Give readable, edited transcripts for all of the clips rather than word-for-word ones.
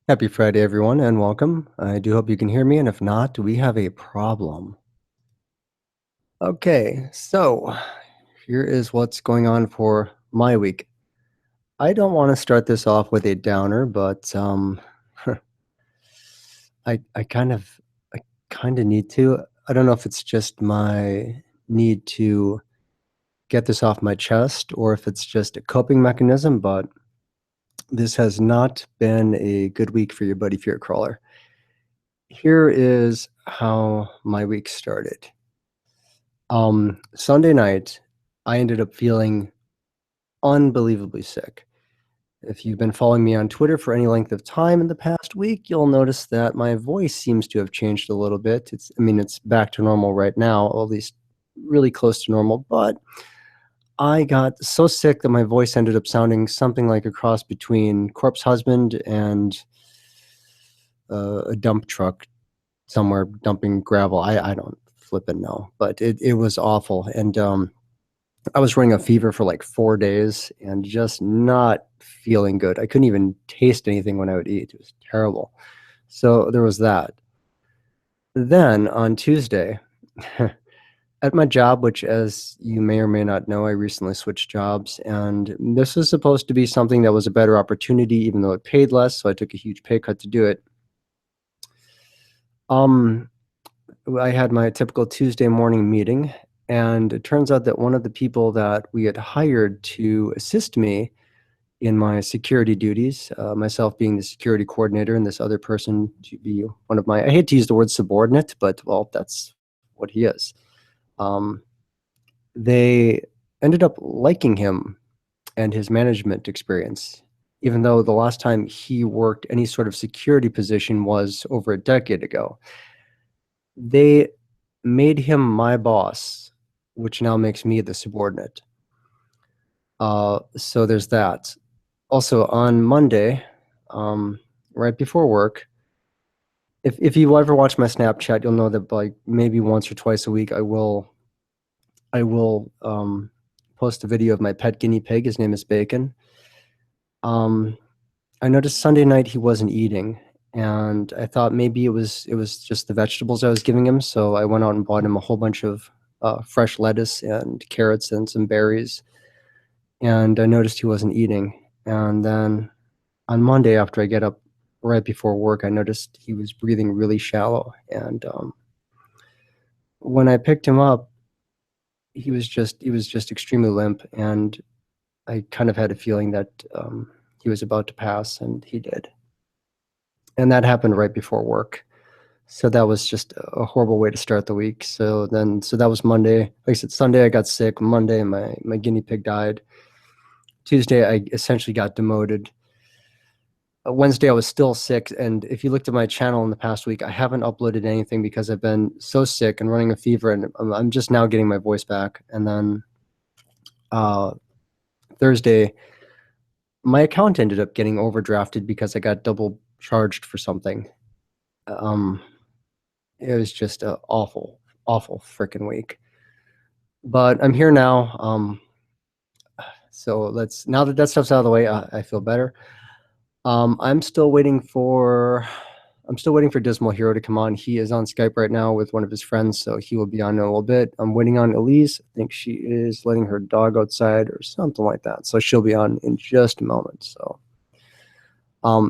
Happy Friday, everyone, and welcome. I do hope you can hear me, and if not, we have a problem. Okay, so here is what's going on for my week. I don't want to start this off with a downer, but I kind of need to. I don't know if it's just my need to get this off my chest or if it's just a coping mechanism, but this has not been a good week for your buddy Fear Crawler. Here is how my week started. Sunday night, I ended up feeling unbelievably sick. If you've been following me on Twitter for any length of time in the past week, you'll notice that my voice seems to have changed a little bit. It's back to normal right now, or at least really close to normal, but I got so sick that my voice ended up sounding something like a cross between Corpse Husband and a dump truck somewhere dumping gravel. I don't flipping know, but it was awful. And I was running a fever for like 4 days and just not feeling good. I couldn't even taste anything when I would eat. It was terrible. So there was that. Then on Tuesday, at my job, which as you may or may not know, I recently switched jobs, and this was supposed to be something that was a better opportunity, even though it paid less. So I took a huge pay cut to do it. I had my typical Tuesday morning meeting, and it turns out that one of the people that we had hired to assist me in my security duties, myself being the security coordinator and this other person to be one of my, I hate to use the word subordinate, but well, that's what he is. They ended up liking him and his management experience, even though the last time he worked any sort of security position was over a decade ago. They made him my boss, which now makes me the subordinate. So there's that. Also on Monday, right before work, if you ever watch my Snapchat, you'll know that like maybe once or twice a week I will post a video of my pet guinea pig. His name is Bacon. I noticed Sunday night he wasn't eating, and I thought maybe it was just the vegetables I was giving him. So I went out and bought him a whole bunch of fresh lettuce and carrots and some berries. And I noticed he wasn't eating. And then on Monday, after I get up right before work, I noticed he was breathing really shallow. And when I picked him up, he was just extremely limp, and I kind of had a feeling that he was about to pass, and he did. And that happened right before work. So that was just a horrible way to start the week. So that was Monday. Like I said, Sunday I got sick. Monday my guinea pig died. Tuesday I essentially got demoted. Wednesday I was still sick, and if you looked at my channel in the past week, I haven't uploaded anything because I've been so sick and running a fever, and I'm just now getting my voice back. And then Thursday, my account ended up getting overdrafted because I got double charged for something. It was just an awful freaking week. But I'm here now. So now that stuff's out of the way, I feel better. I'm still waiting for Dismal Hero to come on. He is on Skype right now with one of his friends, so he will be on in a little bit. I'm waiting on Elize. I think she is letting her dog outside or something like that. So she'll be on in just a moment. So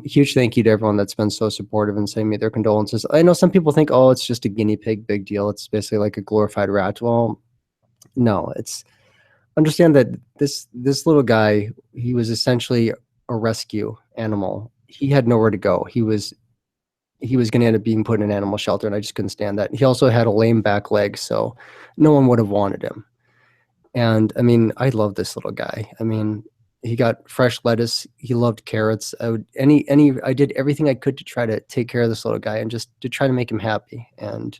huge thank you to everyone that's been so supportive and sending me their condolences. I know some people think, oh, it's just a guinea pig, big deal. It's basically like a glorified rat. Well, no, understand that this little guy, he was essentially a rescue animal. He had nowhere to go. He was going to end up being put in an animal shelter, and I just couldn't stand that. He also had a lame back leg, so no one would have wanted him. And I mean, I love this little guy. I mean, he got fresh lettuce. He loved carrots. I did everything I could to try to take care of this little guy and just to try to make him happy. And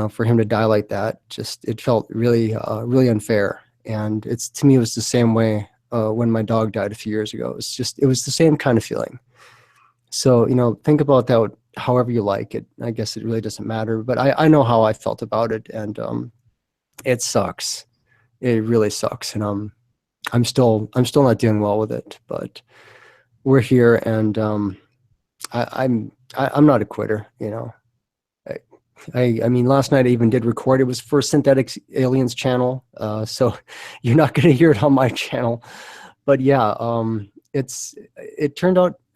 for him to die like that, it felt really, really unfair. And to me, it was the same way when my dog died a few years ago. It was the same kind of feeling. So, think about that however you like it. I guess it really doesn't matter, but I know how I felt about it, and it sucks. It really sucks. And I'm still not doing well with it, but we're here, and I'm not a quitter, you know. I mean, last night I even did record. It was for Synthetic Aliens channel, so you're not going to hear it on my channel. But yeah, it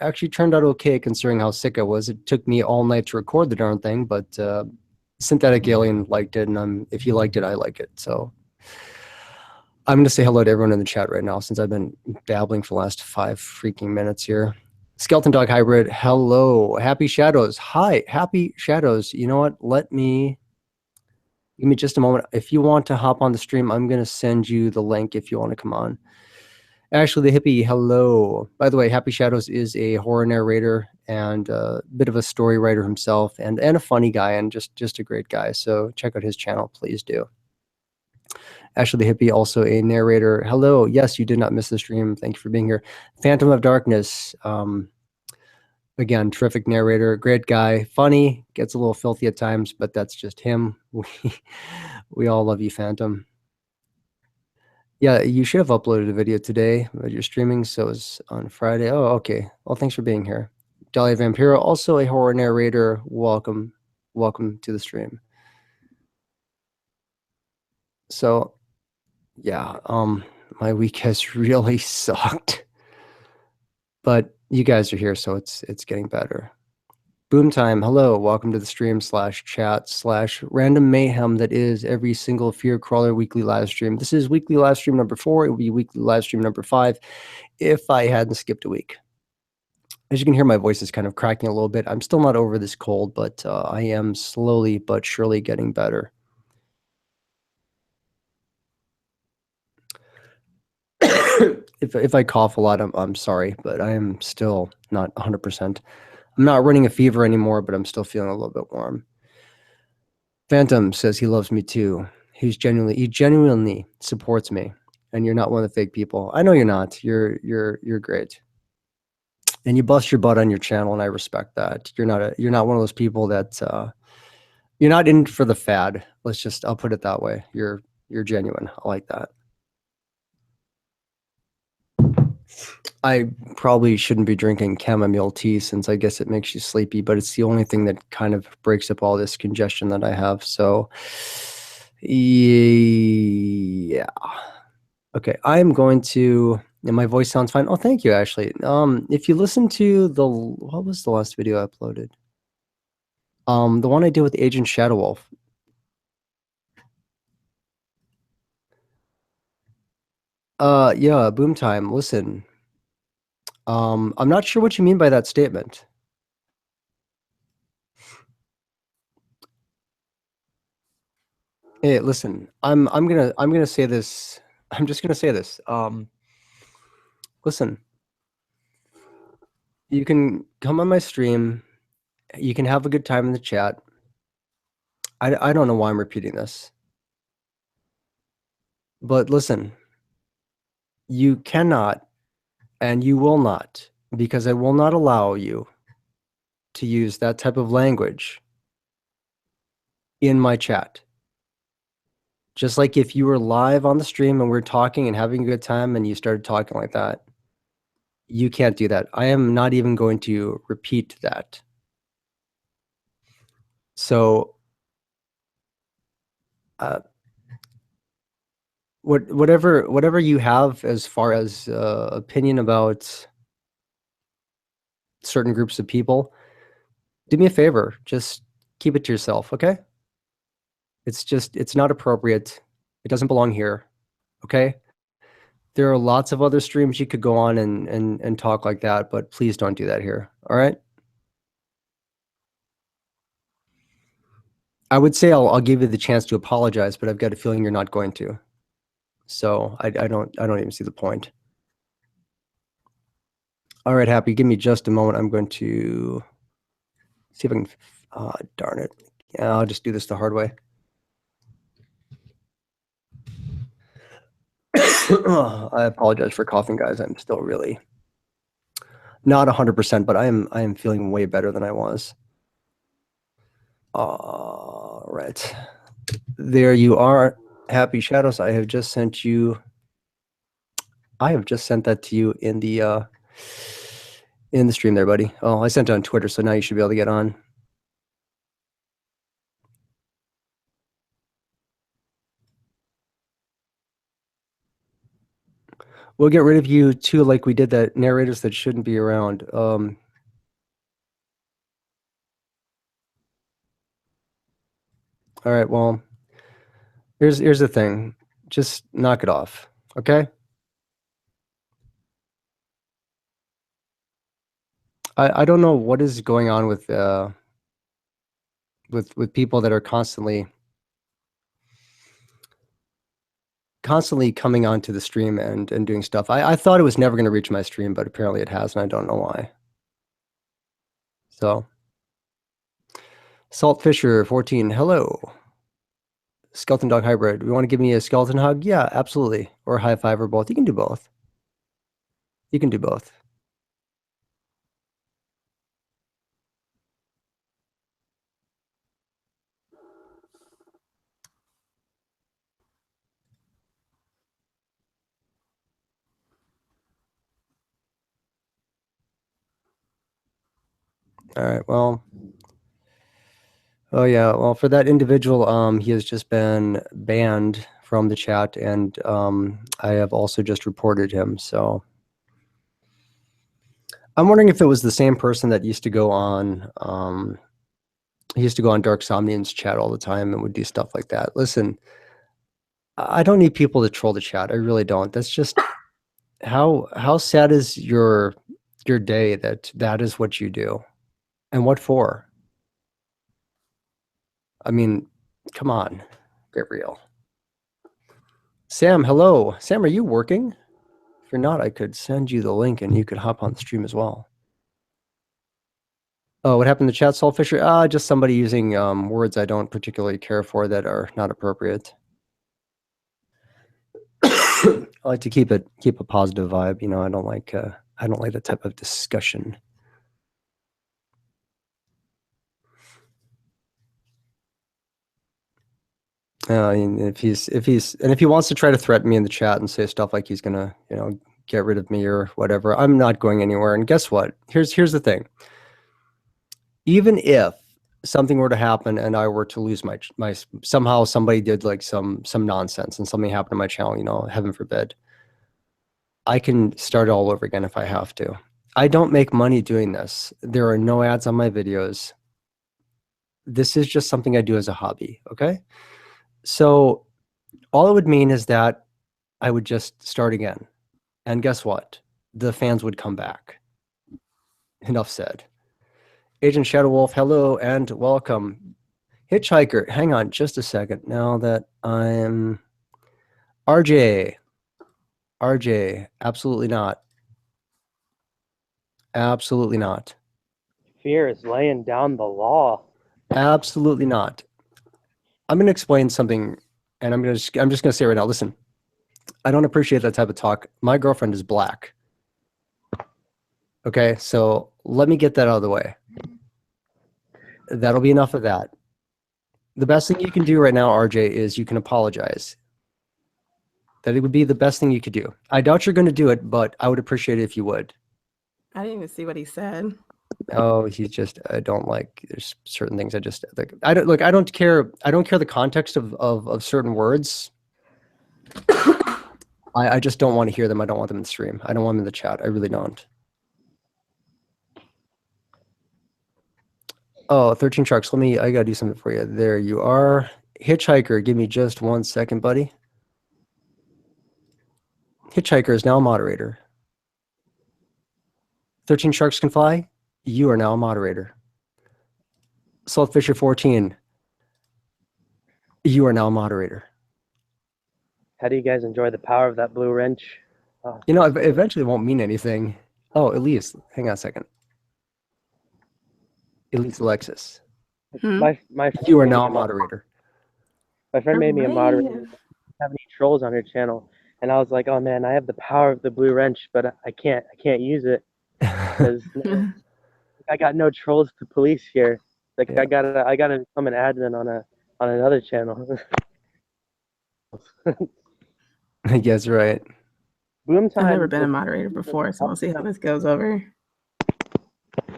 actually turned out okay considering how sick I was. It took me all night to record the darn thing, but Synthetic Alien liked it, and if you liked it, I like it. So I'm going to say hello to everyone in the chat right now since I've been babbling for the last 5 freaking minutes here. Skeleton Dog Hybrid, hello. Happy Shadows, hi. Happy Shadows. You know what? Give me just a moment. If you want to hop on the stream, I'm going to send you the link if you want to come on. Ashley the Hippie, hello. By the way, Happy Shadows is a horror narrator and a bit of a story writer himself and a funny guy and just a great guy. So check out his channel, please do. Ashley the Hippie, also a narrator. Hello. Yes, you did not miss the stream. Thank you for being here. Phantom of Darkness. Again, terrific narrator, great guy, funny, gets a little filthy at times, but that's just him. We all love you, Phantom. Yeah, you should have uploaded a video today, but you're streaming, so it's on Friday. Oh, okay. Well, thanks for being here. Dahlia Vampiro, also a horror narrator. Welcome to the stream. So, yeah, my week has really sucked, but you guys are here, so it's getting better. Boom time, hello, welcome to the stream /chat /random mayhem that is every single Fear Crawler weekly live stream. This is weekly live stream number 4. It will be weekly live stream number 5 if I hadn't skipped a week. As you can hear, my voice is kind of cracking a little bit. I'm still not over this cold, but I am slowly but surely getting better. If I cough a lot, I'm sorry, but I am still not 100%. I'm not running a fever anymore, but I'm still feeling a little bit warm. Phantom says he loves me too. He genuinely supports me, and you're not one of the fake people. I know you're not. You're great, and you bust your butt on your channel, and I respect that. You're not one of those people that you're not in for the fad. I'll put it that way. You're genuine. I like that. I probably shouldn't be drinking chamomile tea since I guess it makes you sleepy, but it's the only thing that kind of breaks up all this congestion that I have. So, yeah. Okay, I am going to, and my voice sounds fine. Oh, thank you, Ashley. If you listen to what was the last video I uploaded? The one I did with Agent Shadow Wolf. Yeah, boom time. Listen. I'm not sure what you mean by that statement. Hey, listen, I'm gonna say this. I'm just gonna say this. Listen, you can come on my stream. You can have a good time in the chat. I don't know why I'm repeating this, but listen, you cannot and you will not, because I will not allow you to use that type of language in my chat. Just like if you were live on the stream and we're talking and having a good time and you started talking like that, you can't do that. I am not even going to repeat that. So, whatever you have as far as opinion about certain groups of people, do me a favor, just keep it to yourself, okay? It's not appropriate. It doesn't belong here, okay? There are lots of other streams you could go on and talk like that, but please don't do that here, all right? I would say I'll give you the chance to apologize, but I've got a feeling you're not going to. So I don't even see the point. All right, Happy, give me just a moment. I'm going to see if I can, darn it. Yeah, I'll just do this the hard way. I apologize for coughing, guys. I'm still really not 100%, but I am feeling way better than I was. All right. There you are, Happy Shadows. I have just sent that to you in the in the stream there, buddy. Oh, I sent it on Twitter, so now you should be able to get on. We'll get rid of you too, like we did that narrators that shouldn't be around. All right, well, here's the thing. Just knock it off, okay? I don't know what is going on with people that are constantly coming onto the stream and doing stuff. I thought it was never going to reach my stream, but apparently it has, and I don't know why. So, Saltfisher 14, hello. Skeleton Dog Hybrid, you want to give me a skeleton hug? Yeah, absolutely. Or a high five or both. You can do both. You can do both. All right, well. Oh yeah, well, for that individual, he has just been banned from the chat, and I have also just reported him. So I'm wondering if it was the same person that used to go on. He used to go on Dark Somnian's chat all the time and would do stuff like that. Listen, I don't need people to troll the chat. I really don't. That's just how sad is your day that is what you do, and what for? I mean, come on, get real. Sam, hello. Sam, are you working? If you're not, I could send you the link and you could hop on the stream as well. Oh, what happened to chat, Saltfisher? Just somebody using words I don't particularly care for that are not appropriate. I like to keep a positive vibe. You know, I don't like that type of discussion. If he wants to try to threaten me in the chat and say stuff like he's gonna, you know, get rid of me or whatever, I'm not going anywhere. And guess what? Here's the thing. Even if something were to happen and I were to lose my somehow somebody did like some nonsense and something happened to my channel, you know, heaven forbid, I can start all over again if I have to. I don't make money doing this. There are no ads on my videos. This is just something I do as a hobby, okay? So all it would mean is that I would just start again. And guess what? The fans would come back. Enough said. Agent Shadow Wolf, hello and welcome. Hitchhiker, hang on just a second. Now that I'm RJ, absolutely not. Absolutely not. Fear is laying down the law. Absolutely not. I'm going to explain something, and I'm just going to say right now, listen, I don't appreciate that type of talk. My girlfriend is black. Okay, so let me get that out of the way. That'll be enough of that. The best thing you can do right now, RJ, is you can apologize. That it would be the best thing you could do. I doubt you're going to do it, but I would appreciate it if you would. I didn't even see what he said. Oh, he's just, I don't like, there's certain things I just, like, I don't care the context of certain words. I just don't want to hear them. I don't want them in the stream. I don't want them in the chat. I really don't. Oh, 13 Trucks, I gotta do something for you. There you are. Hitchhiker, give me just 1 second, buddy. Hitchhiker is now a moderator. 13 Sharks Can Fly, you are now a moderator. Saltfisher 14, you are now a moderator. How do you guys enjoy the power of that blue wrench? Oh, you know, eventually it won't mean anything. Oh, Elize, hang on a second. Elize Alexis. My you are now a moderator. My friend made me a moderator. Didn't have any trolls on her channel, and I was like, "Oh man, I have the power of the blue wrench, but I can't use it because I got no trolls to police here. Like yeah. I gotta become an admin on another channel." I guess right. Boom time. I've never been a moderator before, so we'll see how this goes over.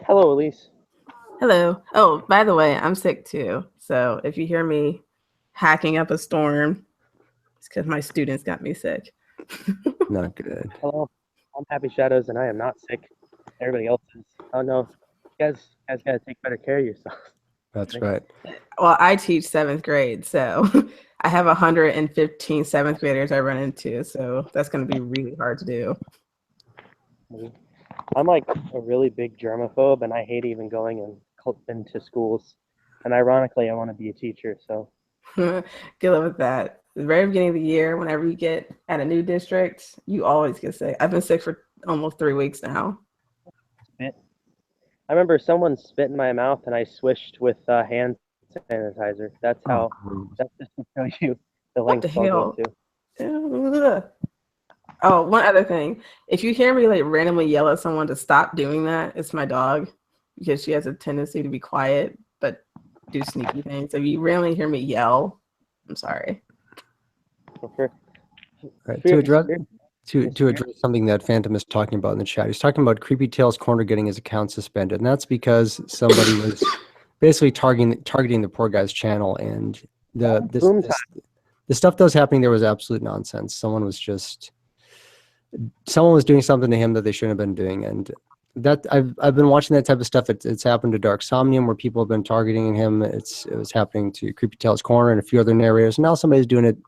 Hello, Elise. Hello. Oh, by the way, I'm sick too. So if you hear me hacking up a storm, it's because my students got me sick. Not good. Hello. I'm Happy Shadows, and I am not sick. Everybody else is. Oh no, you guys gotta take better care of yourselves. That's right. Well, I teach 7th grade, so I have 115 7th graders I run into. So that's going to be really hard to do. I'm like a really big germaphobe, and I hate even going into schools. And ironically, I want to be a teacher. So Good luck with that. The very beginning of the year, whenever you get at a new district, you always get sick. I've been sick for almost 3 weeks now. spit. I remember someone spit in my mouth, and I swished with hand sanitizer. That's how. That's just to show you the What the lengths I'll go hell? to. Oh, one other thing. If you hear me like randomly yell at someone to stop doing that, it's my dog because she has a tendency to be quiet but do sneaky things. If you randomly hear me yell, I'm sorry. Right. To address something that Phantom is talking about in the chat, he's talking about Creepy Tails Corner getting his account suspended, and that's because somebody was basically targeting the poor guy's channel, and the stuff that was happening there was absolute nonsense. Someone was doing something to him that they shouldn't have been doing, and that I've been watching that type of stuff. It's happened to Dark Somnium, where people have been targeting him. It was happening to Creepy Tails Corner and a few other narrators. And now somebody's doing it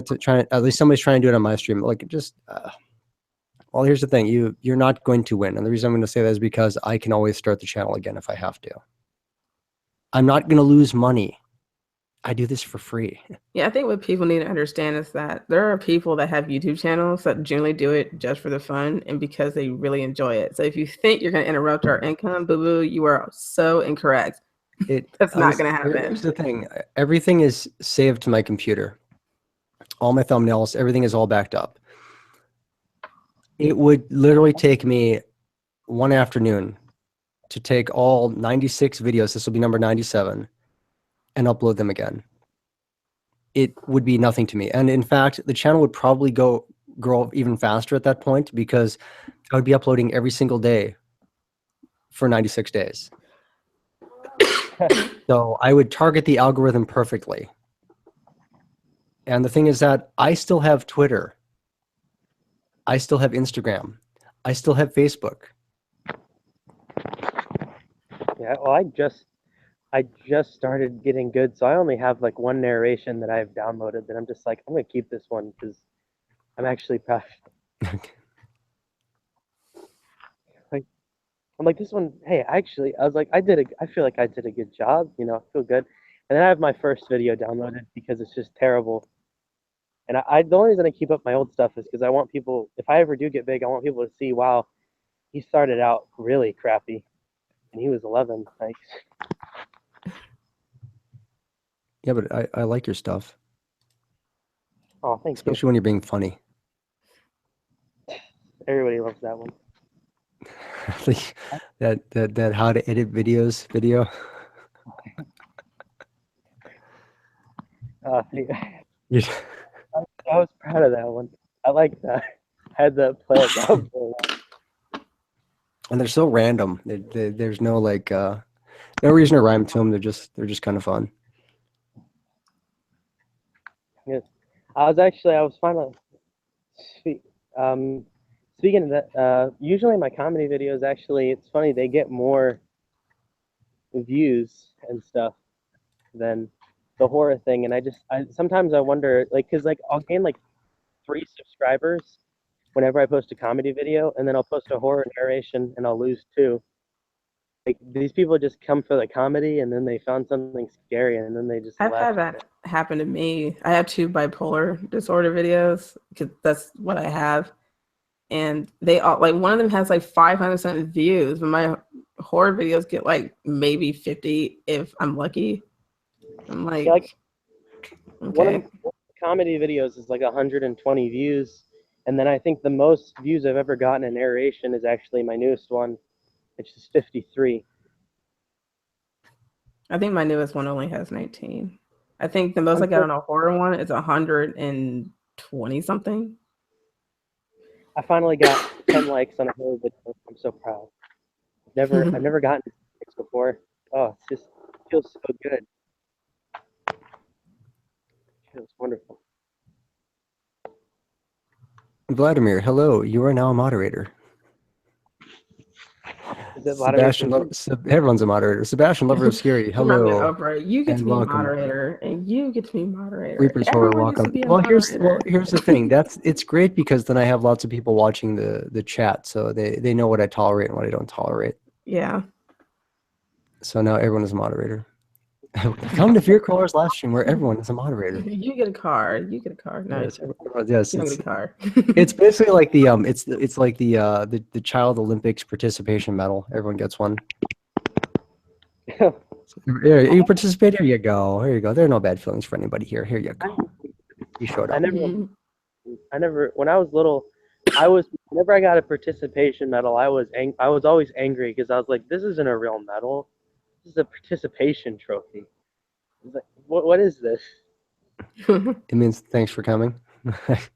to try to, at least somebody's trying to do it on my stream. Like, just well, here's the thing: you're not going to win, and the reason I'm going to say that is because I can always start the channel again if I have to. I'm not going to lose money. I do this for free. Yeah, I think what people need to understand is that there are people that have YouTube channels that generally do it just for the fun and because they really enjoy it. So if you think you're going to interrupt our income, boo-boo, you are so incorrect. That's not going to happen. Here's the thing. Everything is saved to my computer. All my thumbnails, everything is all backed up. It would literally take me one afternoon to take all 96 videos, this will be number 97, and upload them again. It would be nothing to me. And in fact, the channel would probably grow even faster at that point because I would be uploading every single day for 96 days. So I would target the algorithm perfectly. And the thing is that I still have Twitter. I still have Instagram. I still have Facebook. Yeah, well, I just started getting good, so I only have like one narration that I've downloaded that I'm just like, I'm gonna keep this one because I'm actually proud. I'm like, this one, hey, actually, I was like, I feel like I did a good job, I feel good. And then I have my first video downloaded because it's just terrible. And the only reason I keep up my old stuff is because I want people, if I ever do get big, I want people to see, wow, he started out really crappy and he was 11. Like, yeah, but I like your stuff. oh, thanks. Especially when you're being funny. Everybody loves that one. that how to edit videos video. Yeah. I was proud of that one. I like that. I had to play it down for a while. And they're so random. There's no no reason to rhyme to them. They're just kind of fun. Yes. I was finally speaking of that, usually my comedy videos, actually, it's funny, they get more views and stuff than the horror thing. And sometimes I wonder, like, because like I'll gain like 3 subscribers whenever I post a comedy video, and then I'll post a horror narration and I'll lose 2. Like, these people just come for the comedy and then they found something scary and then they just I've left. had that happen to me. I have 2 bipolar disorder videos because that's what I have. And they all, like, one of them has like 500 something views, but my horror videos get like maybe 50 if I'm lucky. I'm like, yeah, like okay. One of the comedy videos is like 120 views, and then I think the most views I've ever gotten in narration is actually my newest one, which is 53. I think my newest one only has 19. I think the most I got on a horror one is 120 something. I finally got 10 likes on a horror video. I'm so proud. I've never gotten this before. Oh, it feels so good. It feels wonderful. Vladimir, hello. You are now a moderator. Is it Sebastian, everyone's a moderator. Sebastian, lover of scary. Hello. Oprah, you get and to be welcome. moderator, and you get to be moderator. Reaper's Horror, Everyone gets to welcome. be a Well, moderator. here's the thing. It's great because then I have lots of people watching the chat, so they know what I tolerate and what I don't tolerate. Yeah. So now everyone is a moderator. Come to Fear Crawler's live stream where everyone is a moderator. You get a car. You get a car. No, Yes, you yes. don't get a car. It's basically like the it's like the Child Olympics participation medal. Everyone gets one. Here, you participate. Here you go. Here you go. There are no bad feelings for anybody here. Here you go. You showed up. I never. When I was little, whenever I got a participation medal, I was always angry because I was like, this isn't a real medal. This is a participation trophy. Like, what is this? It means thanks for coming. Thanks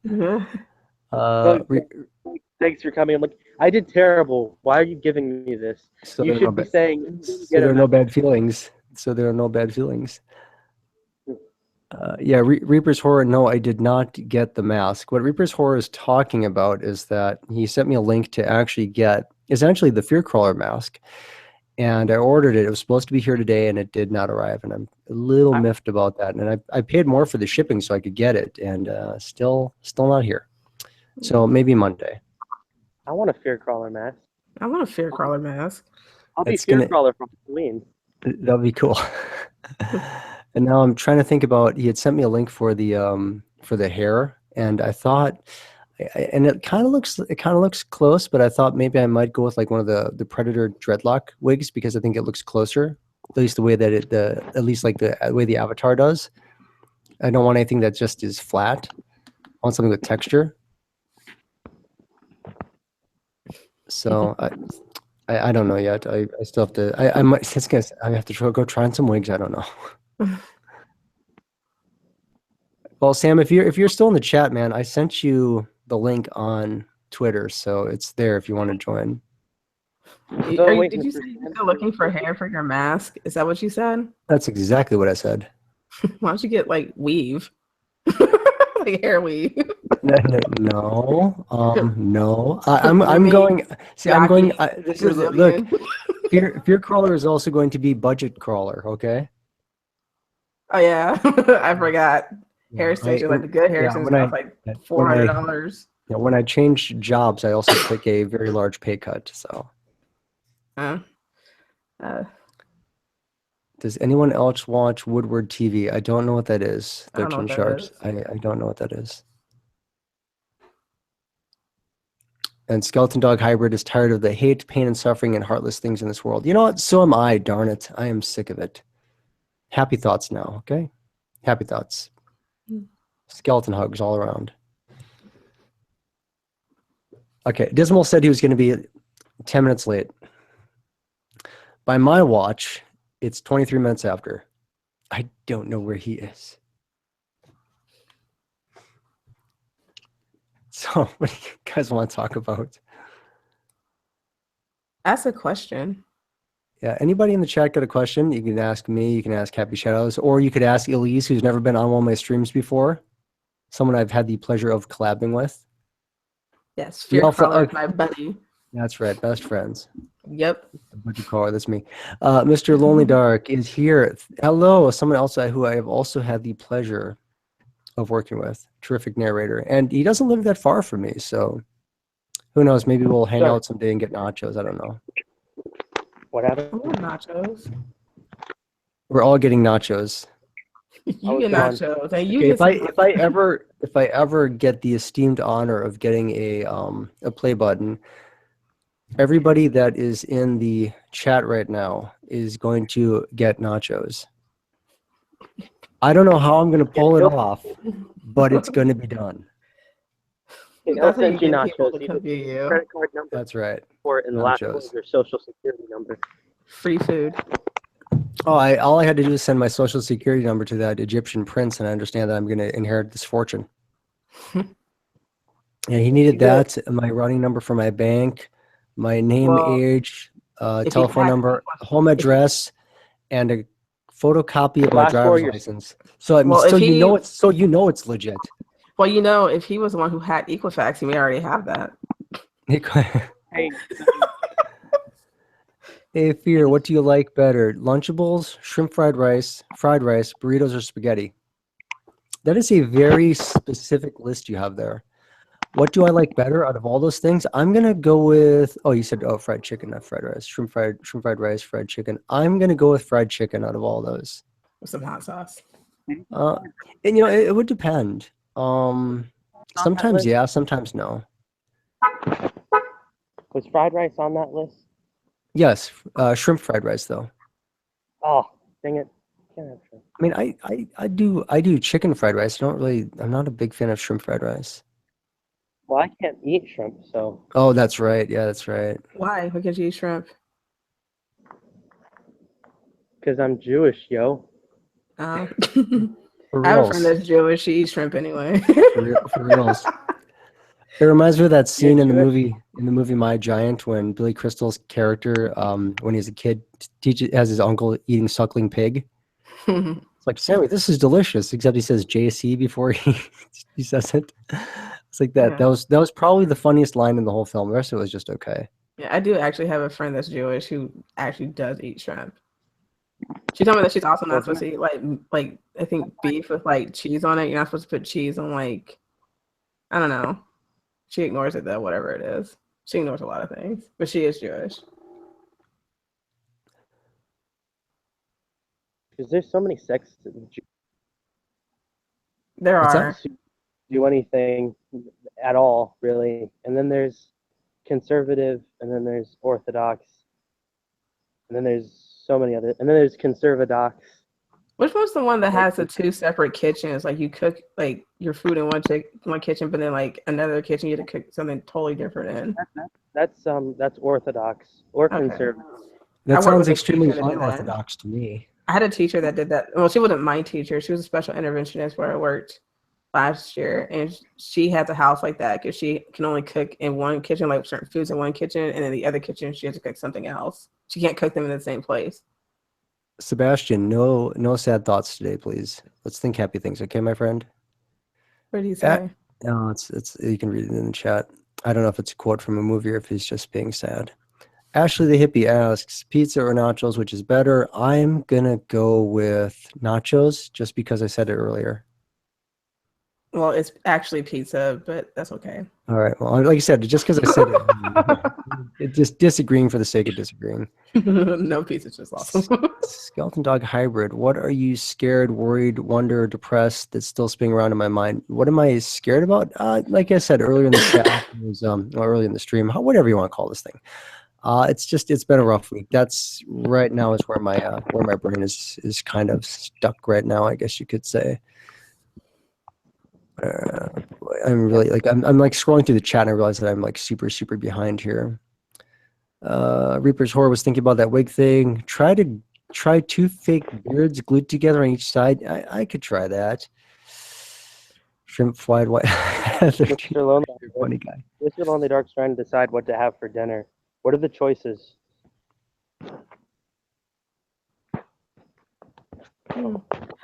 for coming. I'm like, I did terrible. Why are you giving me this? So you should be saying. So there are no bad feelings. So there are no bad feelings. Yeah, Reaper's Horror. No, I did not get the mask. What Reaper's Horror is talking about is that he sent me a link to actually get essentially the Fear Crawler mask. And I ordered it. It was supposed to be here today, and it did not arrive. And I'm a little miffed about that. And I paid more for the shipping so I could get it, and still not here. So maybe Monday. I want a Fear Crawler mask. I want a Fear Crawler mask. I'll be Fear Crawler for Halloween. That'd be cool. And now I'm trying to think about. He had sent me a link for the hair, and I thought. And it kind of looks close, but I thought maybe I might go with like one of the Predator dreadlock wigs because I think it looks closer, at least the way that the way the avatar does. I don't want anything that just is flat. I want something with texture. So I don't know yet. I still have to. I might. I have to go try on some wigs. I don't know. Well, Sam, if you're still in the chat, man, I sent you the link on Twitter, so it's there if you want to join. Did you say you're still looking for hair for your mask? Is that what you said? That's exactly what I said. Why don't you get like weave, like hair weave? No. I'm going. See, I'm going. This is look. Fear Crawler is also going to be budget crawler. Okay. Oh yeah, I forgot. Hair extension, like the good hair extension, like $400. Yeah, when I changed jobs, I also took a very large pay cut. So. Does anyone else watch Woodward TV? I don't know what that is. 13 Sharks. I don't know what that is. And Skeleton Dog Hybrid is tired of the hate, pain, and suffering and heartless things in this world. You know what? So am I, darn it. I am sick of it. Happy thoughts now, okay? Happy thoughts. Skeleton hugs all around. Okay, Dismal said he was going to be 10 minutes late. By my watch, it's 23 minutes after. I don't know where he is. So, what do you guys want to talk about? Ask a question. Yeah, anybody in the chat got a question? You can ask me, you can ask Happy Shadows, or you could ask Elize, who's never been on one of my streams before. Someone I've had the pleasure of collabing with. Yes, Fear Crawler, my buddy. That's right, best friends. Yep. What you call it? That's me. Mr. Lonely Dark is here. Hello, someone else who I have also had the pleasure of working with. Terrific narrator, and he doesn't live that far from me, so who knows? Maybe we'll hang out someday and get nachos. I don't know. What happened? Nachos. We're all getting nachos. You get nachos. And you okay, if I ever get the esteemed honor of getting a play button, everybody that is in the chat right now is going to get nachos. I don't know how I'm going to pull it off, but it's going to be done. I'll send you nachos. Credit card number. That's right. Or in the last one, your social security number. Free food. Oh, all I had to do is send my social security number to that Egyptian prince, and I understand that I'm going to inherit this fortune. Yeah, he needed that, my routing number for my bank, my name, age, If he telephone had number, home address, and a photocopy of my Last four driver's of your- license. So I mean, Well, if you he- know it's legit. Well, you know, if he was the one who had Equifax, he may already have that. Hey, Hey, Fear, what do you like better? Lunchables, shrimp fried rice, burritos, or spaghetti? That is a very specific list you have there. What do I like better out of all those things? I'm gonna go with, oh, you said, oh, fried chicken, not fried rice. Shrimp fried rice, fried chicken. I'm gonna go with fried chicken out of all those. With some hot sauce. And it would depend. Sometimes list? yeah, sometimes no. was fried rice on that list? Yes, shrimp fried rice though. Oh, dang it! Can't have shrimp. I mean, I do chicken fried rice. I'm not a big fan of shrimp fried rice. Well, I can't eat shrimp, so Oh, that's right. Yeah, that's right. Why? Why can't you eat shrimp? because I'm Jewish, yo. Oh. For I have a reals. friend that's Jewish. She eats shrimp anyway. For reals. It reminds me of that scene in the Jewish? movie My Giant when Billy Crystal's character, when he's a kid, has his uncle eating suckling pig. It's like, Sammy, this is delicious, except he says JC before he says it. It's like that. Yeah. That was probably the funniest line in the whole film. The rest of it was just okay. Yeah, I do actually have a friend that's Jewish who actually does eat shrimp. She told me that she's also not supposed to eat like I think beef with like cheese on it. You're not supposed to put cheese on like, I don't know. She ignores it though, whatever it is. She ignores a lot of things, but she is Jewish. Because there's so many sects that There What's that? are. do anything at all, really. And then there's conservative, and then there's orthodox, and then there's so many other, and then there's conservadox. Which one's the one that has the two separate kitchens? Like you cook like your food in one kitchen, but then like another kitchen you have to cook something totally different in. That's orthodox or Okay. conservative. I That worked sounds with a extremely teacher that did that. unorthodox to me. I had a teacher that did that. Well, she wasn't my teacher. She was a special interventionist where I worked last year, and she has a house like that because she can only cook in one kitchen, like certain foods in one kitchen, and in the other kitchen she has to cook something else. She can't cook them in the same place. Sebastian, no sad thoughts today, please. Let's think happy things, okay, my friend? What do you say? No, it's you can read it in the chat. I don't know if it's a quote from a movie or if he's just being sad. Ashley the hippie asks, pizza or nachos, which is better? I'm gonna go with nachos just because I said it earlier. Well, it's actually pizza, but that's okay. All right. Well, like I said, just because I said it, just disagreeing for the sake of disagreeing. No, pizza's just awesome. Skeleton dog hybrid. What are you scared, worried, wonder, depressed that's still spinning around in my mind? What am I scared about? Like I said earlier in the chat, it was early in the stream, whatever you want to call this thing. It's been a rough week. That's right now is where my brain is kind of stuck right now, I guess you could say. I'm really like I'm like scrolling through the chat and I realize that I'm like super behind here. Reaper's Horror was thinking about that wig thing. Try two fake beards glued together on each side. I could try that. Shrimp fried white. Mr. Lonely, Funny guy. Mr. Lonely Dark's trying to decide what to have for dinner. What are the choices?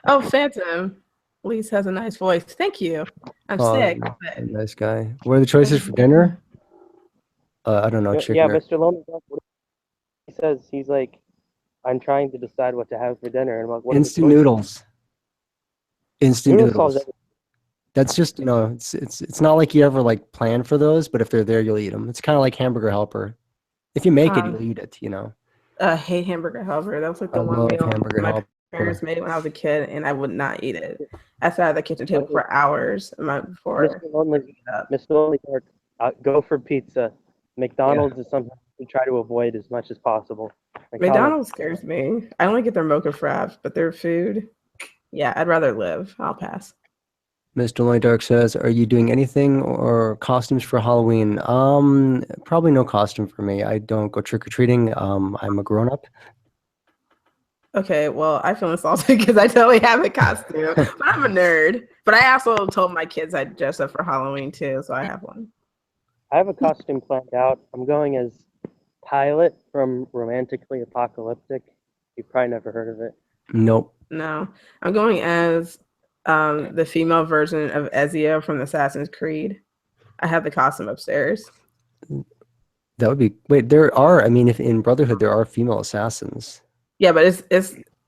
Oh, Phantom. Elise has a nice voice. Thank you. I'm sick. But... Nice guy. What are the choices for dinner? I don't know. Chicken. Yeah, Mr. Lonely Dark. He says he's like, I'm trying to decide what to have for dinner, and I'm like, what Instant are the choices? noodles. Instant Noodles solves noodles. That's just it's not like you ever like plan for those, but if they're there, you'll eat them. It's kind of like Hamburger Helper. If you make it, you'll eat it. I hate Hamburger Helper. That was like the one meal my parents made when I was a kid, and I would not eat it. I sat at the kitchen table for hours before. Mr. Lonely Dark, go for pizza. McDonald's is something we try to avoid as much as possible. McDonald's scares me. I only get their mocha fraps, but their food, yeah, I'd rather live. I'll pass. Mr. Lonely Dark says, are you doing anything or costumes for Halloween? Probably no costume for me. I don't go trick-or-treating. I'm a grown-up. Okay, well, I feel insulted because I totally have a costume, but I'm a nerd. But I also told my kids I'd dress up for Halloween too, so I have one. I have a costume planned out. I'm going as Pilot from Romantically Apocalyptic. You've probably never heard of it. Nope. No, I'm going as the female version of Ezio from Assassin's Creed. I have the costume upstairs. That would be wait. There are. I mean, if in Brotherhood there are female assassins. Yeah, but it's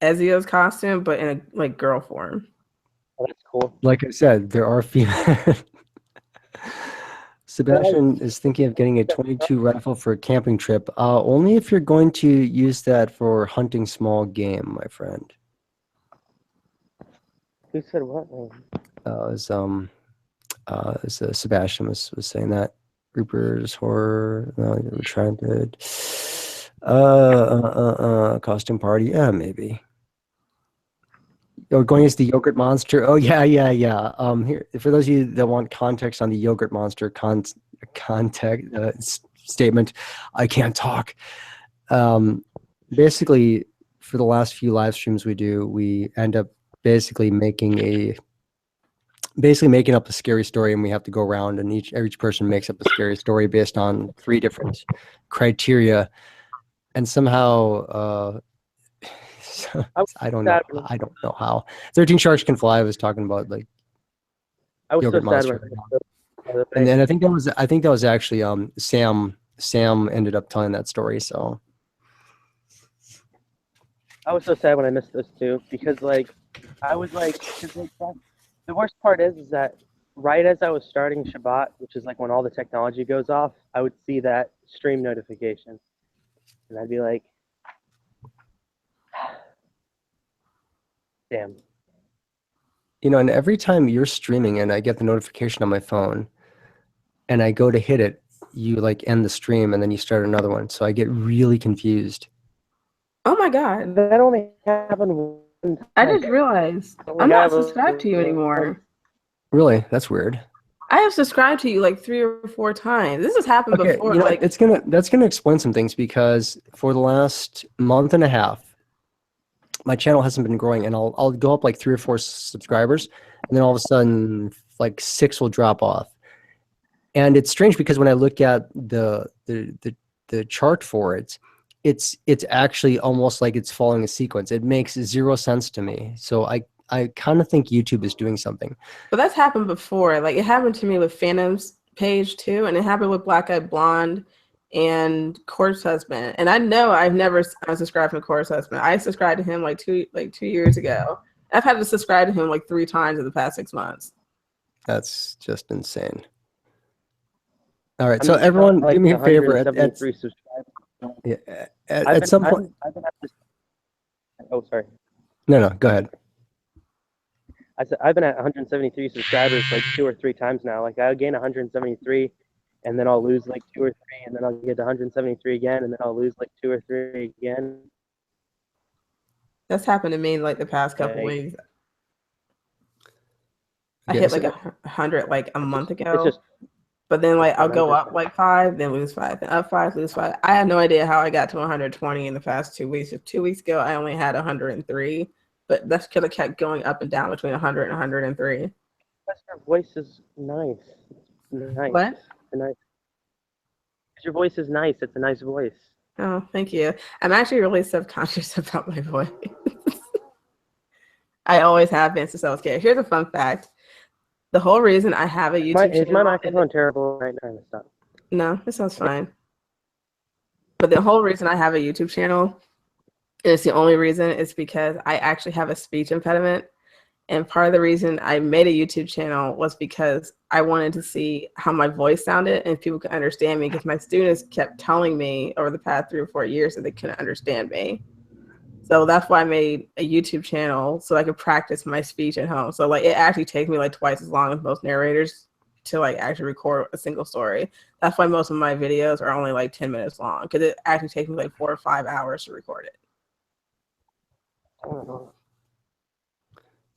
Ezio's costume, but in a like girl form. Oh, that's cool. Like I said, there are female. Sebastian is thinking of getting a 22 rifle for a camping trip. Only if you're going to use that for hunting small game, my friend. Who said what? Sebastian was saying that. Reaper's horror. No, we're trying to. Costume party. Yeah, maybe. Oh, going as the yogurt monster. Oh yeah. Here for those of you that want context on the yogurt monster statement, I can't talk. Basically, for the last few live streams we do, we end up basically making up a scary story, and we have to go around, and each person makes up a scary story based on 3 different criteria, and somehow. I don't know how 13 Sharks Can Fly was talking about like I was yogurt so sad monster. when And then I think that was actually Sam ended up telling that story. So I was so sad when I missed those 2 because like I was like, 'cause, like, the worst part is that right as I was starting Shabbat, which is like when all the technology goes off, I would see that stream notification, and I'd be like, damn. you know, and every time you're streaming and I get the notification on my phone, and I go to hit it, you like end the stream and then you start another one. So I get really confused. Oh my god! That only happened one time. I just realized I'm not subscribed to you anymore. Really, that's weird. I have subscribed to you like 3 or 4 times. This has happened before. You know, like that's gonna explain some things, because for the last month and a half, my channel hasn't been growing, and I'll go up like 3 or 4 subscribers, and then all of a sudden like 6 will drop off. And it's strange because when I look at the chart for it, it's actually almost like it's following a sequence. It makes 0 sense to me. So I kind of think YouTube is doing something. But that's happened before. Like it happened to me with Phantom's page too, and it happened with Black Eyed Blonde and Corpse Husband. And I know I've never unsubscribed from Corpse Husband. I subscribed to him like 2 years ago. I've had to subscribe to him like 3 times in the past 6 months. That's just insane. All right, so everyone, do me a favor. At some point. Oh, sorry. No, go ahead. I said I've been at 173 subscribers like 2 or 3 times now. Like I'll gain 173, and then I'll lose like 2 or 3, and then I'll get to 173 again, and then I'll lose like 2 or 3 again. That's happened to me in like the past couple weeks. I Yeah, hit like 100 like a month ago. It's just, but then like I'll go up like 5, then lose 5, then up 5, lose 5. I had no idea how I got to 120 in the past 2 weeks. If 2 weeks ago I only had 103, but that's because I kept going up and down between 100 and 103. your voice is nice. It's nice. What? It's nice. Your voice is nice. It's a nice voice. Oh, thank you. I'm actually really subconscious about my voice. I always have been since I was a kid. Here's a fun fact. The whole reason I have a YouTube channel. Is my microphone terrible right now? Stop. No, it sounds fine. But the whole reason I have a YouTube channel, and it's the only reason, is because I actually have a speech impediment. And part of the reason I made a YouTube channel was because I wanted to see how my voice sounded and if people could understand me, because my students kept telling me over the past 3 or 4 years that they couldn't understand me. So that's why I made a YouTube channel, so I could practice my speech at home. So like it actually takes me like twice as long as most narrators to like actually record a single story. That's why most of my videos are only like 10 minutes long, because it actually takes me like 4 or 5 hours to record it.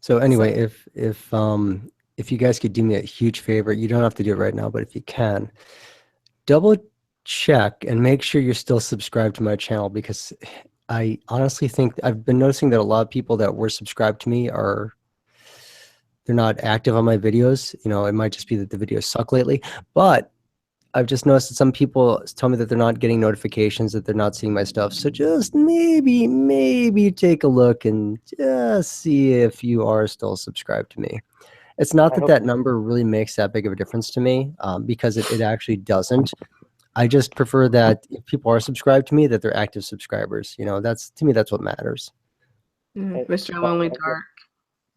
So anyway, if you guys could do me a huge favor, you don't have to do it right now, but if you can, double check and make sure you're still subscribed to my channel, because I honestly think I've been noticing that a lot of people that were subscribed to me they're not active on my videos. You know, it might just be that the videos suck lately, but I've just noticed that some people tell me that they're not getting notifications, that they're not seeing my stuff. So just maybe take a look and just see if you are still subscribed to me. It's not that that number really makes that big of a difference to me, because it actually doesn't. I just prefer that if people are subscribed to me, that they're active subscribers. You know, that's, to me, that's what matters. Mr. Lonely Dark.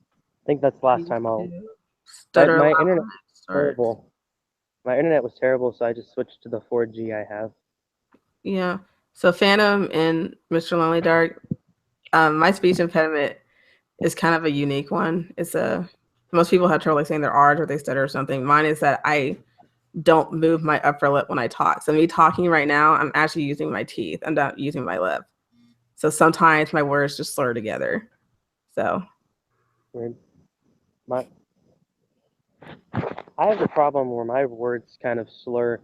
I think that's the last time I'll. Stutter My loud internet when it was starts. terrible. My internet was terrible, so I just switched to the 4G I have. Yeah. So Phantom and Mr. Lonely Dark, my speech impediment is kind of a unique one. It's most people have trouble like saying their R's or they stutter or something. Mine is that I don't move my upper lip when I talk. So me talking right now, I'm actually using my teeth. I'm not using my lip. So sometimes my words just slur together. So Weird. I have the problem where my words kind of slur.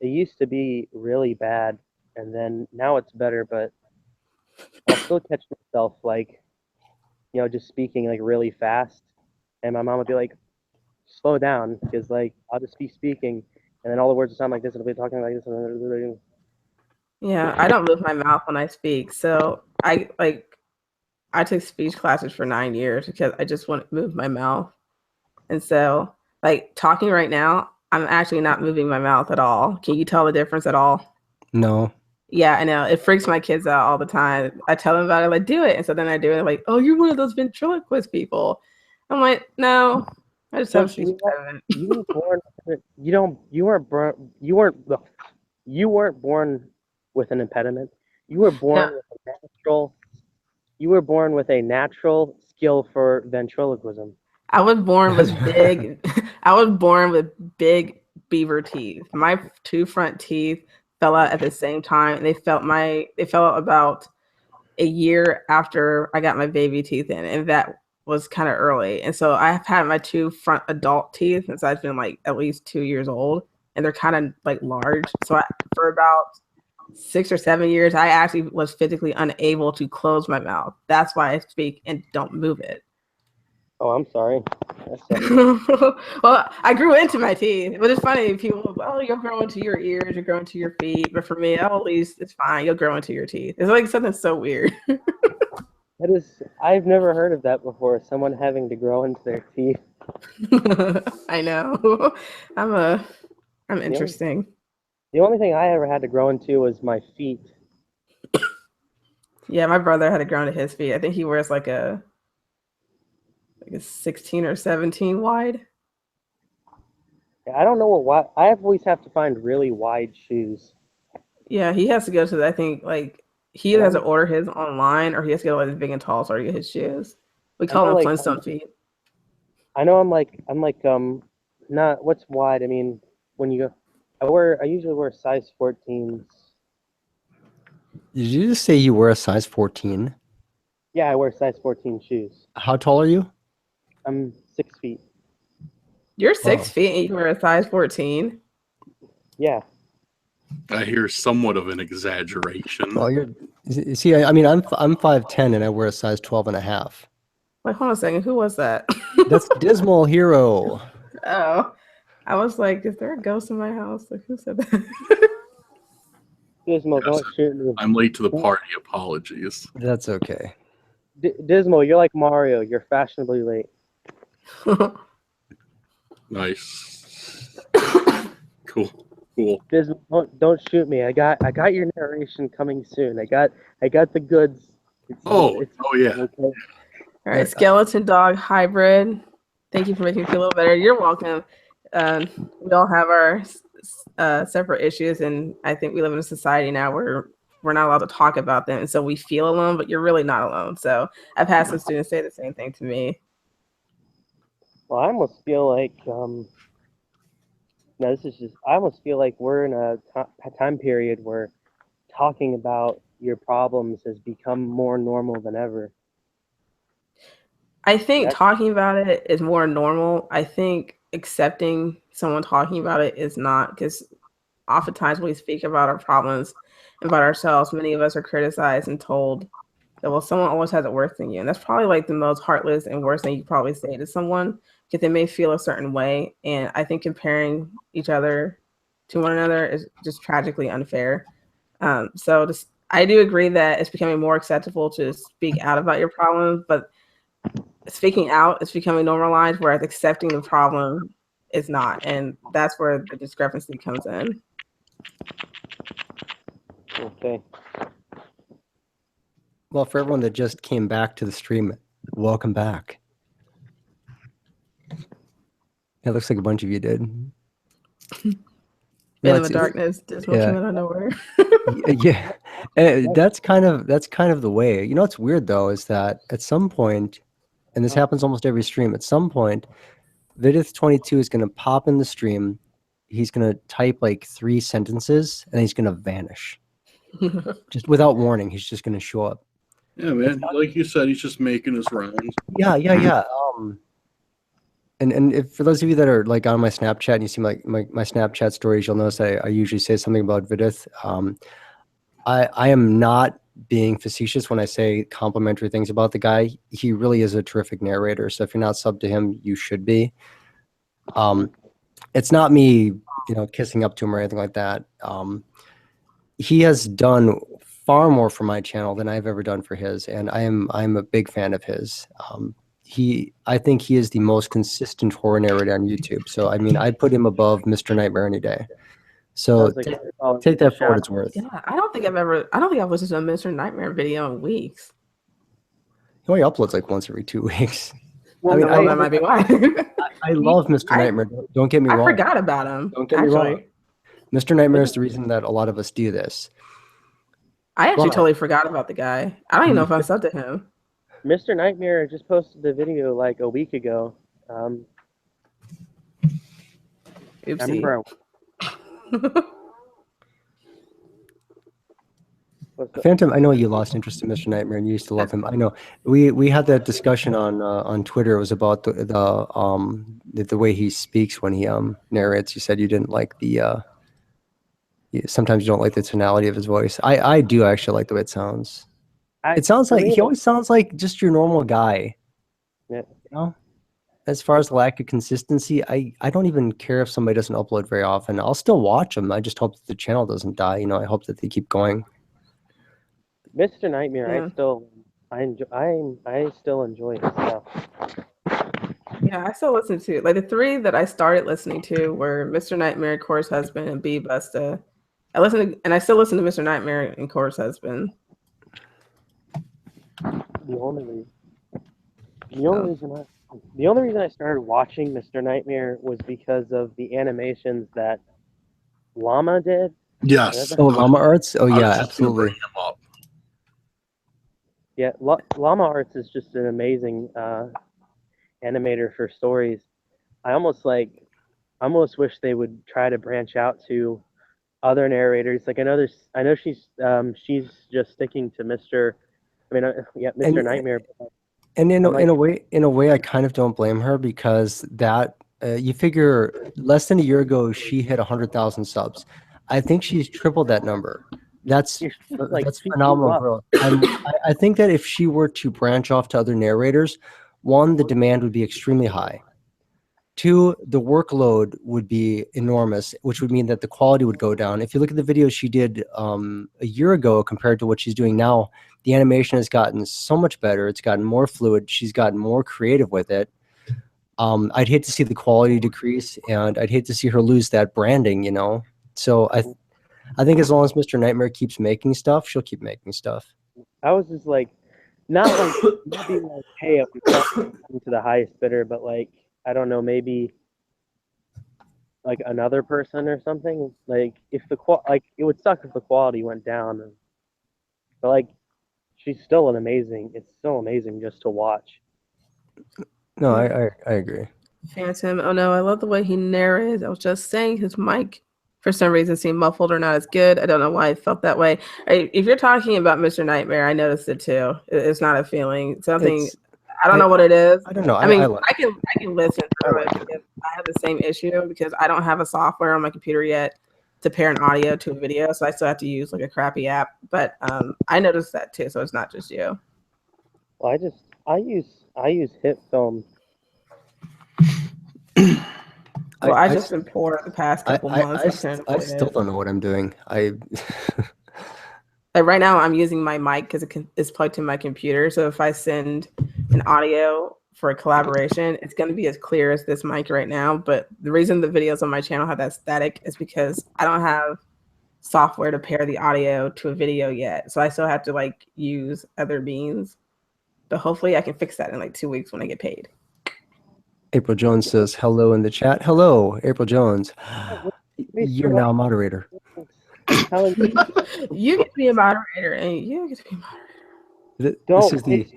It used to be really bad, and then now it's better, but I'll still catch myself like, just speaking like really fast, and my mom would be like, "Slow down," because like I'll just be speaking, and then all the words will sound like this, and I'll be talking like this. yeah, I don't move my mouth when I speak. So I took speech classes for 9 years because I just want to move my mouth. And so like talking right now, I'm actually not moving my mouth at all. Can you tell the difference at all? No. Yeah, I know. It freaks my kids out all the time. I tell them about it, like, do it. And so then I do it, like, oh, you're one of those ventriloquist people. I'm like, no, I just have speech impediment. You were born. You weren't born with an impediment. You were born with a natural. You were born with a natural skill for ventriloquism. I was born with big. I was born with big beaver teeth. My 2 front teeth fell out at the same time, and they fell out about a year after I got my baby teeth in, and that was kind of early. And so I have had my 2 front adult teeth since I've been like at least 2 years old, and they're kind of like large. So for about 6 or 7 years, I actually was physically unable to close my mouth. That's why I speak and don't move it. Oh, I'm sorry. Well, I grew into my teeth, but it's funny. People, oh, you'll grow into your ears, you grow into your feet. But for me, oh, at least it's fine. You'll grow into your teeth. It's like something so weird. I've never heard of that before. Someone having to grow into their teeth. I know. I'm interesting. The only thing I ever had to grow into was my feet. Yeah, my brother had to grow into his feet. I think he wears like a 16 or 17 wide. I don't know why. I always have to find really wide shoes. Yeah, he has to go to, I think, like, he either has to order his online or he has to go to like Big and Tall store to get his shoes. We call them Flintstone feet. I know I'm not, what's wide? I mean, when you go, I usually wear size 14s. Did you just say you wear a size 14? Yeah, I wear size 14 shoes. How tall are you? I'm 6 feet. You're 6 feet and you wear a size 14? Yeah. I hear somewhat of an exaggeration. Well, see, I mean, I'm 5'10" and I wear a size 12 and a half. Wait, hold on a second. Who was that? That's Dismal Hero. Oh, I was like, is there a ghost in my house? Like, who said that? Dismal, don't shoot me. I'm late to the party. Apologies. That's okay. Dismal, you're like Mario. You're fashionably late. Nice. Cool. Dismal, don't shoot me. I got your narration coming soon. I got the goods. Yeah. Okay. All right, Skeleton Dog Hybrid. Thank you for making me feel a little better. You're welcome. We all have our separate issues, and I think we live in a society now where we're not allowed to talk about them, and so we feel alone, but you're really not alone. So I've had some students say the same thing to me. Well, I almost feel like I almost feel like we're in a time period where talking about your problems has become more normal than ever. I think talking about it is more normal. I think accepting someone talking about it is not, because oftentimes when we speak about our problems and about ourselves, many of us are criticized and told that, well, someone always has it worse than you. And that's probably like the most heartless and worst thing you probably say to someone, because they may feel a certain way. And I think comparing each other to one another is just tragically unfair. So I do agree that it's becoming more acceptable to speak out about your problems, but speaking out is becoming normalized, whereas accepting the problem is not, and that's where the discrepancy comes in. Okay. Well, for everyone that just came back to the stream, welcome back. It looks like a bunch of you did. In the darkness, Dismal came out of nowhere. Yeah, that's kind of the way. You know what's weird though is that at some point, and this happens almost every stream, at some point, Vidith22 is going to pop in the stream. He's going to type like 3 sentences and he's going to vanish. Just without warning, he's just going to show up. Yeah, man. Like you said, he's just making his rounds. Yeah. And if, for those of you that are like on my Snapchat and you see my Snapchat stories, you'll notice I usually say something about Vidith. I am not being facetious when I say complimentary things about the guy. He really is a terrific narrator. So if you're not subbed to him, you should be. It's not me, kissing up to him or anything like that. He has done far more for my channel than I've ever done for his, and I'm a big fan of his. I think he is the most consistent horror narrator on YouTube. So I mean, I'd put him above Mr. Nightmare any day. So take that for what it's worth. Yeah, I don't think I've listened to a Mr. Nightmare video in weeks. He only uploads like once every 2 weeks. Well, I mean, that might be why. I love Mr. Nightmare. Don't get me wrong. I forgot about him. Don't get me wrong. Mr. Nightmare is the reason that a lot of us do this. I actually totally forgot about the guy. I don't even know if I subbed to him. Mr. Nightmare just posted the video like a week ago. Oopsie. Phantom, I know you lost interest in Mr. Nightmare and you used to love him. I know. We had that discussion on Twitter. It was about the way he speaks when he narrates. You said you didn't like sometimes you don't like the tonality of his voice. I do actually like the way it sounds. It sounds like he always sounds like just your normal guy. Yeah. As far as lack of consistency, I don't even care if somebody doesn't upload very often. I'll still watch them. I just hope that the channel doesn't die. I hope that they keep going. Mr. Nightmare, I still enjoy his stuff. Yeah, I still listen to the 3 that I started listening to were Mr. Nightmare, Core's Husband, and B Busta. I still listen to Mr. Nightmare and Core's Husband. The only reason I started watching Mr. Nightmare was because of the animations that Llama did. Yes. Oh, Llama Arts? Oh, yeah, absolutely. Yeah, Llama Arts is just an amazing animator for stories. I almost wish they would try to branch out to other narrators. Like I know she's just sticking to Mr. Nightmare. And in a way, I kind of don't blame her because that you figure less than a year ago she hit 100,000 subs. I think she's tripled that number. That's phenomenal growth. I think that if she were to branch off to other narrators, 1, the demand would be extremely high. 2, the workload would be enormous, which would mean that the quality would go down. If you look at the videos she did a year ago compared to what she's doing now, the animation has gotten so much better. It's gotten more fluid. She's gotten more creative with it. I'd hate to see the quality decrease, and I'd hate to see her lose that branding, So I think as long as Mr. Nightmare keeps making stuff, she'll keep making stuff. I was just not being like, hey, I'm to the highest bidder, but I don't know, maybe another person or something. If it would suck if the quality went down. But she's still it's so amazing just to watch. No, I agree. Phantom, oh no, I love the way he narrates. I was just saying his mic for some reason seemed muffled or not as good. I don't know why I felt that way. If you're talking about Mr. Nightmare, I noticed it too. It's not a feeling. I don't know what it is. I don't know. I mean, I can listen through it because I have the same issue because I don't have a software on my computer yet to pair an audio to a video, so I still have to use a crappy app. But I noticed that too, so it's not just you. Well, I use HitFilm. Well, I've just been poor the past couple months. I still don't know what I'm doing. Like right now, I'm using my mic because it's plugged to my computer. So if I send an audio for a collaboration, it's going to be as clear as this mic right now. But the reason the videos on my channel have that static is because I don't have software to pair the audio to a video yet. So I still have to like use other means. But hopefully I can fix that in like 2 weeks when I get paid. April Jones says hello in the chat. Hello, April Jones. You're now a moderator. You get to be a moderator, and you get to be a moderator. This is the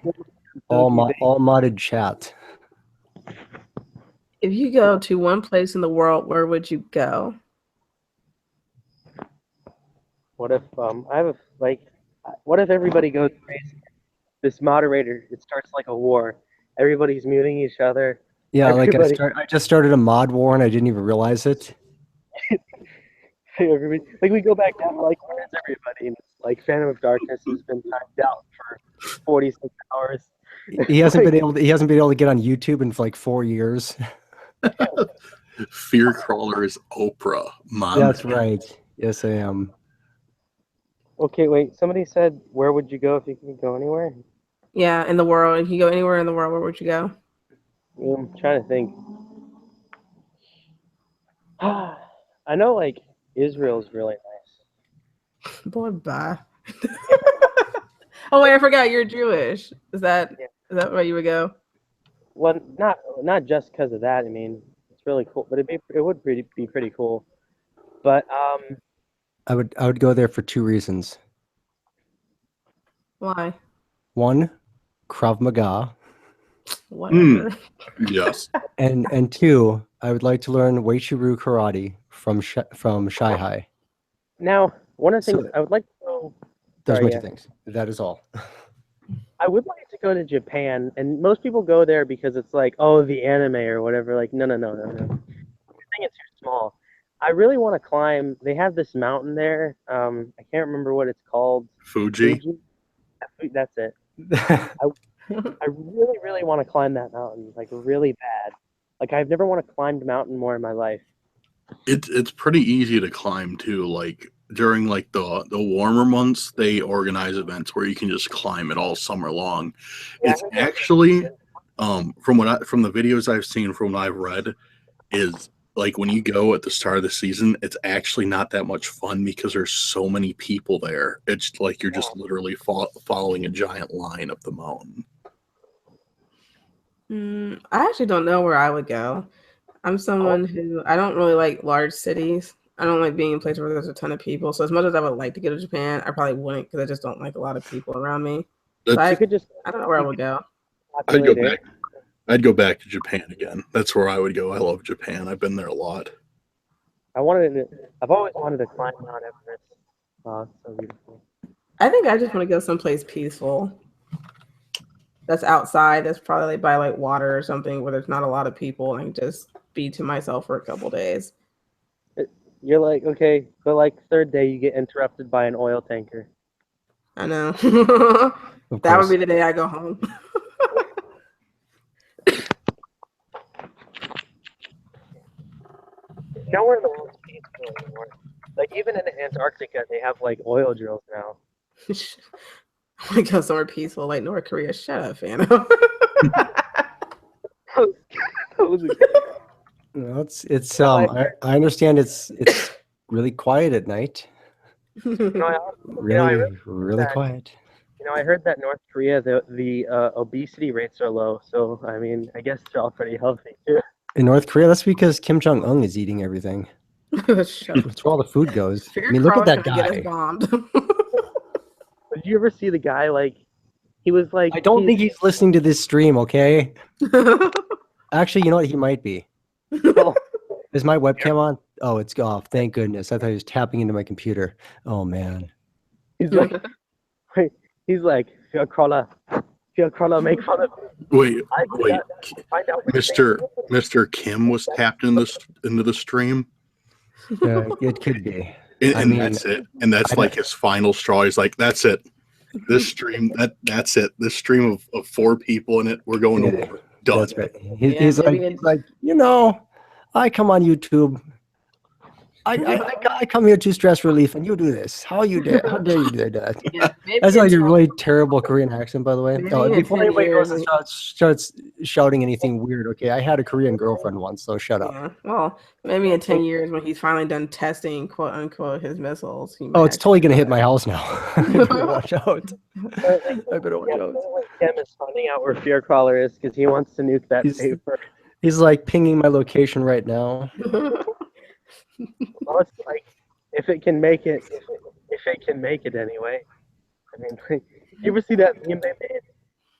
all modded chat. If you go to one place in the world, where would you go? What if what if everybody goes crazy? This moderator, it starts like a war. Everybody's muting each other. Yeah, like I just started a mod war and I didn't even realize it. Everybody, like we go back down, like where is everybody? And it's like Phantom of Darkness has been timed out for 46 hours. He hasn't been able to get on YouTube in like 4 years. Fear Crawler is Oprah. Mom. That's right. Yes, I am. Okay, wait. Somebody said, where would you go if you could go anywhere? Yeah, in the world. If you go anywhere in the world, where would you go? I'm trying to think. I know, like, Israel's really nice. Boy, bye. Oh wait, I forgot you're Jewish. Is that where you would go? Well, not just because of that. I mean, it's really cool, but it would be pretty cool. But I would go there for 2 reasons. Why? 1, Krav Maga. Whatever. Yes. And 2, I would like to learn Weichuru karate from Shanghai. Now, one of the things I would like to know. There's much things. That is all. I would like to go to Japan, and most people go there because it's like, oh, the anime or whatever. Like, no. I think it's too small. I really want to climb. They have this mountain there. I can't remember what it's called. Fuji. That's it. I really, really want to climb that mountain, like really bad. Like I've never want to climb a mountain more in my life. It's pretty easy to climb too. Like during like the warmer months, they organize events where you can just climb it all summer long. Yeah, it's actually from the videos I've seen, from what I've read, is like when you go at the start of the season, it's actually not that much fun because there's so many people there. It's like you're just literally following a giant line up the mountain. I actually don't know where I would go. I'm someone who I don't really like large cities. I don't like being in places where there's a ton of people. So as much as I would like to go to Japan, I probably wouldn't because I just don't like a lot of people around me. So I don't know where I would go. I'd go back to Japan again. That's where I would go. I love Japan. I've been there a lot. I've always wanted to climb Mount Everest. Oh, it's so beautiful. I think I just want to go someplace peaceful. That's outside. That's probably like by like water or something where there's not a lot of people, and just be to myself for a couple days. You're like, okay, but like third day you get interrupted by an oil tanker. I know. That would be the day I go home. Nowhere in the world's peaceful anymore. Like even in Antarctica, they have like oil drills now. I want to go somewhere peaceful like North Korea. Shut up, Phantom. I understand it's really quiet at night. Really quiet. You know, I heard that North Korea, the obesity rates are low. So I mean, I guess they're all pretty healthy too. In North Korea, that's because Kim Jong-un is eating everything. That's where all the food goes. Fear I mean, look at that Crawler guy. Get us bombed. Did you ever see the guy, like, he was like... I don't think he's listening to this stream, okay? Actually, you know what? He might be. Is my webcam on? Oh, it's off. Thank goodness. I thought he was tapping into my computer. Oh, man. He's like, Fear Crawler, make fun of me. Wait. Mr. Kim was tapped into the stream? It could be. And that's it. And that's like his final straw. He's like, that's it. This stream, that's it. This stream of 4 people in it, we're going to war. Done. That's right. He's like, you know, I come on YouTube. I come here to stress relief, and you do this. How you dare? How dare you do that? Yeah, maybe That's in like a 10 really terrible Korean accent, by the way. maybe Oh, in before 10 anybody goes years. and starts shouting anything weird, okay? I had a Korean girlfriend once, so shut up. Yeah, well, maybe in 10 years when he's finally done testing, quote unquote, his missiles. He Oh, might it's totally actually gonna do hit that. my house now. I better watch out. I better watch out. Kim is finding out where Fear Crawler is because he wants to nuke that He's- state first. He's like pinging my location right now. Well, it's like if it can make it, if it can make it anyway. I mean, you ever see that meme they made?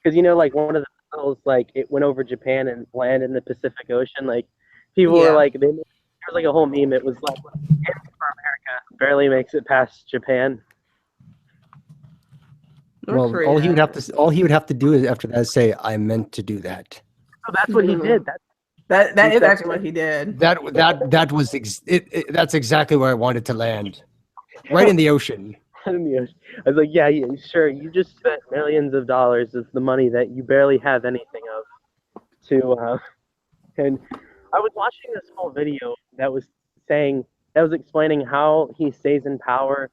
Because like one of the missiles, like it went over Japan and landed in the Pacific Ocean. Like people were Yeah. like, there was like a whole meme. It was like, "Aim for America barely makes it past Japan." North Well, Korea. all he would have to do is after that say, "I meant to do that." So that's what he did. That He is said- actually what he did. That was that's exactly where I wanted to land, right in the ocean. I was like, yeah, sure. You just spent millions of dollars of the money that you barely have anything of to. And I was watching this whole video that was explaining how he stays in power,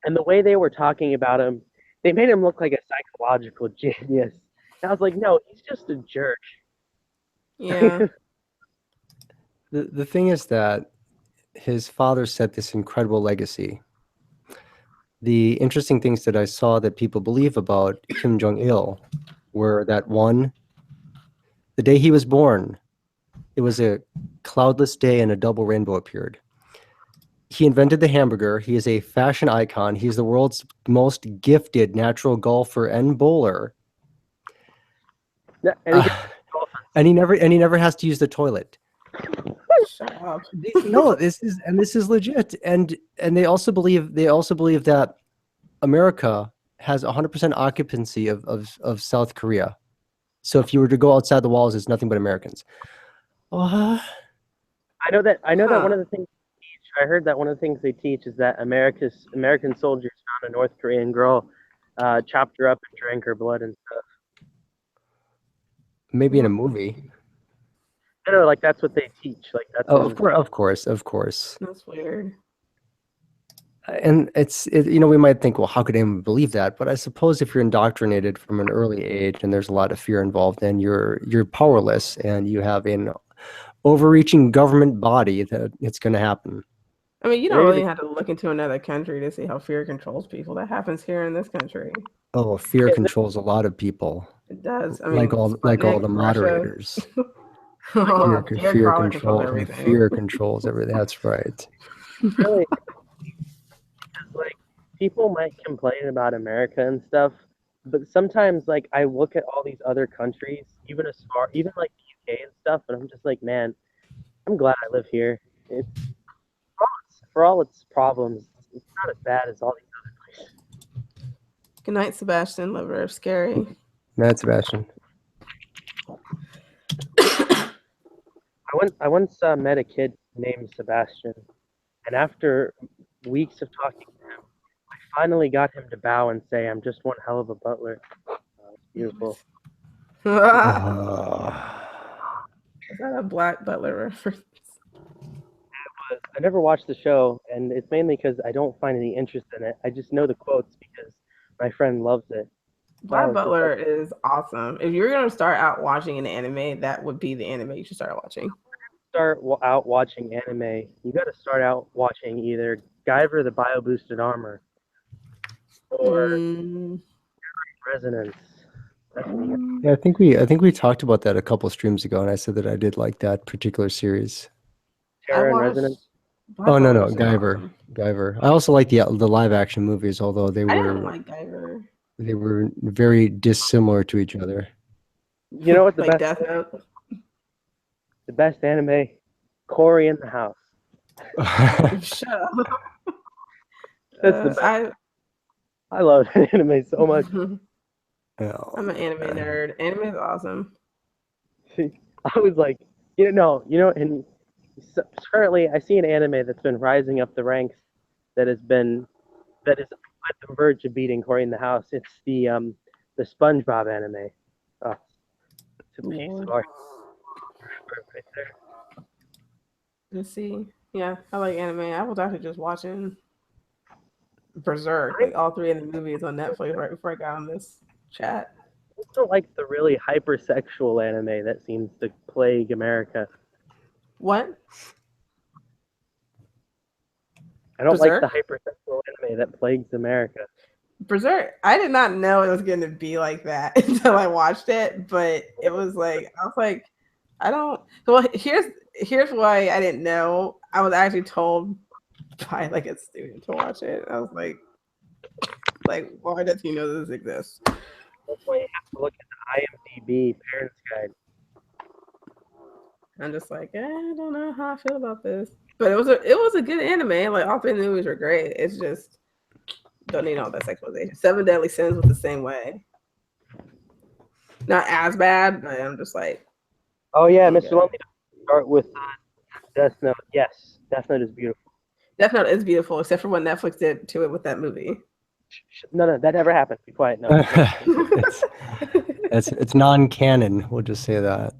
and the way they were talking about him, they made him look like a psychological genius. And I was like, no, he's just a jerk. Yeah. The thing is that his father set this incredible legacy. The interesting things that I saw that people believe about Kim Jong-il were that one, the day he was born, it was a cloudless day and a double rainbow appeared. He invented the hamburger. He is a fashion icon. He's the world's most gifted natural golfer and bowler. Yeah, and he And he never has to use the toilet. Shut up. No, this is legit. And they also believe that America has 100% occupancy of South Korea. So if you were to go outside the walls, it's nothing but Americans. I know that one of the things they teach, I heard that one of the things they teach is that American soldiers found a North Korean girl, chopped her up and drank her blood and stuff. Maybe in a movie. I know, like that's what they teach. Like that's Oh, of course. That's weird. And we might think, well, how could anyone believe that? But I suppose if you're indoctrinated from an early age and there's a lot of fear involved, then you're powerless and you have an overreaching government body that it's going to happen. I mean, you don't really have to look into another country to see how fear controls people. That happens here in this country. Oh, fear controls a lot of people. It does. I mean, like all the Russia. moderators. Oh, Fear controls controls everything. Fear controls everything. That's right. really like people might complain about America and stuff, but sometimes like I look at all these other countries, even like the UK and stuff, and I'm just like, man, I'm glad I live here. It's for all its problems, it's not as bad as all these other places. Good night, Sebastian. Lover of Scary. Mad Sebastian. I once met a kid named Sebastian, and after weeks of talking to him, I finally got him to bow and say, "I'm just one hell of a butler." It's beautiful. Is Uh, that a Black Butler reference? I never watched the show, and it's mainly because I don't find any interest in it. I just know the quotes because my friend loves it. Black it's just Butler is awesome. If you're gonna start out watching an anime, that would be the anime you should start watching. Out watching anime, you got to start out watching either Guyver the Bio Boosted Armor or Resonance. That's what you got. yeah, I think we talked about that a couple streams ago, and I said that I did like that particular series. Terror and watched Resonance. Black Oh no, Butler's Guyver, awesome. Guyver. I also like the live action movies, although I didn't like Guyver. they were very dissimilar to each other. You know what the Like best Death Note. the best anime? Cory in the House. Shut up. That's the best. I love anime so much. I'm an anime nerd. Anime is awesome. I was like, and currently I see an anime that's been rising up the ranks that is at the verge of beating Cory in the House. It's the SpongeBob anime. Oh, it's a piece of art right there. Let's see. Yeah, I like anime. I was actually just watching Berserk, like all 3 of the movies on Netflix right before I got on this chat. I also like the really hypersexual anime that seems to plague America. What? I don't like Berserk? the hypersexual anime that plagues America. Berserk, I did not know it was going to be like that until I watched it, but it was like, I was like, I don't. Well, here's why I didn't know. I was actually told by like a student to watch it. I was like, why does he know this exists? That's why you have to look at the IMDb Parents Guide. I'm just like, I don't know how I feel about this, but it was a good anime. Like all 3 movies were great. It's just don't need all that sexualization. 7 Deadly Sins was the same way. Not as bad, but I'm just like, Oh yeah, okay. Mr. Lumley, start with Death Note. Yes, Death Note is beautiful. Death Note is beautiful, except for what Netflix did to it with that movie. No, that never happened. Be quiet. No. it's non-canon. We'll just say that.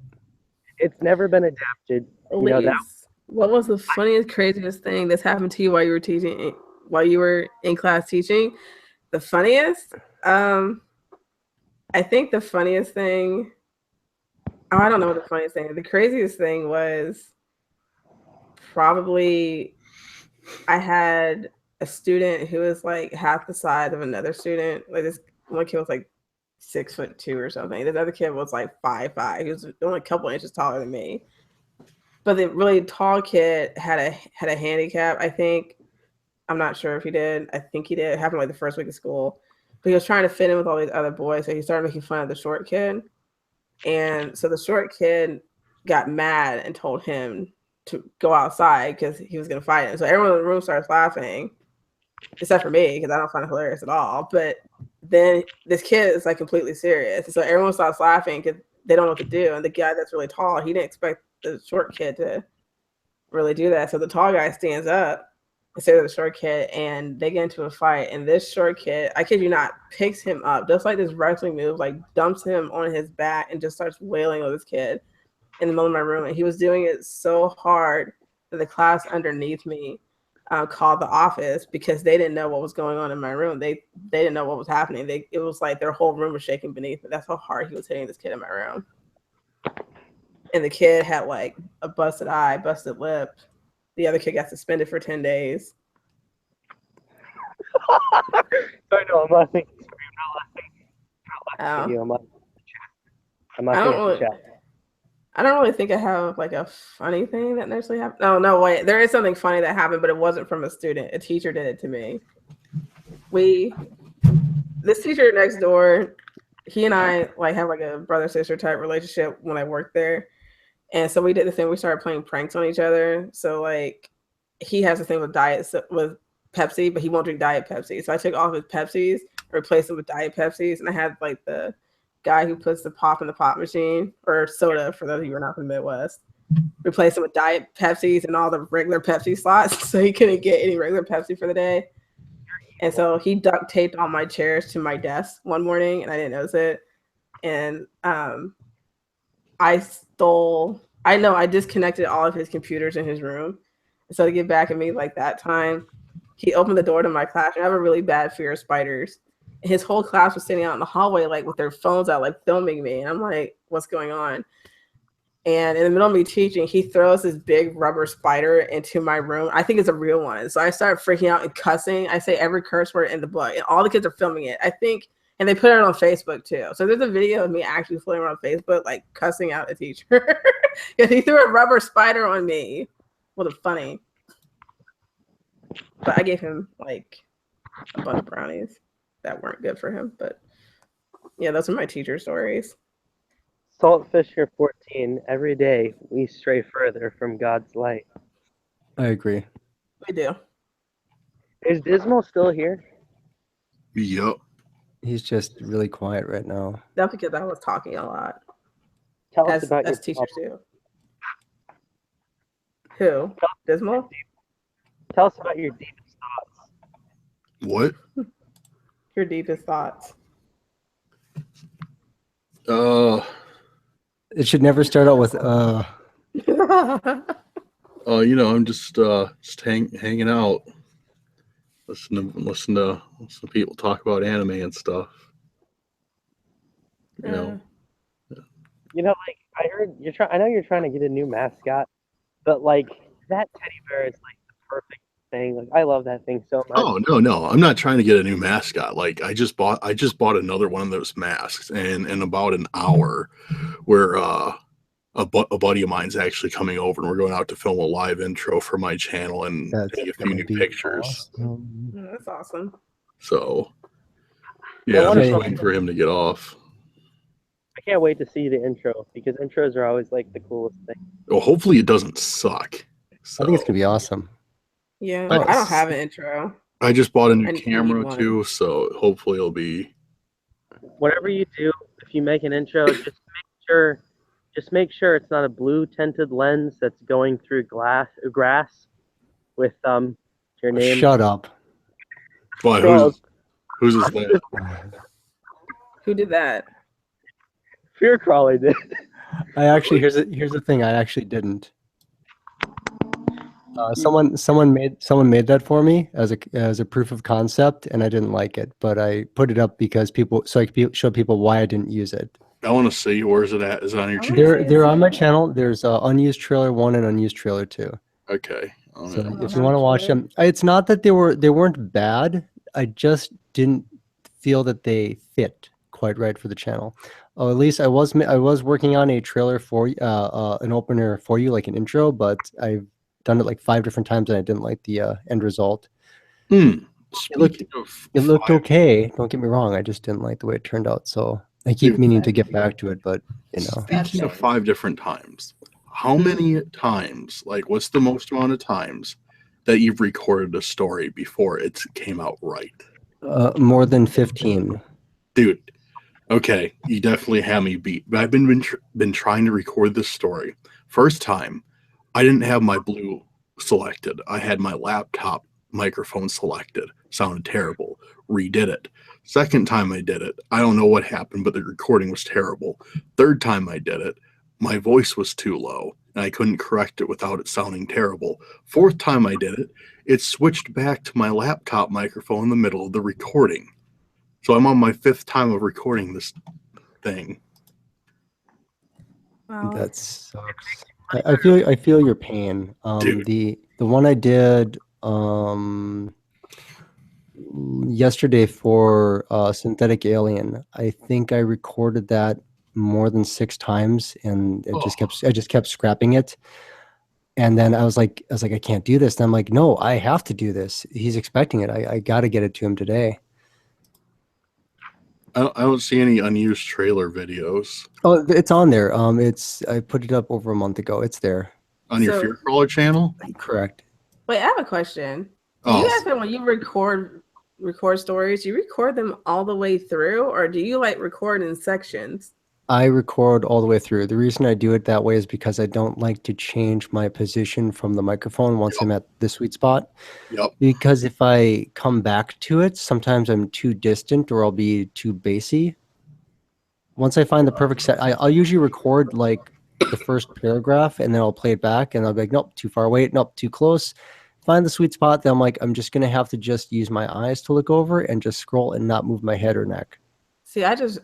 It's never been adapted. Elize, what was the funniest, craziest thing that's happened to you while you were teaching? While you were in class teaching? The funniest? I think the funniest thing. Oh, I don't know what the funniest thing. The craziest thing was probably I had a student who was like half the size of another student. Like this one kid was like 6'2" or something. This other kid was like 5'5". He was only a couple inches taller than me. But the really tall kid had a handicap, I think. I'm not sure if he did. I think he did. It happened like the first week of school. But he was trying to fit in with all these other boys. So he started making fun of the short kid. And so the short kid got mad and told him to go outside because he was going to fight him. So everyone in the room starts laughing, except for me, because I don't find it hilarious at all. But then this kid is like completely serious. And so everyone starts laughing because they don't know what to do. And the guy that's really tall, he didn't expect the short kid to really do that. So the tall guy stands up instead of the short kid, and they get into a fight. And this short kid, I kid you not, picks him up, just like this wrestling move, like dumps him on his back and just starts wailing on this kid in the middle of my room. And he was doing it so hard that the class underneath me called the office because they didn't know what was going on in my room. They didn't know what was happening. It was like their whole room was shaking beneath me. That's how hard he was hitting this kid in my room. And the kid had like a busted eye, busted lip. The other kid got suspended for 10 days. Sorry, no, I'm laughing. I'm not laughing. I'm laughing at the chat. I don't really think I have like a funny thing that actually happened. No, wait. There is something funny that happened, but it wasn't from a student. A teacher did it to me. This teacher next door, he and I like have like a brother-sister type relationship when I worked there. And so we did the thing. We started playing pranks on each other. So like, he has a thing with with Pepsi, but he won't drink Diet Pepsi. So I took all of his Pepsis, replaced them with Diet Pepsis, and I had like the guy who puts the pop in the pop machine, or soda for those of you who are not from the Midwest, replaced them with Diet Pepsis and all the regular Pepsi slots, so he couldn't get any regular Pepsi for the day. And so he duct taped all my chairs to my desk one morning, and I didn't notice it. And I disconnected all of his computers in his room. And so to get back at me like that time, he opened the door to my class. And I have a really bad fear of spiders. And his whole class was sitting out in the hallway, like with their phones out, like filming me. And I'm like, what's going on? And in the middle of me teaching, he throws this big rubber spider into my room. I think it's a real one. So I start freaking out and cussing. I say every curse word in the book. And all the kids are filming it, I think. And they put it on Facebook too. So there's a video of me actually floating around Facebook, like cussing out a teacher. Because he threw a rubber spider on me. Well, it's funny. But I gave him like a bunch of brownies that weren't good for him. But yeah, those are my teacher stories. Saltfisher 14. Every day we stray further from God's light. I agree. We do. Is Dismal still here? Yup. He's just really quiet right now. That's because I was talking a lot. Tell us about as teachers do. Who? Dismal? Tell us about your deepest thoughts. What? Your deepest thoughts. It should never start out with I'm just hanging out, listen to people talk about anime and stuff. Like I heard you're trying. I know you're trying to get a new mascot, but like that teddy bear is like the perfect thing. Like I love that thing so much. Oh no, I'm not trying to get a new mascot. Like I just bought another one of those masks, and in about an hour, where a buddy of mine's actually coming over, and we're going out to film a live intro for my channel and take a few new pictures. Awesome. That's awesome. So yeah, I'm just waiting for him to get off. I can't wait to see the intro because intros are always like the coolest thing. Well, hopefully it doesn't suck. So, I think it's gonna be awesome. Yeah, I don't have an intro. I just bought a new camera too, so hopefully it'll be. Whatever you do, if you make an intro, just make sure it's not a blue tinted lens that's going through grass with your name. Shut up. What? Who's his name? Who did that? Fear Crawler did. I actually here's the thing. I actually didn't. Someone made that for me as a proof of concept, and I didn't like it, but I put it up because I could show people why I didn't use it. I want to see, where is it at? Is it on your channel? They're on my channel. There's unused trailer 1 and unused trailer 2. Okay. So if you want to watch them, it's not that they weren't bad. I just didn't feel that they fit quite right for the channel. At least I was working on a trailer for an opener for you, like an intro, but I've done it like 5 different times and I didn't like the end result. It looked okay. Don't get me wrong. I just didn't like the way it turned out. So I keep meaning to get back to it, but Speaking of 5 different times, how many times, like what's the most amount of times that you've recorded a story before it came out right? More than 15. Dude, okay, you definitely have me beat. But I've been trying to record this story. First time, I didn't have my blue selected. I had my laptop microphone selected. Sounded terrible. Redid it. Second time I did it, I don't know what happened, but the recording was terrible. Third time I did it, my voice was too low, and I couldn't correct it without it sounding terrible. Fourth time I did it, it switched back to my laptop microphone in the middle of the recording. So I'm on my 5th time of recording this thing. Wow. That sucks. I feel your pain. Dude. The one I did yesterday for Synthetic Alien, I think I recorded that more than 6 times, and I just kept scrapping it. And then I was like, I can't do this. And I'm like, no, I have to do this. He's expecting it. I got to get it to him today. I don't see any unused trailer videos. Oh, it's on there. I put it up over a month ago. It's there. On your Fear Crawler channel? Correct. Wait, I have a question. Do you guys, when you record stories, do you record them all the way through, or do you like record in sections? I record all the way through. The reason I do it that way is because I don't like to change my position from the microphone once I'm at the sweet spot. Yep. Because if I come back to it, sometimes I'm too distant or I'll be too bassy. Once I find the perfect set, I'll usually record like the first paragraph and then I'll play it back and I'll be like, nope, too far away, nope, too close. Find the sweet spot. Then I'm like, I'm just going to have to just use my eyes to look over and just scroll and not move my head or neck. See, I just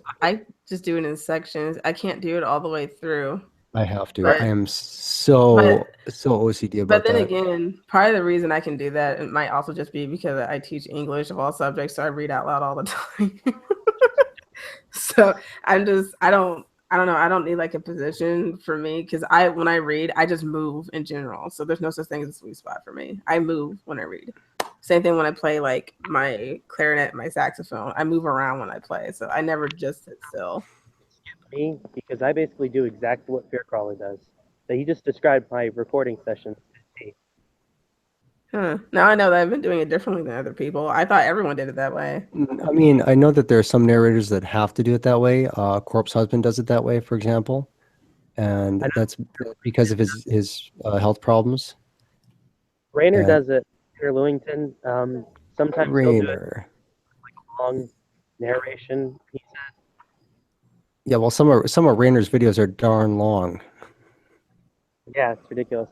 do it in sections. I can't do it all the way through. I have to. I am so OCD about that. But then again, part of the reason I can do that, it might also just be because I teach English of all subjects, so I read out loud all the time. So I don't know. I don't need like a position for me because when I read, I just move in general. So there's no such thing as a sweet spot for me. I move when I read. Same thing when I play like my clarinet, my saxophone. I move around when I play, so I never just sit still. Me, because I basically do exactly what Fear Crawler does. So he just described my recording sessions. Huh. Now I know that I've been doing it differently than other people. I thought everyone did it that way. I mean, I know that there are some narrators that have to do it that way. Corpse Husband does it that way, for example, and that's because of his health problems. Rainer does it. Rainer Lewington. Sometimes he'll do it like a long narration. He said. Yeah, well, some of Rainer's videos are darn long. Yeah, it's ridiculous.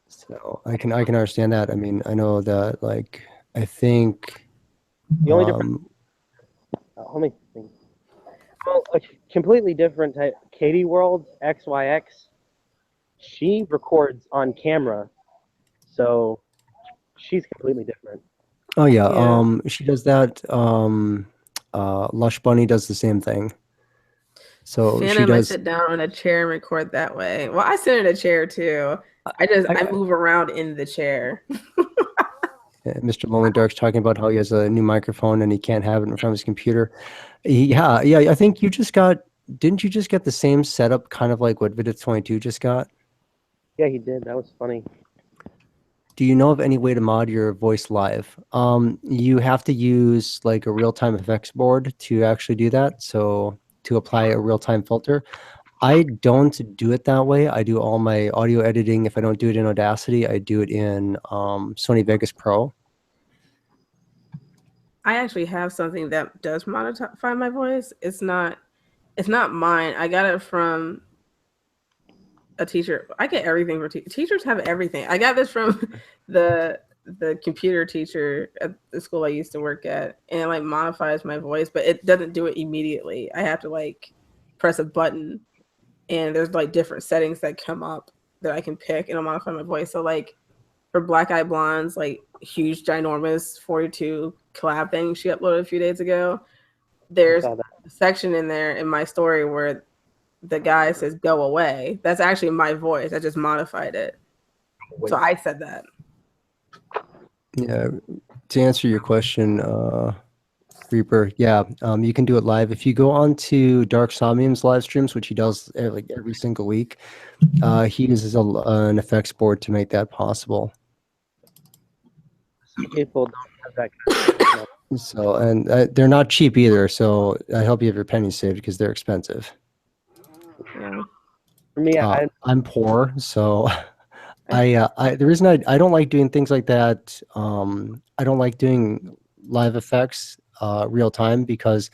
So I can understand that. I mean, I know that like I think The only difference. Let me think. Well, a completely different type. Katie World XYX. She records on camera, so she's completely different. oh yeah, Yeah. she does that. Lush Bunny does the same thing. So she Phantom, I does. sit down on a chair and record that way. Well, I sit in a chair too. I move around in the chair. Mr. Lonely Dark's talking about how he has a new microphone and he can't have it in front of his computer. Yeah. I think you just got. Didn't you just get the same setup, kind of like what Vidith22 just got? Yeah, he did. That was funny. Do you know of any way to mod your voice live? You have to use like a real-time effects board to actually do that. So to apply a real-time filter. I don't do it that way. I do all my audio editing. If I don't do it in Audacity, I do it in Sony Vegas Pro. I actually have something that does modify my voice. It's not mine. I got it from a teacher. I get everything from teachers. Have everything. I got this from the computer teacher at the school I used to work at, and it like modifies my voice, but it doesn't do it immediately. I have to like press a button, and there's like different settings that come up that I can pick, and it'll modify my voice. So like for Black Eyed Blonde's like huge ginormous 42 collab thing she uploaded a few days ago, there's a section in there in my story where the guy says go away. That's actually my voice. I just modified it. So I said that. Yeah, to answer your question, Reaper, yeah, you can do it live. If you go on to Dark Somnium's live streams, which he does like every single week, he uses an effects board to make that possible. Some people don't have that kind of So, and they're not cheap either. So I hope you have your pennies saved because they're expensive. Yeah. For me, I'm poor, so the reason I don't like doing things like that, I don't like doing live effects real time, because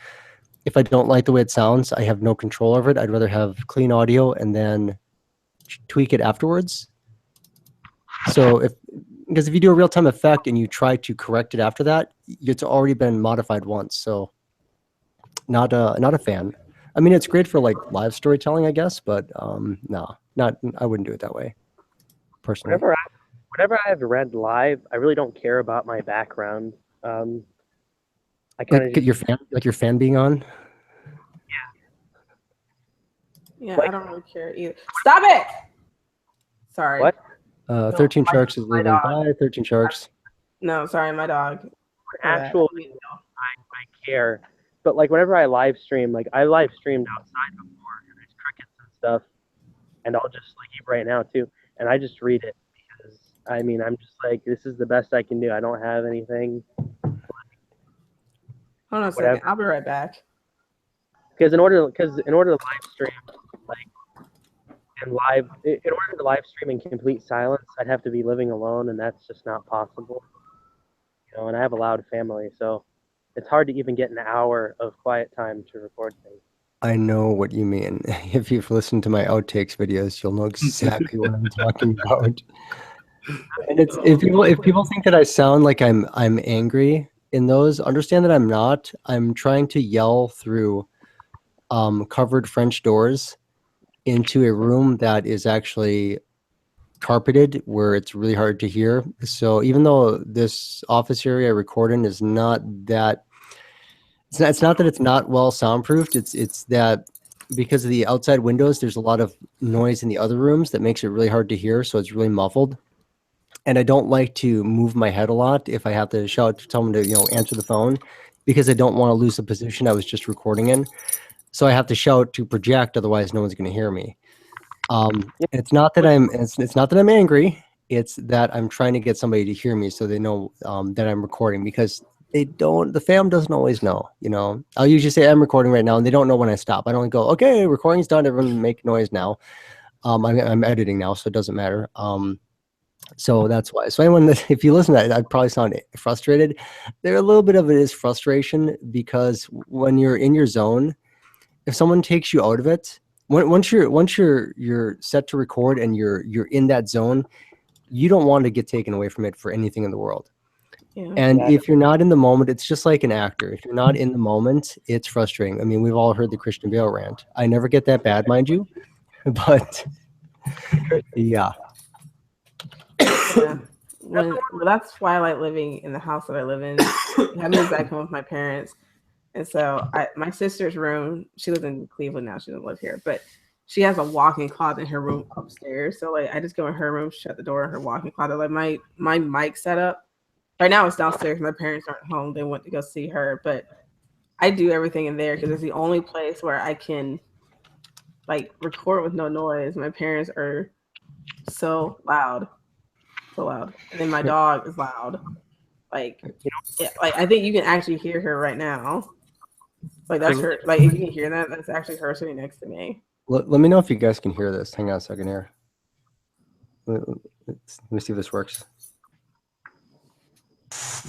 if I don't like the way it sounds, I have no control over it. I'd rather have clean audio and then tweak it afterwards. So because if you do a real time effect and you try to correct it after that, it's already been modified once. So not a fan. I mean, it's great for like live storytelling, I guess, but no, I wouldn't do it that way personally. whenever I've read live, I really don't care about my background. I kind of Like your fan being on. Yeah, I don't really care either. Stop it! Sorry. What? 13 Sharks is leaving. Bye, 13 Sharks. No, sorry, my dog. Actually, I care. But like whenever I live stream, like I live streamed outside before, and there's crickets and stuff, and I'll just like even right now too, and I just read it because I mean I'm just like this is the best I can do. I don't have anything. Hold on a second. I'll be right back. Because in order to live stream, like in order to live stream in complete silence, I'd have to be living alone, and that's just not possible. You know, and I have a loud family, so it's hard to even get an hour of quiet time to record things. I know what you mean. If you've listened to my outtakes videos, you'll know exactly what I'm talking about. And it's if people think that I sound like I'm angry in those, understand that I'm not. I'm trying to yell through covered French doors into a room that is actually carpeted, where it's really hard to hear. So even though this office area I record in is not that, it's not that it's not well soundproofed. It's that because of the outside windows, there's a lot of noise in the other rooms that makes it really hard to hear. So it's really muffled. And I don't like to move my head a lot if I have to shout to someone to answer the phone, because I don't want to lose the position I was just recording in. So I have to shout to project, otherwise no one's going to hear me. It's not that I'm angry. It's that I'm trying to get somebody to hear me so they know that I'm recording, because the fam doesn't always know. I'll usually say I'm recording right now, and they don't know when I stop. I don't go, okay, recording's done, everyone make noise now. I'm editing now, so it doesn't matter. So that's why. So if you listen to that, I'd probably sound frustrated. There a little bit of it is frustration, because when you're in your zone, if someone takes you out of it, once you're set to record and you're in that zone, you don't want to get taken away from it for anything in the world. Yeah. And Yeah. if you're not in the moment, it's just like an actor. If you're not in the moment, it's frustrating. I mean, we've all heard the Christian Bale rant. I never get that bad, mind you, but yeah. Yeah. Well, that's why I like living in the house that I live in. I moved back home with my parents. And so my sister's room, she lives in Cleveland now. She doesn't live here, but she has a walk-in closet in her room upstairs. So like I just go in her room, shut the door, her walk-in closet. Like my mic setup right now it's downstairs. My parents aren't home. They went to go see her, but I do everything in there because it's the only place where I can like record with no noise. My parents are so loud. So loud. And then my dog is loud. Like I think you can actually hear her right now. Like that's her. Like if you can hear that, that's actually her sitting next to me. Let me know if you guys can hear this. Hang on a second here. Let me see if this works.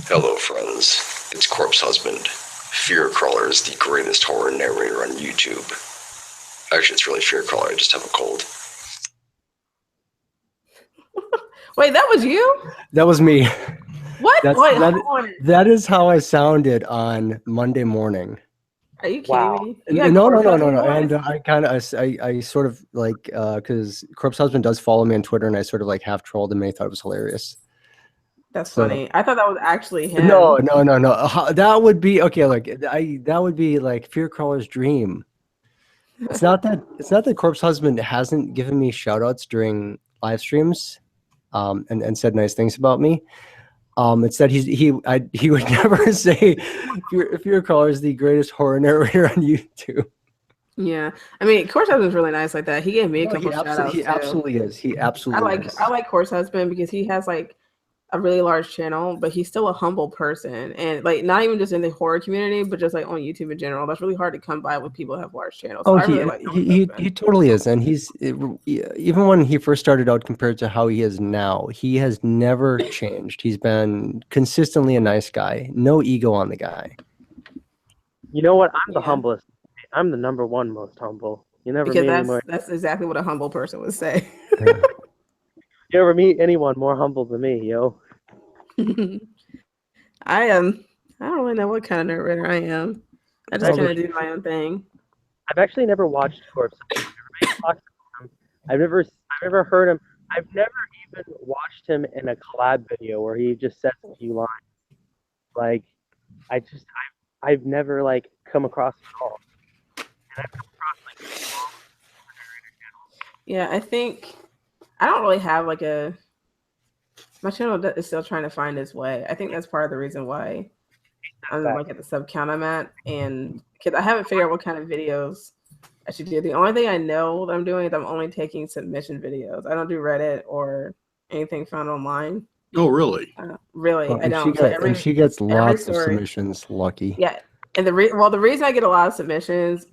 Hello, friends. It's Corpse Husband. Fear Crawler is the greatest horror narrator on YouTube. Actually, it's really Fear Crawler. I just have a cold. Wait, that was you? That was me. What? Wait, that is how I sounded on Monday morning. Are you kidding Wow. me? No. And I kind of, I sort of like, because Corpse Husband does follow me on Twitter, and I sort of like half trolled him, and he thought it was hilarious. That's funny. I thought that was actually him. No. That would be okay. Like that would be like Fear Crawler's dream. It's not that Corpse Husband hasn't given me shout outs during live streams, and said nice things about me. It's that he would never say Fear Crawler is the greatest horror narrator on YouTube. Yeah, I mean, Corpse Husband's really nice like that. He gave me a couple shout outs. He absolutely is. He absolutely is. I like Corpse Husband because he has like a really large channel, but he's still a humble person, and like not even just in the horror community, but just like on YouTube in general. That's really hard to come by when people have large channels. So he totally is, and even when he first started out compared to how he is now, he has never changed. He's been consistently a nice guy, no ego on the guy. You know what? I'm the humblest. I'm the number one most humble. You never meet anyone. That's exactly what a humble person would say. Yeah. You never meet anyone more humble than me, yo. I don't really know what kind of narrator I am. I just kind of do my own thing. I've actually never watched Corpse. I've never heard him. I've never even watched him in a collab video where he just says a few lines. Like, I've never like come across it at all. And I've come across like yeah, I think I don't really have like my channel is still trying to find its way. I think that's part of the reason why I'm like at the sub count I'm at, and because I haven't figured out what kind of videos I should do. The only thing I know that I'm doing is I'm only taking submission videos. I don't do Reddit or anything found online. Oh, really? Really, I don't. She gets lots of submissions. Lucky. Yeah, and the reason I get a lot of submissions,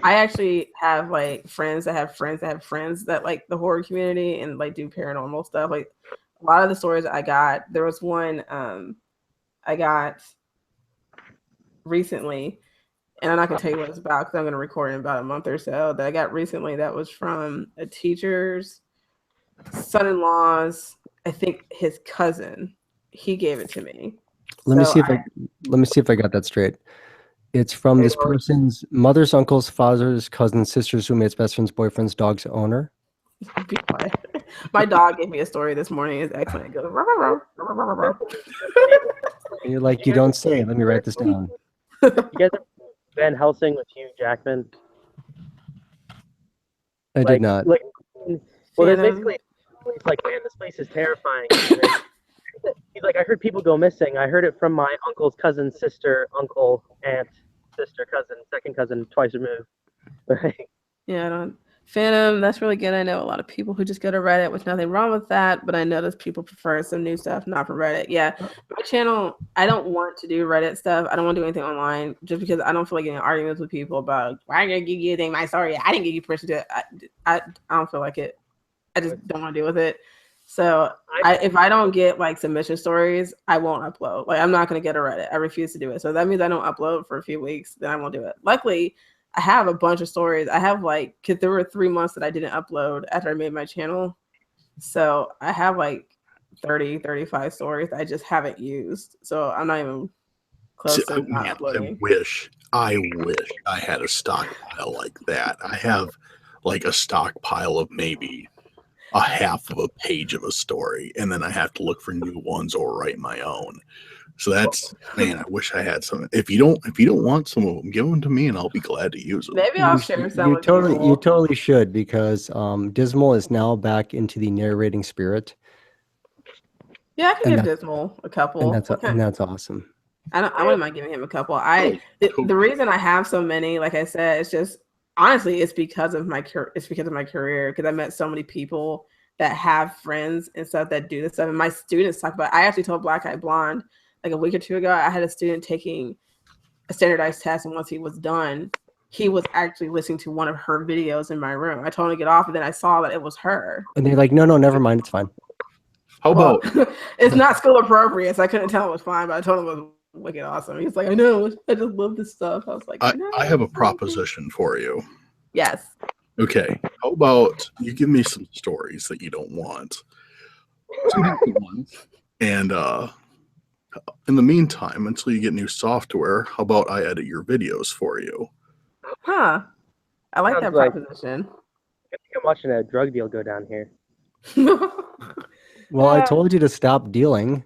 I actually have like friends that have friends that have friends that like the horror community and like do paranormal stuff. Like a lot of the stories I got, there was one I got recently, and I'm not gonna tell you what it's about because I'm gonna record in about a month or so. That I got recently that was from a teacher's son-in-law's, I think his cousin. He gave it to me. Let me see if I got that straight. It's from this person's mother's, uncle's, father's, cousin's, sister's, roommate's, best friend's, boyfriend's, dog's owner. Be quiet. My dog gave me a story this morning. It's excellent. It goes, rah, rah, rah, rah, rah. And you're like, you don't say. Let me write this down. You guys ever Van Helsing with Hugh Jackman? I did not. Well, there's basically, it's like, man, this place is terrifying. He's like, I heard people go missing. I heard it from my uncle's cousin, sister, uncle, aunt, sister, cousin, second cousin, twice removed. Yeah, I don't. Phantom, that's really good. I know a lot of people who just go to Reddit, which nothing wrong with that, but I notice people prefer some new stuff, not from Reddit. Yeah, my channel, I don't want to do Reddit stuff. I don't want to do anything online just because I don't feel like getting arguments with people about why did I give you anything? My sorry, I didn't give you permission to. I don't feel like it. I just don't want to deal with it. So if I don't get like submission stories, I won't upload. Like I'm not going to get a Reddit. I refuse to do it. So that means I don't upload for a few weeks. Then I won't do it. Luckily, I have a bunch of stories. I have like, because there were 3 months that I didn't upload after I made my channel. So I have like 30, 35 stories I just haven't used. So I'm not even close to not Man, uploading. I wish I had a stockpile like that. I have like a stockpile of maybe a half of a page of a story, and then I have to look for new ones or write my own. So that's, man, I wish I had some. If you don't want some of them, give them to me, and I'll be glad to use them. Maybe I'll share some with you people. totally should, because Dismal is now back into the narrating spirit. Yeah, I can And give Dismal a couple. And that's awesome. I wouldn't mind giving him a couple. The reason I have so many, like I said, it's just honestly it's because of my career, because I met so many people that have friends and stuff that do this stuff. And my students talk about it. I actually told Black Eyed Blonde like a week or two ago, I had a student taking a standardized test, and once he was done, he was actually listening to one of her videos in my room. I told him to get off, and then I saw that it was her. And they're like, no, never mind, it's fine. How about it's not school appropriate, so I couldn't tell him it was fine, but I told him it was wicked awesome. He's like, I know, I just love this stuff. I was like, I have a proposition for you. Yes. Okay. How about you give me some stories that you don't want? And in the meantime, until you get new software, how about I edit your videos for you? Huh. I like that proposition. I think I'm watching a drug deal go down here. Well, I told you to stop dealing.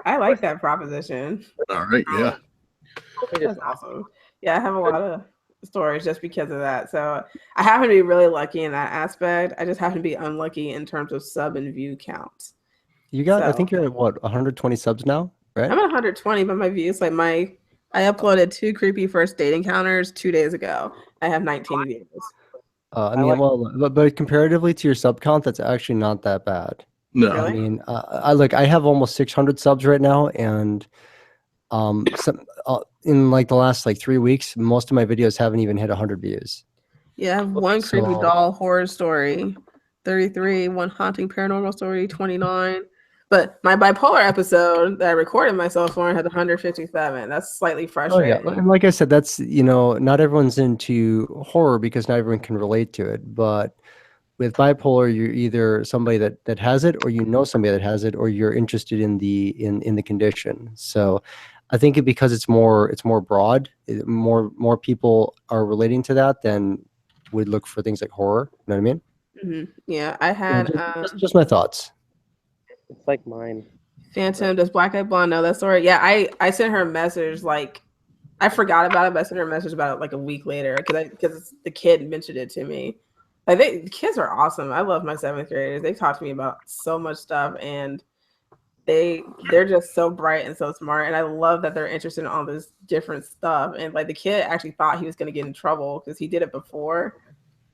I like that proposition. All right, yeah. That's awesome. Yeah, I have a lot of stories just because of that. So I happen to be really lucky in that aspect. I just happen to be unlucky in terms of sub and view count. You got, I think you're at what, 120 subs now, right? I'm at 120, but my views, like I uploaded 2 creepy first date encounters 2 days ago. I have 19 views. I mean, but comparatively to your sub count, that's actually not that bad. No, Really? I mean, I have almost 600 subs right now, and in like the last 3 weeks, most of my videos haven't even hit 100 views. Yeah, I have 1 creepy doll horror story, 33, 1 haunting paranormal story, 29. But my bipolar episode that I recorded myself for had 157. That's slightly frustrating. Oh yeah, and like I said, that's, not everyone's into horror because not everyone can relate to it. But with bipolar, you're either somebody that has it, or somebody that has it, or you're interested in the condition. So I think because it's more broad, more people are relating to that than would look for things like horror. You know what I mean? Mm-hmm. Yeah, I had just my thoughts. It's like mine. Phantom, does Black Eyed Blonde know that story? Yeah, I sent her a message, I forgot about it, but I sent her a message about it a week later because the kid mentioned it to me. The kids are awesome. I love my 7th graders. They talk to me about so much stuff, and they're just so bright and so smart. And I love that they're interested in all this different stuff. And the kid actually thought he was going to get in trouble because he did it before.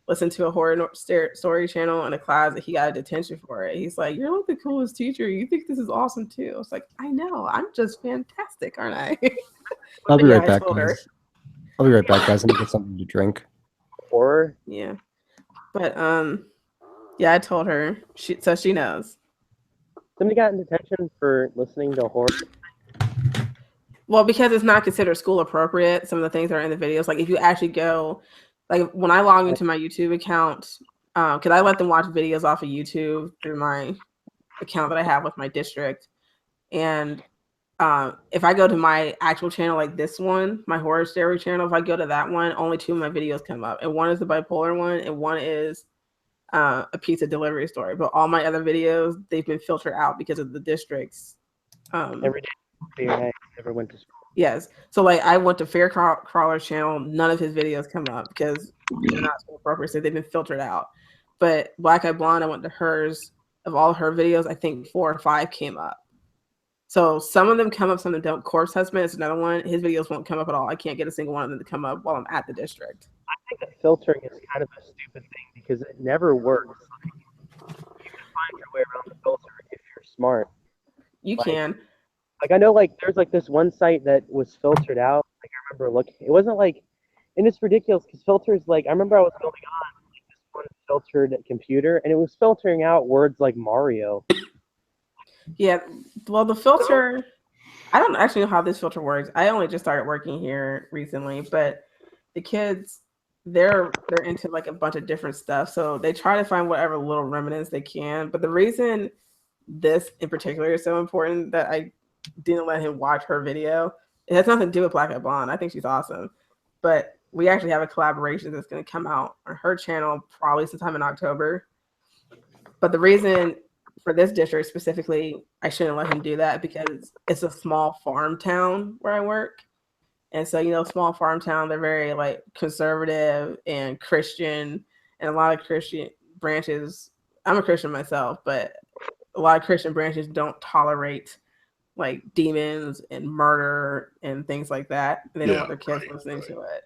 Listened to a horror story channel in a class that he got a detention for it. He's like, "You're the coolest teacher. You think this is awesome too?" I was like, "I know. I'm just fantastic, aren't I?" I'll be right back, guys. I'll be right back, guys. I'm gonna get something to drink. Horror? Yeah. But yeah, I told her. So she knows. Somebody got in detention for listening to horror. Well, because it's not considered school appropriate, some of the things that are in the videos, if you actually go, when I log into my YouTube account, because I let them watch videos off of YouTube through my account that I have with my district, and if I go to my actual channel, like this one, my horror story channel, if I go to that one, only 2 of my videos come up, and one is the bipolar one, and one is a pizza delivery story. But all my other videos, they've been filtered out because of the districts. Every day, I never went to school. Yes. So I went to Fear Crawler channel. None of his videos come up because they're not school appropriate. So they've been filtered out. But Black Eyed Blonde, I went to hers. Of all her videos, I think 4 or 5 came up. So some of them come up, some of them don't. Corpse Husband is another one. His videos won't come up at all. I can't get a single one of them to come up while I'm at the district. I think that filtering is kind of a stupid thing because it never works. You can find your way around the filter if you're smart. You can. I know there's this one site that was filtered out. I remember looking. It wasn't and it's ridiculous because filters I remember I was building on this one filtered computer and it was filtering out words like Mario. Yeah, well, the filter, I don't actually know how this filter works. I only just started working here recently, but the kids, they're into like a bunch of different stuff. So they try to find whatever little remnants they can. But the reason this in particular is so important that I didn't let him watch her video, it has nothing to do with Black Eyed Blonde. I think she's awesome. But we actually have a collaboration that's going to come out on her channel probably sometime in October. But the reason for this district specifically, I shouldn't let him do that because it's a small farm town where I work. And so, you know, small farm town, they're very like conservative and Christian, and a lot of Christian branches. I'm a Christian myself, but a lot of Christian branches don't tolerate like demons and murder and things like that. And they don't want their kids listening to it.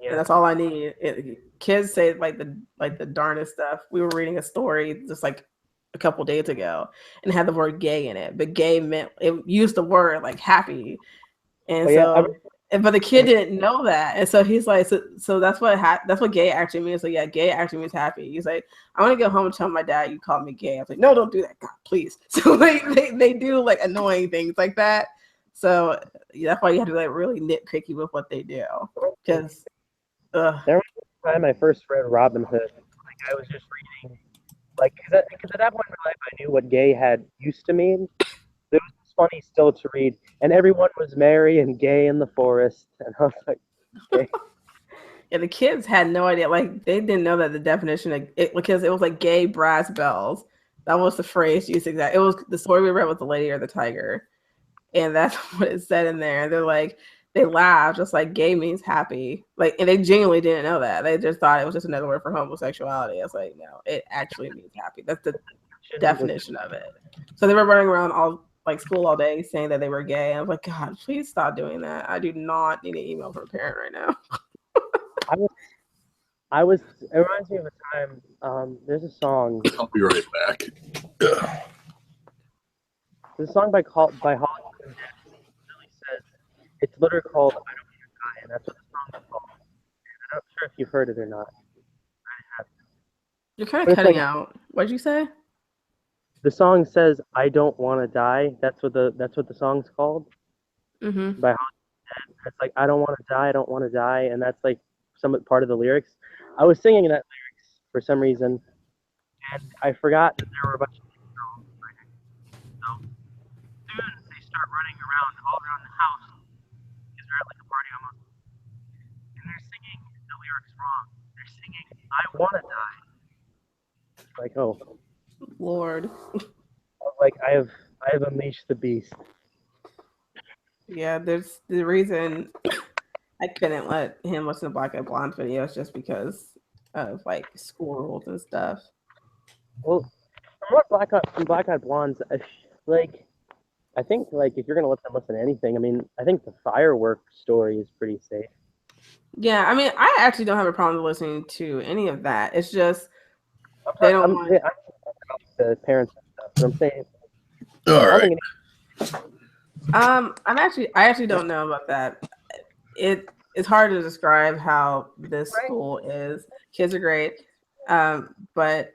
Yeah. And that's all I need. Kids say like the darndest stuff. We were reading a story just like a couple days ago and had the word gay in it, but gay meant it used the word like happy. And but the kid didn't know that, and so he's like, so that's what gay actually means. So yeah, gay actually means happy. He's like, I want to go home and tell my dad you called me gay. I was like, no, don't do that, God, please. So they do like annoying things like that. So that's why you have to be like really nitpicky with what they do, because there was a time I first read Robin Hood. Like I was just reading, like because at that point in my life I knew what gay had used to mean. It was funny still to read, and everyone was merry and gay in the forest, and I was like, okay. Yeah, the kids had no idea. Like they didn't know that the definition of it, because it was like gay brass bells. That was the phrase used exactly. It was the story we read with the Lady or the Tiger, and that's what it said in there. They're like, they laughed, just like gay means happy. Like, and they genuinely didn't know that. They just thought it was just another word for homosexuality. I was like, no, it actually means happy. That's the definition of it. So they were running around all like school all day saying that they were gay. I was like, God, please stop doing that. I do not need an email from a parent right now. I was. It reminds me of a time. There's a song. I'll be right back. There's a song by Holly. It really says it's literally called "I Don't Want to Die," and that's what the song is called. I'm not sure if you've heard it or not. You're kind of cutting out. What did you say? The song says "I don't want to die." That's what the song's called. Mm-hmm. By Holly. It's like I don't want to die. I don't want to die, and that's like some part of the lyrics. I was singing that lyrics for some reason, and I forgot that there were a bunch of girls. So soon they start running around all around the house because they're at like a party almost, and they're singing the lyrics wrong. They're singing "I want to die." It's like, oh Lord. Like I have unleashed the beast. Yeah, there's the reason I couldn't let him listen to Black Eyed Blonde videos just because of like school rules and stuff. Well, from Black Eyed Blondes, I think like if you're gonna let them listen to anything, I mean, I think the firework story is pretty safe. Yeah, I mean, I actually don't have a problem listening to any of that. It's just they don't want the parents and stuff. But I'm saying, all right. I actually don't know about that. It's hard to describe how this school is. Kids are great, but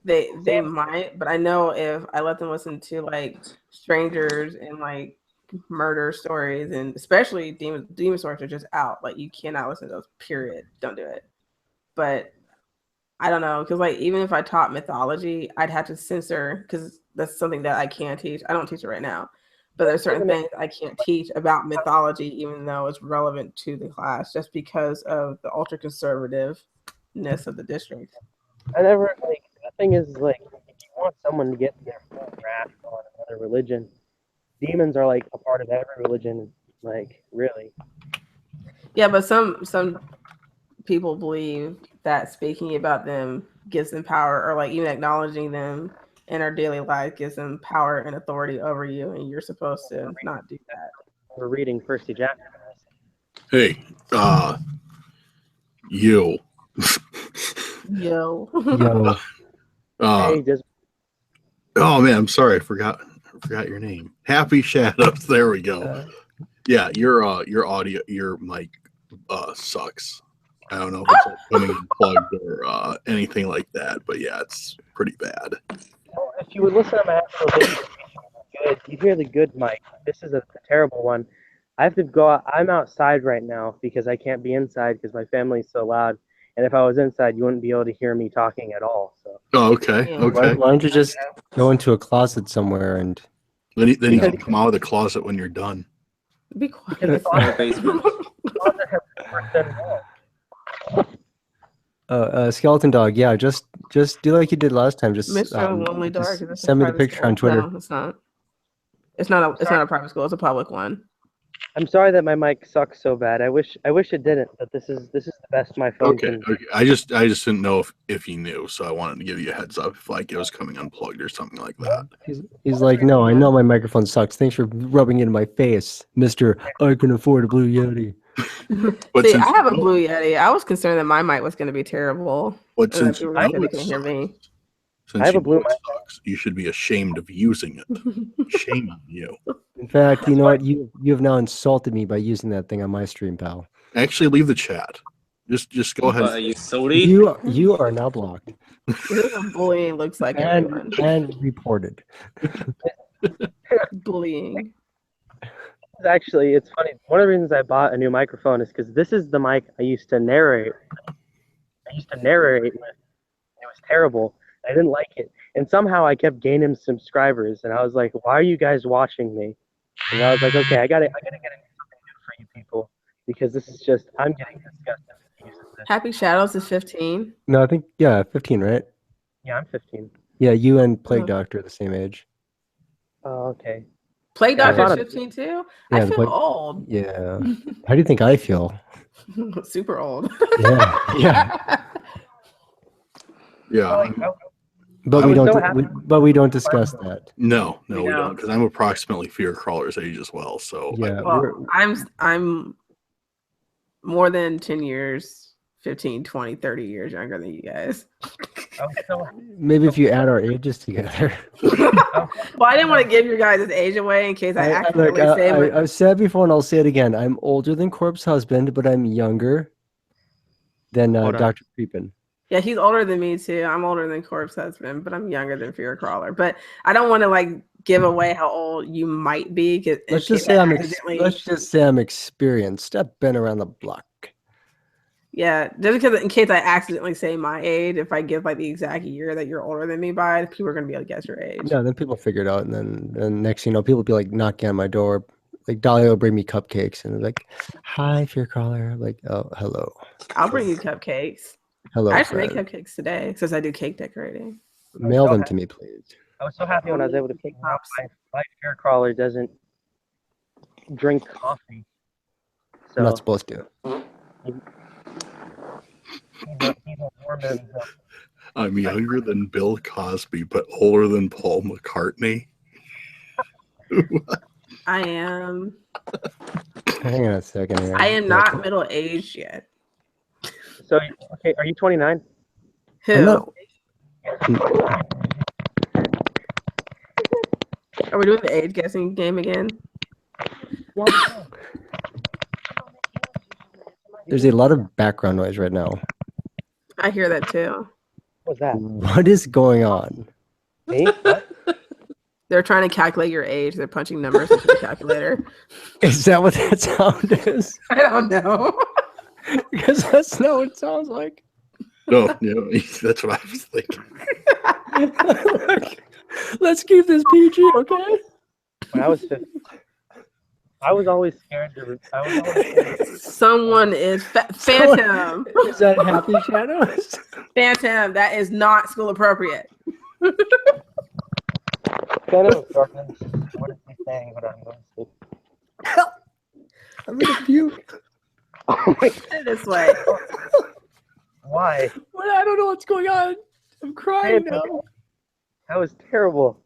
they might. But I know if I let them listen to like strangers and like murder stories, and especially demon stories are just out. Like you cannot listen to those. Period. Don't do it. But I don't know, because like even if I taught mythology, I'd have to censor because that's something that I can't teach. I don't teach it right now, but there's certain things I can't teach about mythology, even though it's relevant to the class, just because of the ultra conservativeness of the district. I never like the thing is like if you want someone to get their full grasp on another religion, demons are like a part of every religion, like really. Yeah, but some people believe that speaking about them gives them power, or like even acknowledging them in our daily life gives them power and authority over you, and you're supposed to not do that. We're reading Percy Jackson. Hey, you. Yo. Hey, just oh man, I'm sorry, I forgot your name. Happy Shadows. There we go. Yeah, your audio, your mic sucks. I don't know if it's like coming unplugged or anything like that, but yeah, it's pretty bad. well, if you would listen to my actual video, you hear the good mic. This is a terrible one. I have to go out. I'm outside right now because I can't be inside because my family's so loud. And if I was inside, you wouldn't be able to hear me talking at all. So. Oh, okay. Yeah. Okay. Why don't you just go into a closet somewhere and Then you Because- can come out of the closet when you're done. Be quiet. Because the In the basement. closet has 2% wall. skeleton dog? Yeah, just do like you did last time. Just Mr. Lonely just Dark. Is this a send me the private picture school? on Twitter. No, it's not. It's not a. It's not a private school. It's a public one. I'm sorry that my mic sucks so bad. I wish it didn't, but this is the best my phone Okay. can. Okay. I just didn't know if you knew, so I wanted to give you a heads up if like it was coming unplugged or something like that. He's like, no, I know my microphone sucks. Thanks for rubbing it in my face, Mister. I can afford a Blue Yeti. But See, since I have a you know- Blue Yeti. I was concerned that my mic was going to be terrible. But and that since people you were know gonna say it they couldn't hear me. sucks, since I have you a blue know it sucks, you should be ashamed of using it. Shame on you. In fact, you know what? You have now insulted me by using that thing on my stream, pal. Actually, leave the chat. Just go ahead. You sorry? You are now blocked This is what bullying looks like, everyone. and reported. Bullying. Actually, it's funny. One of the reasons I bought a new microphone is because this is the mic I used to narrate. With. It was terrible. I didn't like it, and somehow I kept gaining subscribers. And I was like, "Why are you guys watching me?" And I was like, "Okay, I gotta get something new for you people because this is just I'm getting disgusted with the use of this." Happy Shadows is 15. No, I think 15, right? Yeah, I'm 15. Yeah, you and Plague Oh. Doctor are the same age. Oh, okay. Plague Yeah, I Doctor is thought 15 too? Yeah, I the feel Plague- old. Yeah. How do you think I feel? Super old. Yeah, yeah. Yeah. But I we was don't. so happy. But we don't discuss that. No, we No. don't, because I'm approximately Fear Crawler's age as well. So Yeah. Well, I'm more than 10 years, 15, 20, 30 years younger than you guys. I was so Maybe if you add our ages together. Well, I didn't want to give your guys' age away in case I accidentally say my- I've said before and I'll say it again. I'm older than Corpse Husband, but I'm younger than Hold on. Dr. Creepin. Yeah, he's older than me too. I'm older than Corpse Husband, but I'm younger than Fear Crawler. But I don't want to like give away how old you might be. Let's just say I'm experienced. I've been around the block. Yeah, just because in case I accidentally say my age, if I give like the exact year that you're older than me by, people are gonna be able to guess your age. Yeah, then people figure it out, and then next thing you know, people will be like knocking on my door. Like Dolly will bring me cupcakes, and they're like, "Hi, Fear Crawler." I'm like, "Oh, hello, I'll bring you cupcakes. hello." I actually make friend. cupcakes today since I do cake decorating. Mail them to me, please. I was so happy when I was able to figure out my Fear Crawler doesn't drink coffee. So I'm not supposed to. he's a Mormon. So I'm younger than Bill Cosby, but older than Paul McCartney. I am. Hang on a second here. I am not middle aged yet. So, okay, are you 29? Who? I'm not- Are we doing the age guessing game again? There's a lot of background noise right now. I hear that too. What's that? What is going on? Me? What? They're trying to calculate your age. They're punching numbers into the calculator. Is that what that sound is? I don't know. Because that's not what it sounds like. No, that's what I was thinking. Let's keep this PG, okay? When I was 15, I was always scared to. Someone is Phantom. Is that Happy Shadows? Phantom. That is not school appropriate. What is he saying? What I'm going to say? I'm gonna puke. Oh my! This way. Why? Well, I don't know what's going on. I'm crying now. That was terrible.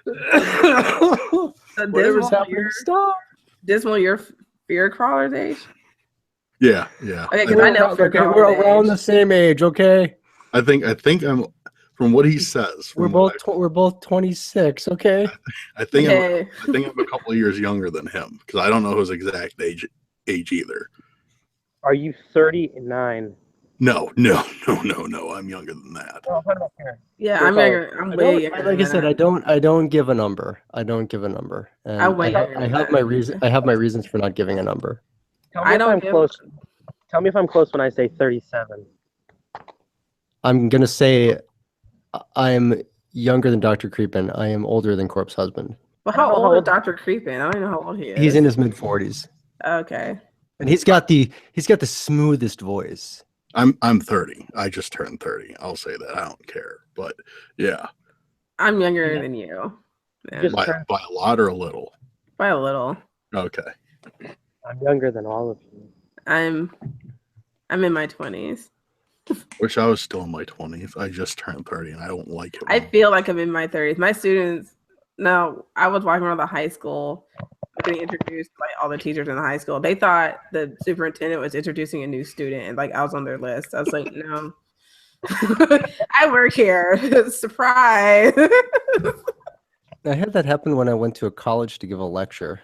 So Whatever's happening, stop. Dismal, your Fear Crawler's age? Yeah. Okay, because I know Fear Okay, Crawler's we're around age. the same age, okay? I think I'm from what he says. We're both 26, okay? I think Okay. I'm a couple of years younger than him because I don't know his exact age either. Are you 39? No. I'm younger than that. Oh, what about here? Yeah, Fear I'm Crawler. younger. I'm way younger. Like I than said, that. I don't give a number. I don't give a number, and I'm way younger I than have that. my reason. I have my reasons for not giving a number. Tell me I if don't I'm give- close. Tell me if I'm close when I say 37. I'm gonna say I'm younger than Dr. Creepin. I am older than Corpse Husband. But I don't how know old how is old- Dr. Creepin? I don't even know how old he is. He's in his mid-40s, Okay. and he's got the smoothest voice. I'm 30. I just turned 30. I'll say that. I don't care. But yeah, I'm younger Yeah. than you. Yeah, Just- by a lot or a little. by a little. Okay. I'm younger than all of you. I'm in my 20s. Wish I was still in my 20s. I just turned 30 and I don't like it. I feel like I'm in my 30s. My students, no, I was walking around the high school, getting introduced to like all the teachers in the high school. They thought the superintendent was introducing a new student, and like I was on their list. I was like, no, I work here. Surprise. I had that happen when I went to a college to give a lecture.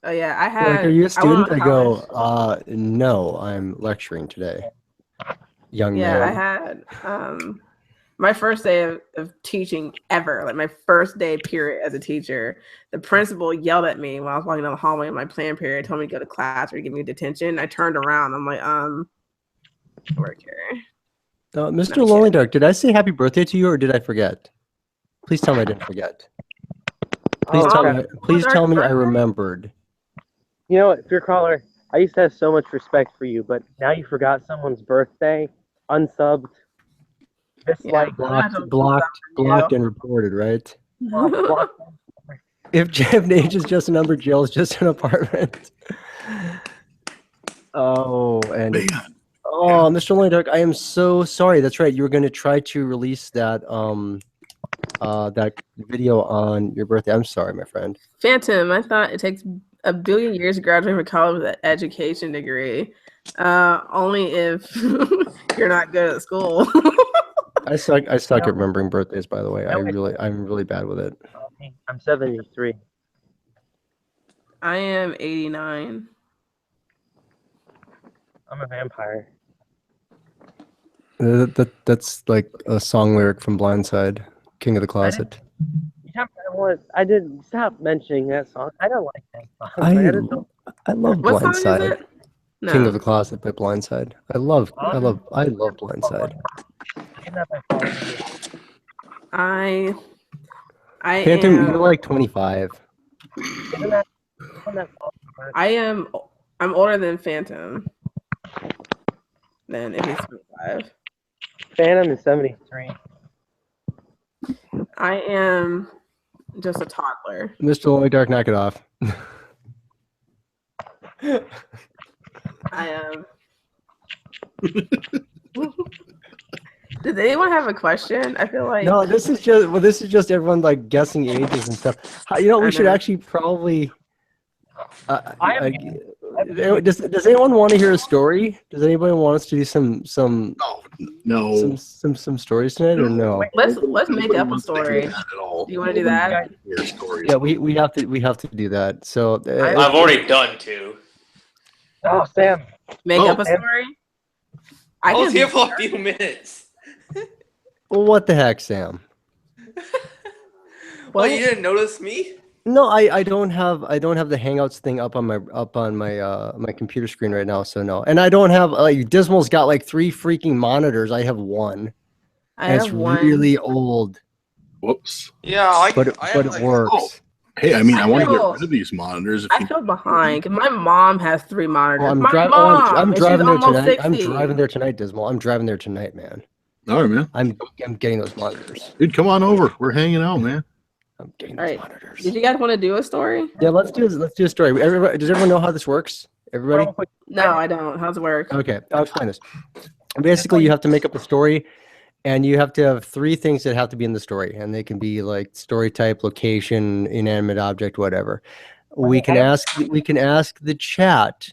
Oh yeah, I They're had. like, are you a I went student? to I go, college. no, I'm lecturing today. Young Yeah, man. I had my first day of teaching ever, like my first day period as a teacher. The principal yelled at me when I was walking down the hallway in my plan period, told me to go to class or to give me detention. I turned around. I'm like, I work here. Mr. Not Lonely yet. Dark, did I say happy birthday to you or did I forget? Please tell me I didn't forget. Please Oh, tell crap. me. Please Dark tell me I birthday? remembered. You know what, Fear Crawler? I used to have so much respect for you, but now you forgot someone's birthday, unsubbed, disliked, Blocked, and reported. Right? blocked. If age is just a number, jail is just an apartment. Oh, and Man, Mr. Lonely Dark, I am so sorry. That's right. You were going to try to release that that video on your birthday. I'm sorry, my friend. Phantom, I thought it takes a billion years to graduate from college with an education degree. Only if you're not good at school. I suck Yeah. at remembering birthdays, by the way. Yeah, I'm really bad with it. I'm 73. I am 89. I'm a vampire. That's like a song lyric from Blindside, King of the Closet. I didn't stop mentioning that song. I don't like that song. I Like, I just don't- love What song is Blindside. it? No. King of the Closet by Blindside. I love Blindside. Isn't that by Fallout? I Phantom, am. you're like 25. Isn't that Fallout? I'm older than Phantom. Then if he's 25. Phantom is 73. I am just a toddler. Mr. Lonely Dark, knock it off. I am. Did anyone have a question? I feel like No, this is just everyone like guessing ages and stuff. You know, I we should know. actually probably. Does anyone want to hear a story? Does anybody want us to do some no. stories tonight or no? let's make up a story. At all. Do you want to do that? Your stories. Yeah, we have to do that. So I've already done two. Oh, Sam. Make Oh, up a and- story. I was can here be- for a few minutes. well, what the heck, Sam? Well, you didn't notice me? No, I don't have the Hangouts thing up on my my computer screen right now, so no. And I don't have Dismal's got like 3 freaking monitors. I have one. I And have it's one. really old, Whoops. Yeah, but it works. Oh, hey, I mean, I want to feel- get rid of these monitors. If I you feel behind because my mom has 3 monitors. Oh, I'm my driving. mom, I'm and she's driving there almost tonight. I'm 60. driving there tonight, Dismal. I'm driving there tonight, man. all right, man. I'm getting those monitors. Dude, come on over. We're hanging out, man. I'm getting All those right. monitors. Did you guys want to do a story? Yeah, let's do a story. Everybody, does everyone know how this works? Everybody? Real quick, No, I don't. How's it work? Okay, I'll explain this. Basically, you have to make up a story, and you have to have 3 things that have to be in the story, and they can be like story type, location, inanimate object, whatever. We can ask the chat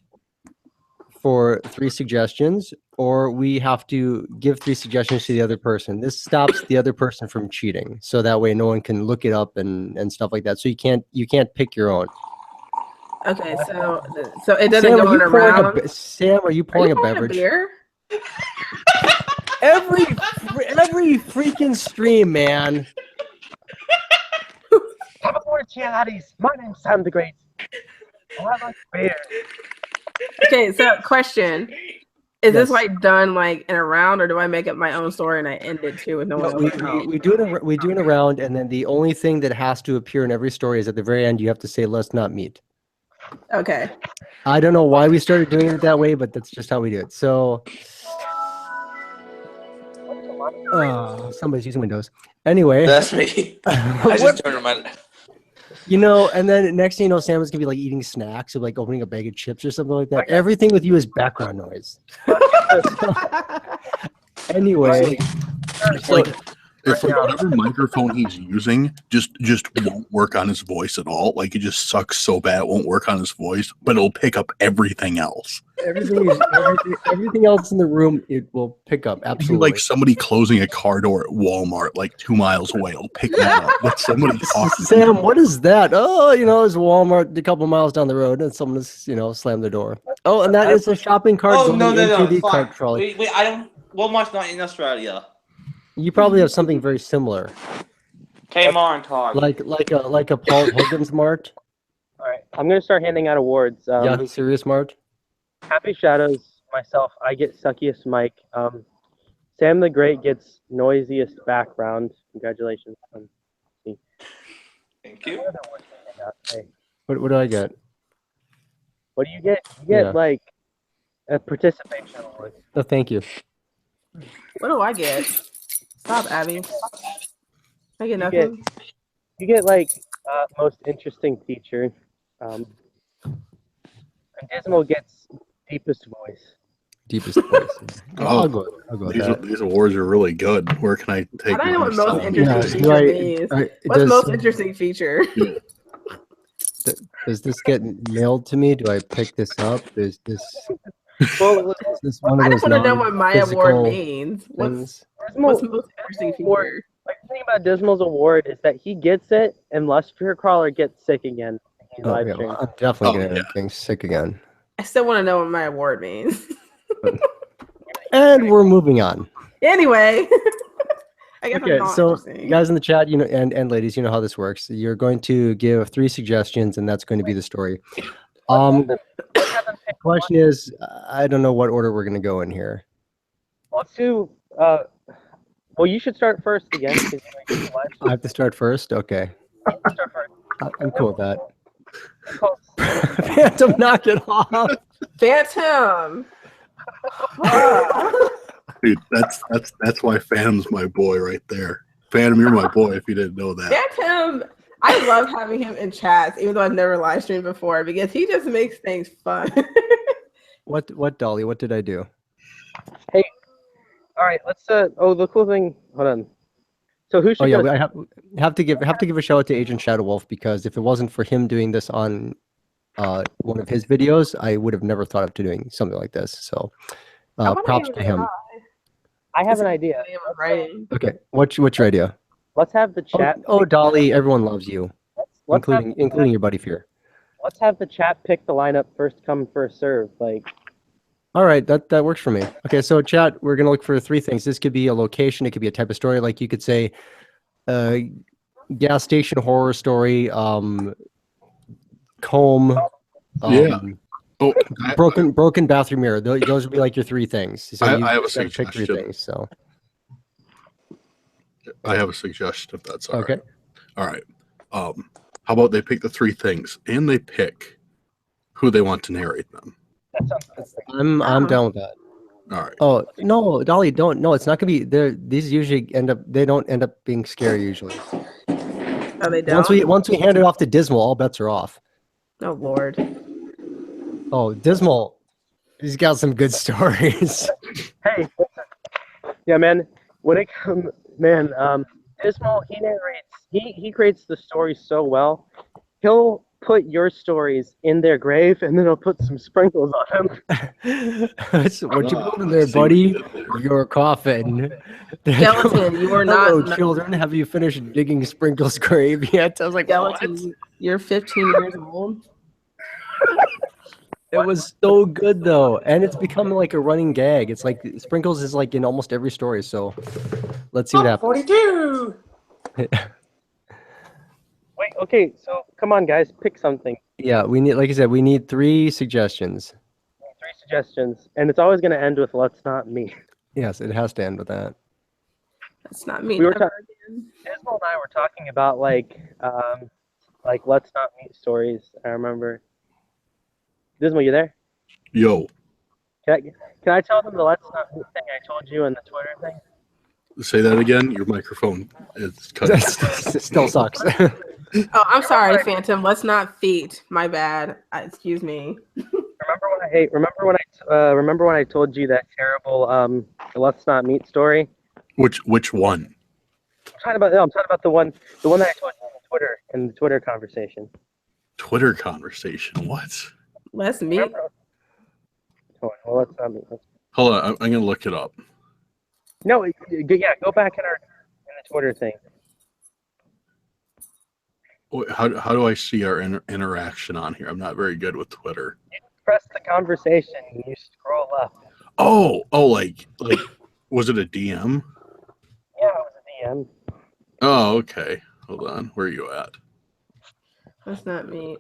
for 3 suggestions, or we have to give 3 suggestions to the other person. This stops the other person from cheating, so that way no one can look it up and stuff like that. So you can't pick your own. Okay, so it doesn't Sam, go in a round. Sam, are you pouring a pouring beverage? beer? Every freaking stream, man. My name's Samthegreat. I like beer. Okay, so question. Is this Yes. like done like in a round, or do I make up my own story and I end it too with no one No, else? we do it around, and then the only thing that has to appear in every story is at the very end. You have to say, "Let's not meet." Okay. I don't know why we started doing it that way, but that's just how we do it. So, somebody's using Windows. Anyway, That's me. I just turned my. and then next thing you know, Sam is gonna be like eating snacks or like opening a bag of chips or something like that. Everything with you is background noise. Anyway, It's like it's like whatever microphone he's using just won't work on his voice at all. Like it just sucks so bad it won't work on his voice, but it'll pick up everything else. everything else in the room, it will pick up Even absolutely. like somebody closing a car door at Walmart like 2 miles away, it'll pick that up. But somebody talking. Sam, what is that? Oh, there's Walmart a couple miles down the road, and someone has, slammed the door. Oh, and that is a shopping cart Oh going no, into the fine. cart trolley. Wait, I don't. Walmart's not in Australia. You probably have something very similar, Kmart and Target. like a Paul Hogan's Mart, All right, I'm gonna start handing out awards. Yahoo Serious Mart. Happy Shadows, myself, I get suckiest mic. Sam the Great gets noisiest background. Congratulations. Thank you. Hey, What do I get? what do you get? You get Yeah. like a participation award. Oh, thank you. What do I get? Stop, Abby. I get You nothing. You get like most interesting feature. And Dismal gets deepest voice. Deepest voice. Oh, I'll go with that. these awards are really good. Where can I take? I don't know what most myself? interesting Yeah, feature means. What's does, most interesting feature? does this get mailed to me? Do I pick this up? Is this Well, one of I those just want to know what my award non-physical means. What's things? most interesting feature? Like the thing about Dismal's award is that he gets it unless Fear Crawler gets sick again. He's Oh, live yeah, streaming. I'm definitely Oh, gonna yeah. end up getting sick again. I still want to know what my award means. And we're moving on. Anyway, I guess Okay, I'm not so interesting. guys in the chat, and ladies, you know how this works. You're going to give 3 suggestions, and that's going to be the story. Question is, I don't know what order we're going to go in here. Let's do. Well, you should start first again. 'Cause you might get the live I have to start first. Okay, start first. I'm cool with that. Cool. Phantom, knock it off. Phantom. Dude, that's why Phantom's my boy right there. Phantom, you're my boy. If you didn't know that. Phantom. I love having him in chats, even though I've never live streamed before, because he just makes things fun. What, Dolly? What did I do? All right, let's. Oh, the cool thing. Hold on. So who should? Oh yeah, go? I have to give a shout out to Agent Shadow Wolf, because if it wasn't for him doing this on one of his videos, I would have never thought of doing something like this. So I wanna props give to it a him. try. I have an idea. Okay, what's your idea? Let's have the chat. Oh, Dolly, everyone loves you, let's have, including your buddy Fear. let's have the chat pick the lineup first come first serve. Like, All right, that works for me. Okay, so chat, we're gonna look for 3 things. This could be a location, it could be a type of story. Like you could say, gas station horror story, comb, Yeah. Oh, broken bathroom mirror. Those would be like your 3 things. So I you have a just gotta pick 3 suggestion. things. So I have a suggestion if that's all okay. right. All right. How about they pick the 3 things and they pick who they want to narrate them. that sounds perfect. I'm down with that. All right. Oh no, Dolly, don't. No, it's not gonna be there. These usually they don't end up being scary usually. Oh, they don't? Once we hand it off to Dismal, all bets are off. Oh, Lord. Oh, Dismal, he's got some good stories. Hey, yeah, man. When it comes, man, Dismal, he narrates. He creates the stories so well. He'll put your stories in their grave, and then he'll put some sprinkles on them. What you building there, buddy? Your coffin. Skeleton, you are Hello, not. children. Have you finished digging Sprinkle's grave yet? I was like, Skeleton, what? you're 15 years old. It was so good though, and it's becoming like a running gag. It's like Sprinkles is like in almost every story. So let's see what happens. 42. Wait, okay, so come on, guys, pick something. Yeah, we need, like I said, we need 3 suggestions. 3 suggestions, and it's always going to end with "Let's not me." Yes, it has to end with that. That's not me. We were ever again. Dismal and I were talking about like "Let's not meet" stories. I remember. Dismal, you there? Yo, Can I tell them the "Let's not meet" thing I told you in the Twitter thing? say that again. Your microphone is cut. It still sucks. Oh, I'm sorry, Phantom. Let's not feet. My bad. Excuse me. Remember when I told you that terrible "Let's not meet" story? Which one? I'm talking about the one that I told you on Twitter in the Twitter conversation. Twitter conversation. What? Let's meet. Remember? Hold on, well, let's not meet. Hold on, I'm gonna look it up. No, yeah, go back in the Twitter thing. How do I see our interaction on here? I'm not very good with Twitter. You press the conversation and you scroll up. Oh, like was it a DM? Yeah, it was a DM. Oh, okay. Hold on. Where are you at? Let's not meet.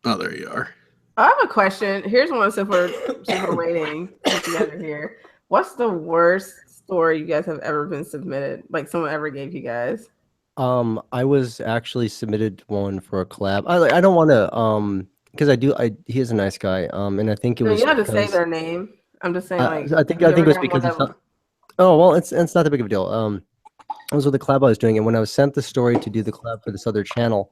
Oh, there you are. I have a question. Here's one since we're waiting together here. What's the worst story you guys have ever been submitted? Like someone ever gave you guys? I was actually submitted one for a collab. I don't want to because he is a nice guy. And I think it was. You don't have to say their name. I'm just saying like. I think it was because it's not. Oh well, it's not that big of a deal. It was with the collab I was doing, and when I was sent the story to do the collab for this other channel,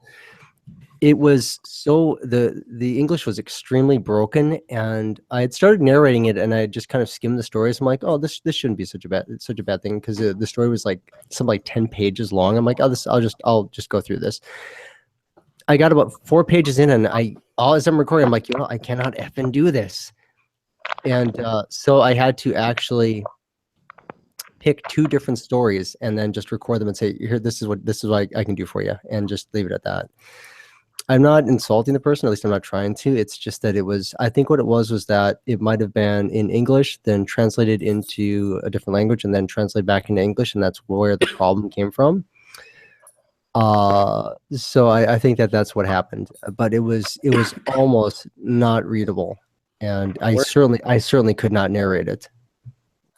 it was so the English was extremely broken, and I had started narrating it, and I just kind of skimmed the stories. I'm like, oh, this shouldn't be such a bad thing, because the story was like 10 pages long. I'm like, oh, I'll just go through this. I got about 4 pages in, and as I'm recording, I'm like, I cannot effing do this, and so I had to actually pick 2 different stories and then just record them and say, here, this is what I can do for you, and just leave it at that. I'm not insulting the person, at least I'm not trying to. It's just that I think what it was that it might have been in English, then translated into a different language, and then translated back into English, and that's where the problem came from. So I think that's what happened, but it was almost not readable, and I certainly could not narrate it.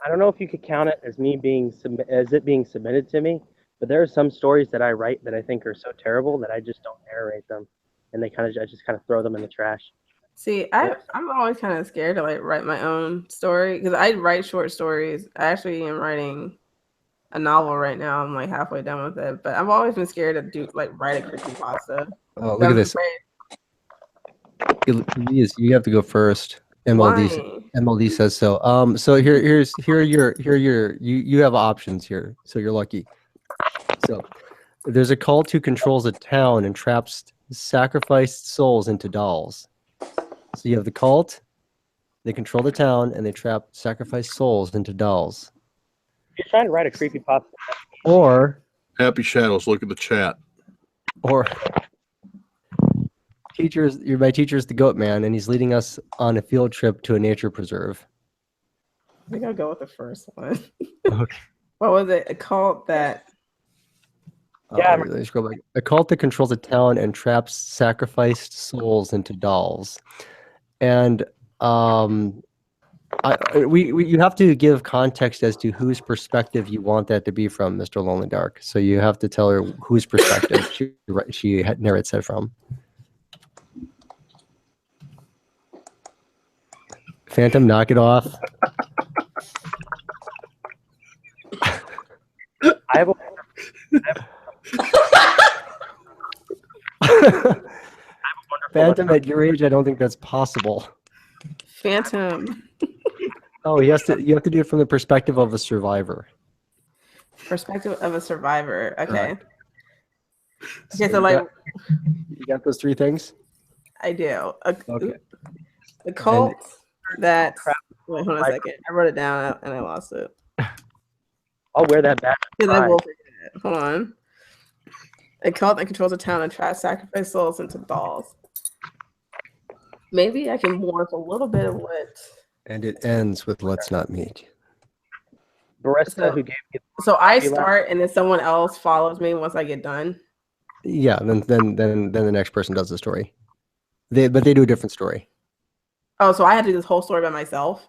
I don't know if you could count it as it being submitted to me, but there are some stories that I write that I think are so terrible that I just don't narrate them, and I just kind of throw them in the trash. See, I'm always kind of scared to like write my own story, because I write short stories. I actually am writing a novel right now. I'm like halfway done with it, but I've always been scared to write a creepypasta. Oh, look at this. Elize, you have to go first. MLD says so. So you have options here. So you're lucky. So there's a cult who controls a town and traps sacrificed souls into dolls. So you have the cult, they control the town, and they trap sacrificed souls into dolls. You're trying to write a creepypasta. Or Happy Shadows, look at the chat. Or my teacher's the goat man, and he's leading us on a field trip to a nature preserve. I think I'll go with the first one. Okay. What was it? A cult that... Yeah. Let me scroll back. A cult that controls a town and traps sacrificed souls into dolls. And you have to give context as to whose perspective you want that to be from, Mr. Lonely Dark. So you have to tell her whose perspective she narrates that from. Phantom, knock it off. I have a Phantom, at your age, I don't think that's possible. Phantom. Oh, you have to do it from the perspective of a survivor. Perspective of a survivor. Okay. So Okay, so like... You got those 3 things? I do. Okay. The cult that... Wait, hold on a second. I wrote it down and I lost it. I'll wear that back. Because I will forget it. Hold on. A cult that controls a town and tries to sacrifice souls into dolls. maybe I can morph a little bit of what. And it ends with "Let's not meet." Barista who gave me. So I start, and then someone else follows me once I get done. Yeah, then the next person does the story. But they do a different story. Oh, so I had to do this whole story by myself?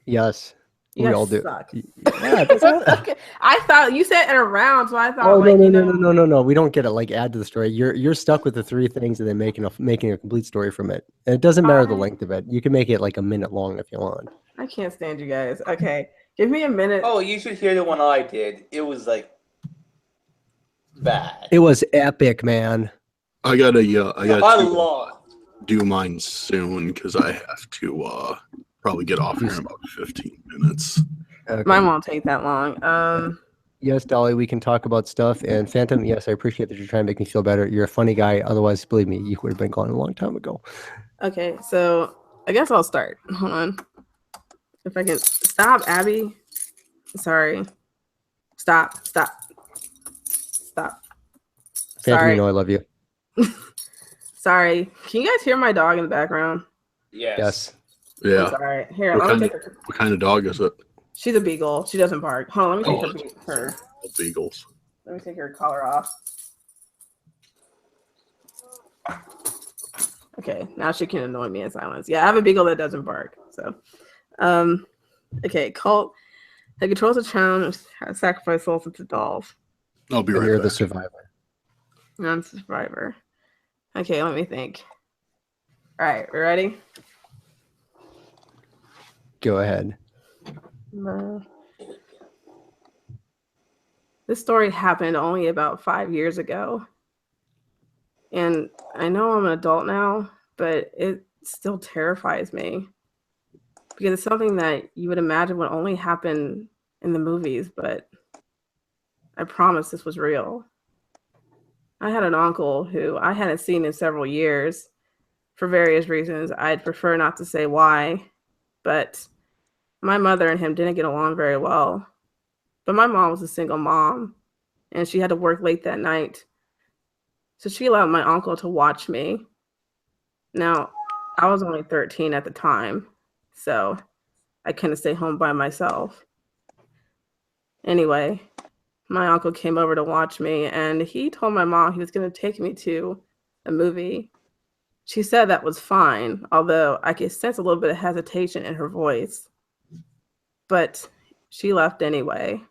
Yes, You we all do. suck. Yeah, that's not... Okay. I thought you said in a round, so I thought. Oh, like, no. We don't get it. Like, add to the story. You're stuck with the 3 things and then making a complete story from it. And it doesn't matter the length of it. You can make it like a minute long if you want. I can't stand you guys. Okay, give me a minute. Oh, you should hear the one I did. It was like bad. It was epic, man. I gotta lot. do mine soon because I have to probably get off here in about 15 minutes. Okay. Mine won't take that long. Yes, Dolly, we can talk about stuff. And Phantom, yes, I appreciate that you're trying to make me feel better. You're a funny guy. Otherwise, believe me, you would have been gone a long time ago. Okay, so I guess I'll start. Hold on. If I can stop, Abby. Sorry. Stop. Phantom, Sorry. you know I love you. Sorry. Can you guys hear my dog in the background? Yes. Yeah. I'm sorry. Here, What let me kind, take her. what kind of dog is it? She's a beagle. She doesn't bark. Hold on, let me take her. Beagles. Let me take her collar off. Okay, now she can annoy me in silence. Yeah, I have a beagle that doesn't bark. So, okay, cult that controls the town sacrifice souls into dolls. I'll be And right you're back. the survivor. I'm the survivor. Okay, let me think. All right, we ready? Go ahead. This story happened only about 5 years ago. And I know I'm an adult now, but it still terrifies me. Because it's something that you would imagine would only happen in the movies, but I promise this was real. I had an uncle who I hadn't seen in several years for various reasons. I'd prefer not to say why, but my mother and him didn't get along very well. But my mom was a single mom, and she had to work late that night. So she allowed my uncle to watch me. Now, I was only 13 at the time, so I couldn't stay home by myself. Anyway, my uncle came over to watch me, and he told my mom he was going to take me to a movie. She said that was fine, although I could sense a little bit of hesitation in her voice. But she left anyway.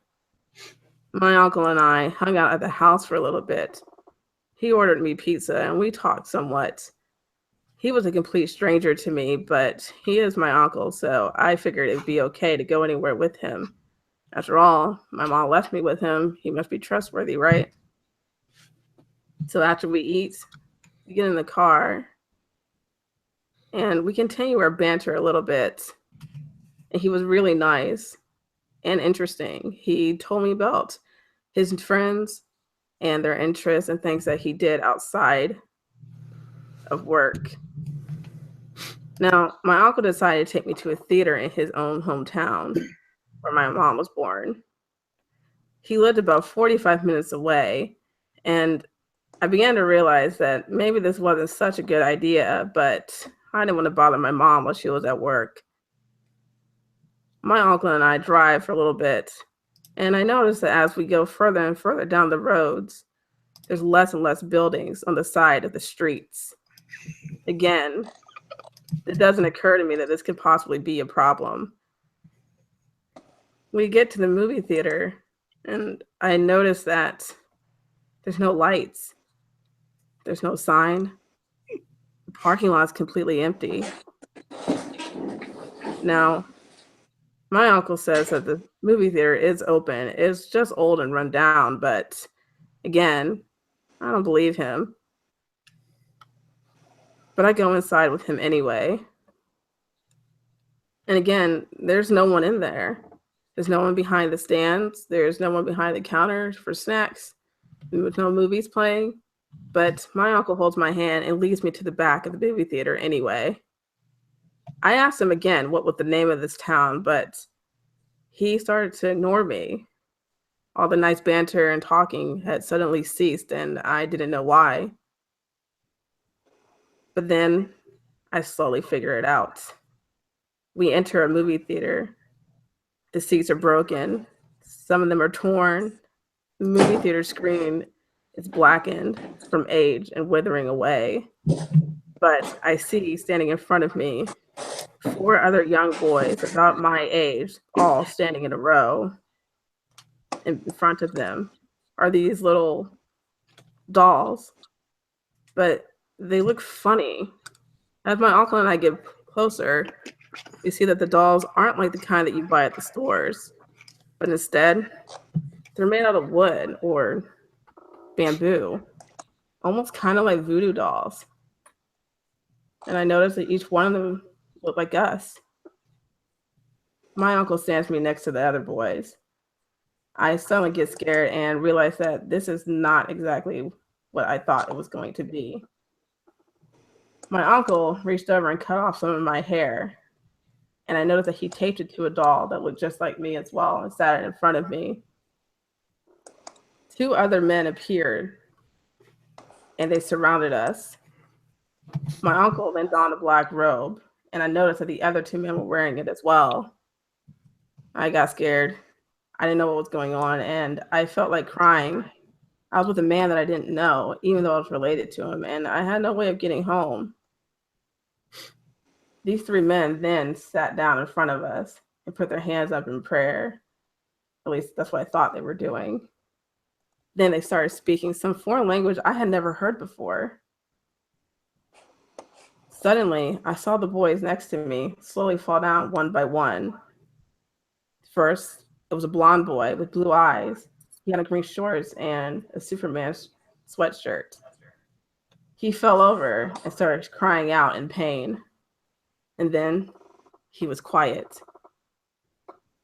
My uncle and I hung out at the house for a little bit. He ordered me pizza, and we talked somewhat. He was a complete stranger to me, but he is my uncle, so I figured it'd be okay to go anywhere with him. After all, my mom left me with him. He must be trustworthy, right? So after we eat, we get in the car, and we continue our banter a little bit. And he was really nice and interesting. He told me about his friends and their interests and things that he did outside of work. Now, my uncle decided to take me to a theater in his own hometown where my mom was born. He lived about 45 minutes away, and I began to realize that maybe this wasn't such a good idea, but I didn't want to bother my mom while she was at work. My uncle and I drive for a little bit, and I noticed that as we go further and further down the roads, there's less and less buildings on the side of the streets. Again, it doesn't occur to me that this could possibly be a problem. We get to the movie theater, and I notice that there's no lights. There's no sign. The parking lot's completely empty. Now, my uncle says that the movie theater is open. It's just old and run down, but again, I don't believe him. But I go inside with him anyway. And again, there's no one in there. There's no one behind the stands. There's no one behind the counter for snacks. There's no movies playing. But my uncle holds my hand and leads me to the back of the movie theater anyway. I asked him again what was the name of this town, but he started to ignore me. All the nice banter and talking had suddenly ceased, and I didn't know why. But then I slowly figure it out. We enter a movie theater. The seats are broken. Some of them are torn. The movie theater screen is blackened from age and withering away. But I see standing in front of me 4 other young boys about my age, all standing in a row. In front of them are these little dolls, but they look funny. As my uncle and I get closer, we see that the dolls aren't like the kind that you buy at the stores, but instead, they're made out of wood or bamboo, almost kind of like voodoo dolls. And I noticed that each one of them looked like us. My uncle stands me next to the other boys. I suddenly get scared and realize that this is not exactly what I thought it was going to be. My uncle reached over and cut off some of my hair, and I noticed that he taped it to a doll that looked just like me as well and sat it in front of me. 2 other men appeared, and they surrounded us. My uncle then donned a black robe, and I noticed that the other 2 men were wearing it as well. I got scared. I didn't know what was going on, and I felt like crying. I was with a man that I didn't know, even though I was related to him, and I had no way of getting home. These 3 men then sat down in front of us and put their hands up in prayer. At least that's what I thought they were doing. Then they started speaking some foreign language I had never heard before. Suddenly, I saw the boys next to me slowly fall down one by one. First, it was a blonde boy with blue eyes. He had green shorts and a Superman sweatshirt. He fell over and started crying out in pain. And then he was quiet.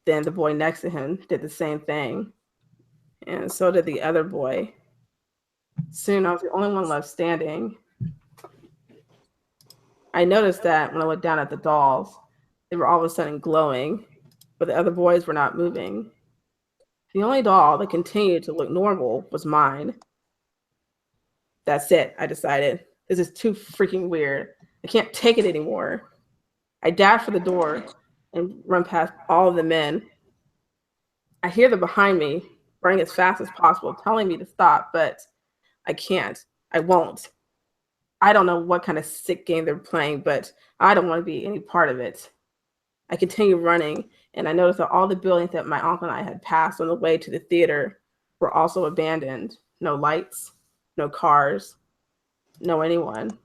Then the boy next to him did the same thing. And so did the other boy. Soon I was the only one left standing. I noticed that when I looked down at the dolls, they were all of a sudden glowing, but the other boys were not moving. The only doll that continued to look normal was mine. That's it, I decided. This is too freaking weird. I can't take it anymore. I dash for the door and run past all of the men. I hear them behind me running as fast as possible, telling me to stop, but I can't. I won't. I don't know what kind of sick game they're playing, but I don't want to be any part of it. I continue running, and I noticed that all the buildings that my uncle and I had passed on the way to the theater were also abandoned. No lights, no cars, no anyone.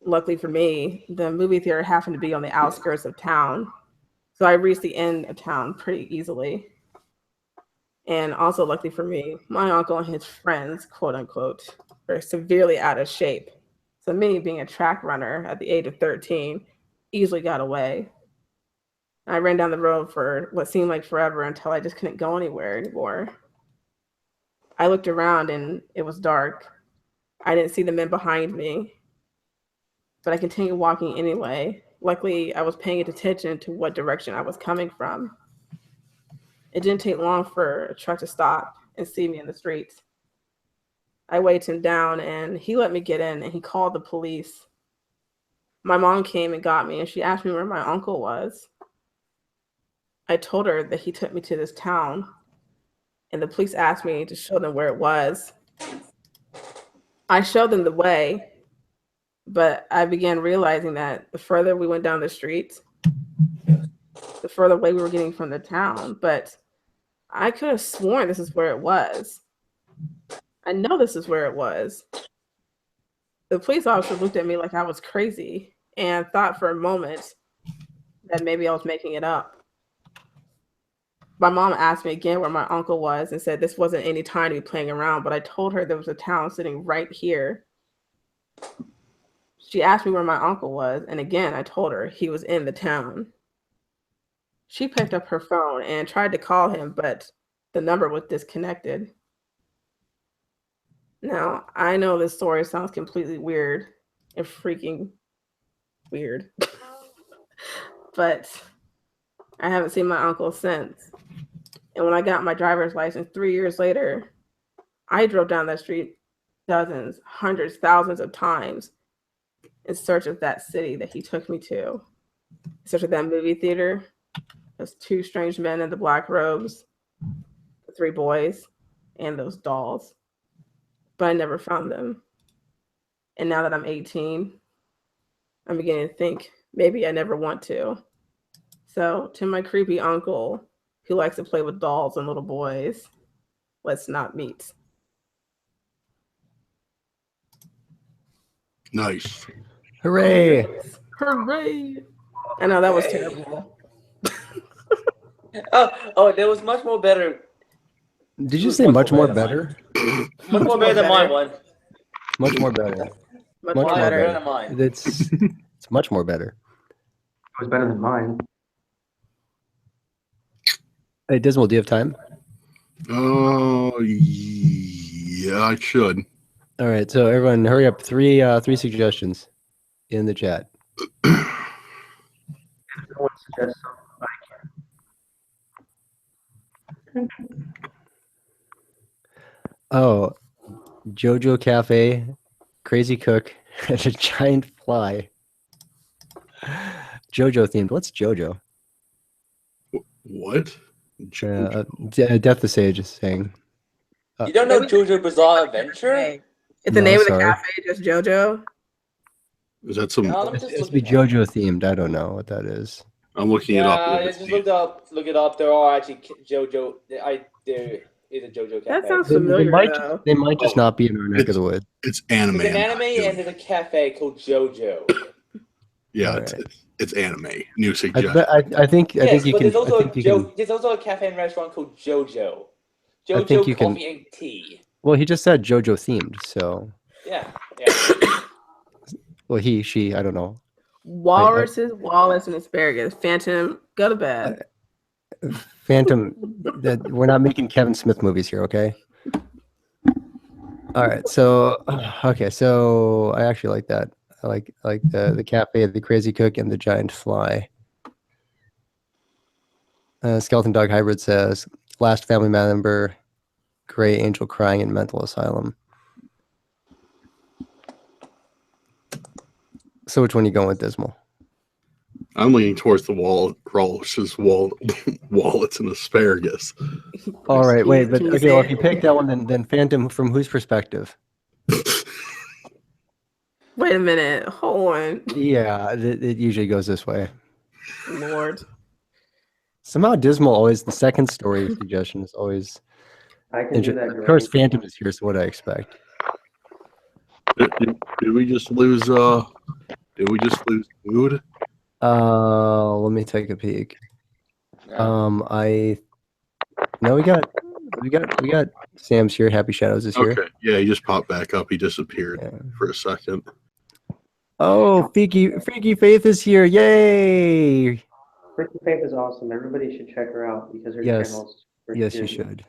Luckily for me, the movie theater happened to be on the outskirts of town, so I reached the end of town pretty easily. And also luckily for me, my uncle and his friends, quote unquote, were severely out of shape. So me, being a track runner at the age of 13, easily got away. I ran down the road for what seemed like forever until I just couldn't go anywhere anymore. I looked around and it was dark. I didn't see the men behind me, but I continued walking anyway. Luckily, I was paying attention to what direction I was coming from. It didn't take long for a truck to stop and see me in the streets. I waved him down and he let me get in and he called the police. My mom came and got me and she asked me where my uncle was. I told her that he took me to this town and the police asked me to show them where it was. I showed them the way, but I began realizing that the further we went down the street, the further away we were getting from the town. But I could have sworn this is where it was. I know this is where it was. The police officer looked at me like I was crazy and thought for a moment that maybe I was making it up. My mom asked me again where my uncle was and said this wasn't any time to be playing around, but I told her there was a town sitting right here. She asked me where my uncle was, and again, I told her he was in the town. She picked up her phone and tried to call him, but the number was disconnected. Now, I know this story sounds completely weird and freaking weird, but I haven't seen my uncle since. And when I got my driver's license 3 years later, I drove down that street dozens, hundreds, thousands of times in search of that city that he took me to, in search of that movie theater. Those two strange men in the black robes, the three boys, and those dolls. But I never found them. And now that I'm 18, I'm beginning to think maybe I never want to. So to my creepy uncle who likes to play with dolls and little boys, let's not meet. Nice. Hooray! Hooray! I know that was terrible. Oh, that was much more better. Did you say much more better? Much more better than my one. Much more better. Much Much more more better. Better than mine. It's much more better. It was better than mine. Hey, Dismal, do you have time? Oh, yeah, I should. All right, so everyone, hurry up. Three suggestions in the chat. No one suggests something. Oh, JoJo Cafe, Crazy Cook, and a giant fly. JoJo themed. What's JoJo? What? Death the Sage is saying. You don't know JoJo Bizarre Adventure? Hey, is the No, name of sorry. the cafe just JoJo? Is that some? No, let me It's just supposed look to be it up. JoJo themed. I don't know what that is. I'm looking it up. Yeah, just look it up. There are actually JoJo. There is a JoJo cafe. That sounds They familiar might, though. they might just not be in our neck of the woods. It's anime. There's an I'm not anime doing and there's it. a cafe called JoJo. Yeah, All it's, right. it's anime. New I suggestion. think Yes, you but can. there's also I think you can. there's also a cafe and restaurant called JoJo. I think JoJo you can- Coffee and Tea. Well, he just said JoJo themed, so Yeah. well, he, she, I don't know. Walruses, Wallace, and asparagus. Phantom, go to bed. Phantom. That we're not making Kevin Smith movies here, okay? All right, so okay, so I actually like that. I like the cafe, the Crazy Cook, and the giant fly. Skeleton Dog Hybrid says last family member, Gray Angel crying in mental asylum. So which one are you going with, Dismal? I'm leaning towards the wall crawl, which is wallets and asparagus. All right, wait, but Can you okay, well, say if you it? pick that one, then Phantom, from whose perspective? Wait a minute. Hold on. Yeah, it usually goes this way. Lord. Somehow Dismal always, the second story suggestion is always I can do that. interesting. Of course, Phantom is here, so what do I expect? Did we just lose? Did we just lose mood? Let me take a peek. No, we got Sam's here. Happy Shadows is here. Okay, yeah, he just popped back up. He disappeared Yeah. for a second. Oh, Freaky Faith is here! Yay! Freaky Faith is awesome. Everybody should check her out because her Yes. channel's Yes, you should.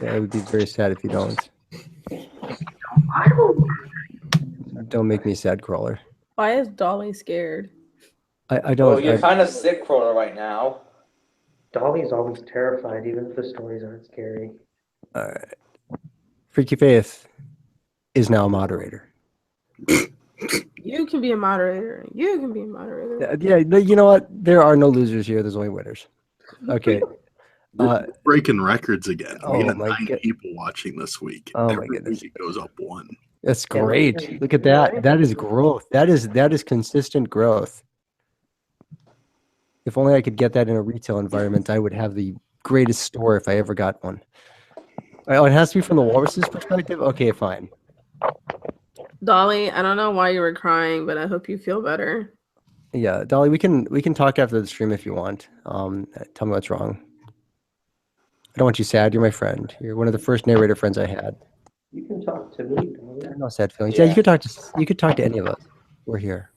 Yeah, I would be very sad if you don't. Don't make me sad, Crawler. Why is Dolly scared? I don't. Well, you're kind of sick, Crawler, right now. Dolly's always terrified, even if the stories aren't scary. All right. Freaky Faith is now a moderator. You can be a moderator. You can be a moderator. Yeah, you know what? There are no losers here. There's only winners. Okay. We're breaking records again. oh We got my 9 God. people watching this week. Oh my Every goodness. week it goes up 1. That's Yeah, great. Look at that. That is growth. That is consistent growth. If only I could get that in a retail environment, I would have the greatest store if I ever got one. Oh, it has to be from the walrus's perspective? Okay, fine. Dolly, I don't know why you were crying, but I hope you feel better. Yeah, Dolly, we can talk after the stream if you want. Tell me what's wrong. I don't want you sad. You're my friend. You're one of the first narrator friends I had. You can talk to me, Dolly. No sad feelings. Yeah, you could talk to any of us. We're here.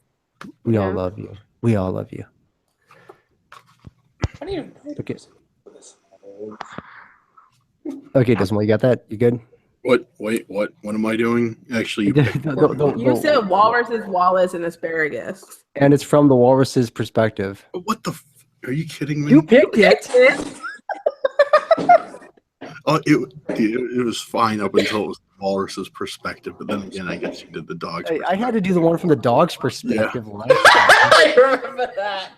We all Yeah. love you. We all love you. I need Okay. Okay, Dismal, you got that? You good? What? Wait, what? What am I doing? Actually, You said walruses, Wallace, and asparagus. And it's from the walrus's perspective. what the? Are you kidding me? You picked it. Oh, it was fine up until it was walrus's perspective, but then again, I guess you did the dog's I had to do the one from the dog's perspective. I remember that.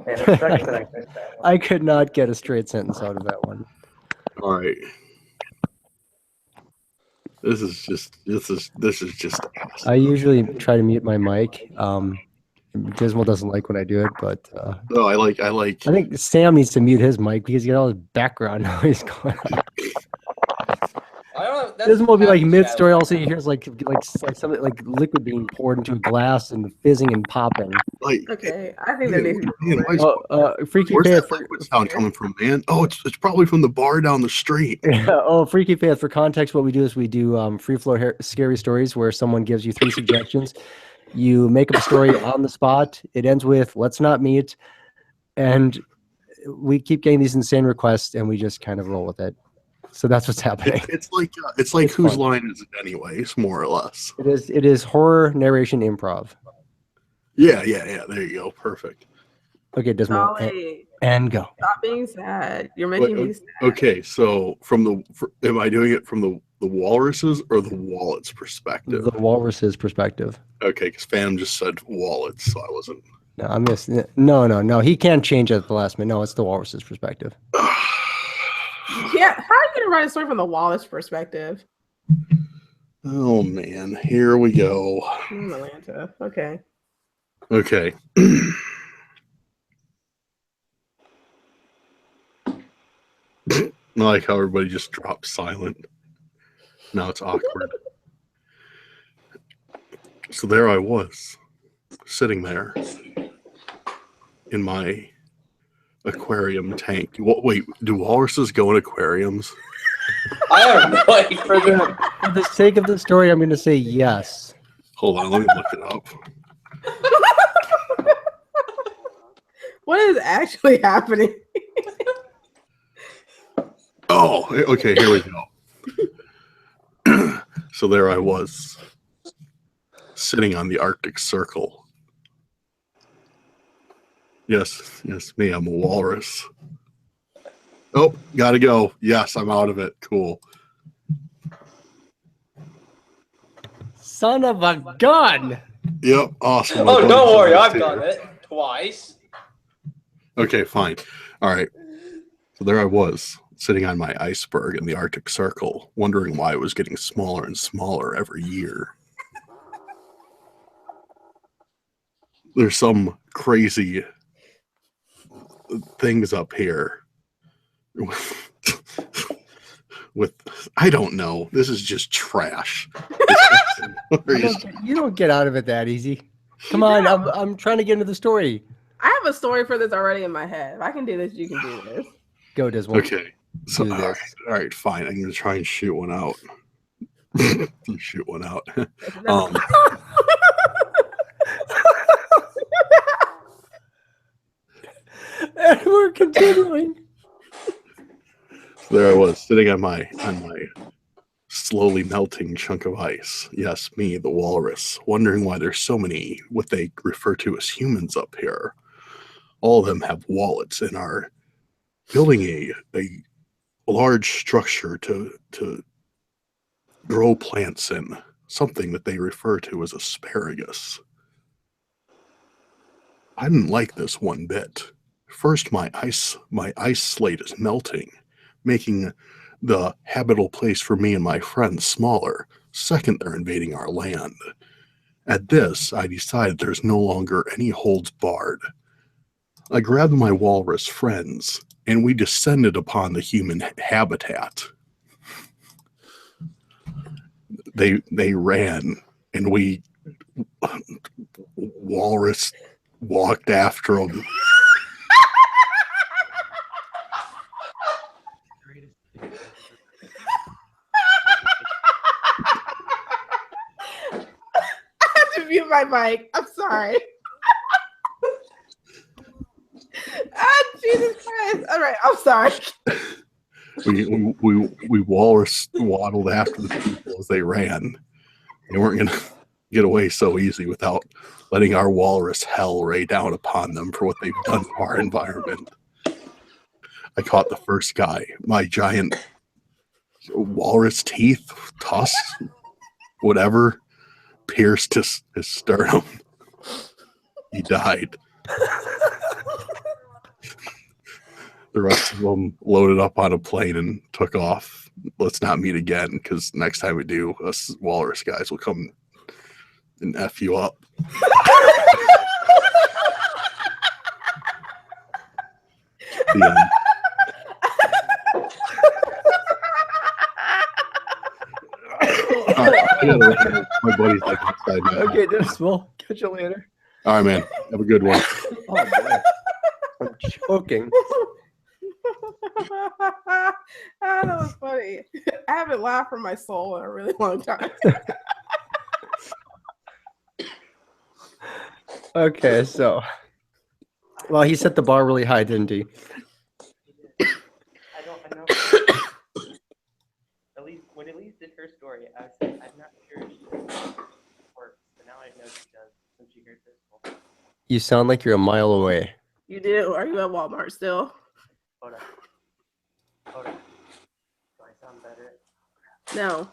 Man, it sucks that I missed that one. I could not get a straight sentence out of that one. All right. This is just I usually try to mute my mic. Dismal doesn't like when I do it, but no, I like I think Sam needs to mute his mic because he got all his background noise going on. I don't know. That's Dismal will be like happy mid-story. shadow. Also, he hears like something like liquid being poured into a glass and fizzing and popping. like. Okay, I think that needs to be Man, cooler. Freaky Where's Faith. that liquid sound coming from, man? Oh, it's probably from the bar down the street. Freaky Faith. For context, what we do is we do free flow scary stories where someone gives you 3 suggestions. You make up a story on the spot. It ends with "Let's not meet," and we keep getting these insane requests, and we just kind of roll with it. So that's what's happening. It's like It's whose fun. line is it anyways, more or less. It is horror narration improv. Yeah. There you go. Perfect. Okay, Dismal, Dolly, and go. stop being sad. You're making me sad. Okay, so am I doing it from the walruses or the wallet's perspective? The walrus's perspective. Okay, because Phantom just said wallets, so I wasn't. No, I'm just no. He can't change it at the last minute. No, it's the walrus's perspective. Yeah, how are you gonna write a story from the Wallace perspective? Oh man, here we go. Atlanta. Okay. Okay. I like how everybody just dropped silent. Now it's awkward. So there I was, sitting there in my aquarium tank. Wait, do walruses go in aquariums? I have no idea. For the sake of the story, I'm going to say yes. Hold on, let me look it up. What is actually happening? Oh, okay, here we go. So there I was, sitting on the Arctic Circle. Yes, me, I'm a walrus. Oh, gotta go. Yes, I'm out of it. Cool. Son of a gun! Yep, awesome. Oh, don't worry, I've done it twice. Okay, fine. All right. So there I was, sitting on my iceberg in the Arctic Circle, wondering why it was getting smaller and smaller every year. There's some crazy things up here with I don't know. This is just trash. You don't get out of it that easy. Come on, I'm trying to get into the story. I have a story for this already in my head. If I can do this, you can do this. Go, Dismal. Okay. So Do all this. right, fine. I'm gonna try and shoot one out. Shoot one out. And we're continuing. There I was, sitting on my slowly melting chunk of ice. Yes, me, the walrus, wondering why there's so many what they refer to as humans up here. All of them have wallets and are building a large structure to grow plants in, something that they refer to as asparagus. I didn't like this one bit. First, my ice slate is melting, making the habitable place for me and my friends smaller. Second, they're invading our land. At this, I decided there's no longer any holds barred. I grabbed my walrus friends, and we descended upon the human habitat. They ran, and we walrus walked after them. I have to mute my mic. I'm sorry. Jesus Christ. All right, I'm sorry. We walrus waddled after the people as they ran. They weren't going to get away so easy without letting our walrus hell rain down upon them for what they've done to our environment. I caught the first guy. My giant walrus teeth, tusks, whatever, pierced his sternum. He died. The rest of them loaded up on a plane and took off. Let's not meet again, because next time we do, us walrus guys will come and F you up. The end. All right, my buddy's like outside now. Okay, Dismal. Catch you later. All right, man. Have a good one. Oh, boy. I'm choking. That was funny. I haven't laughed from my soul in a really long time. Okay, so. Well, he set the bar really high, didn't he? I know. When Elize did her story, I was like, I'm not sure if she works, but now I know she does since she heard this. You sound like you're a mile away. You do? Are you at Walmart still? Hold on. Do I sound better? No.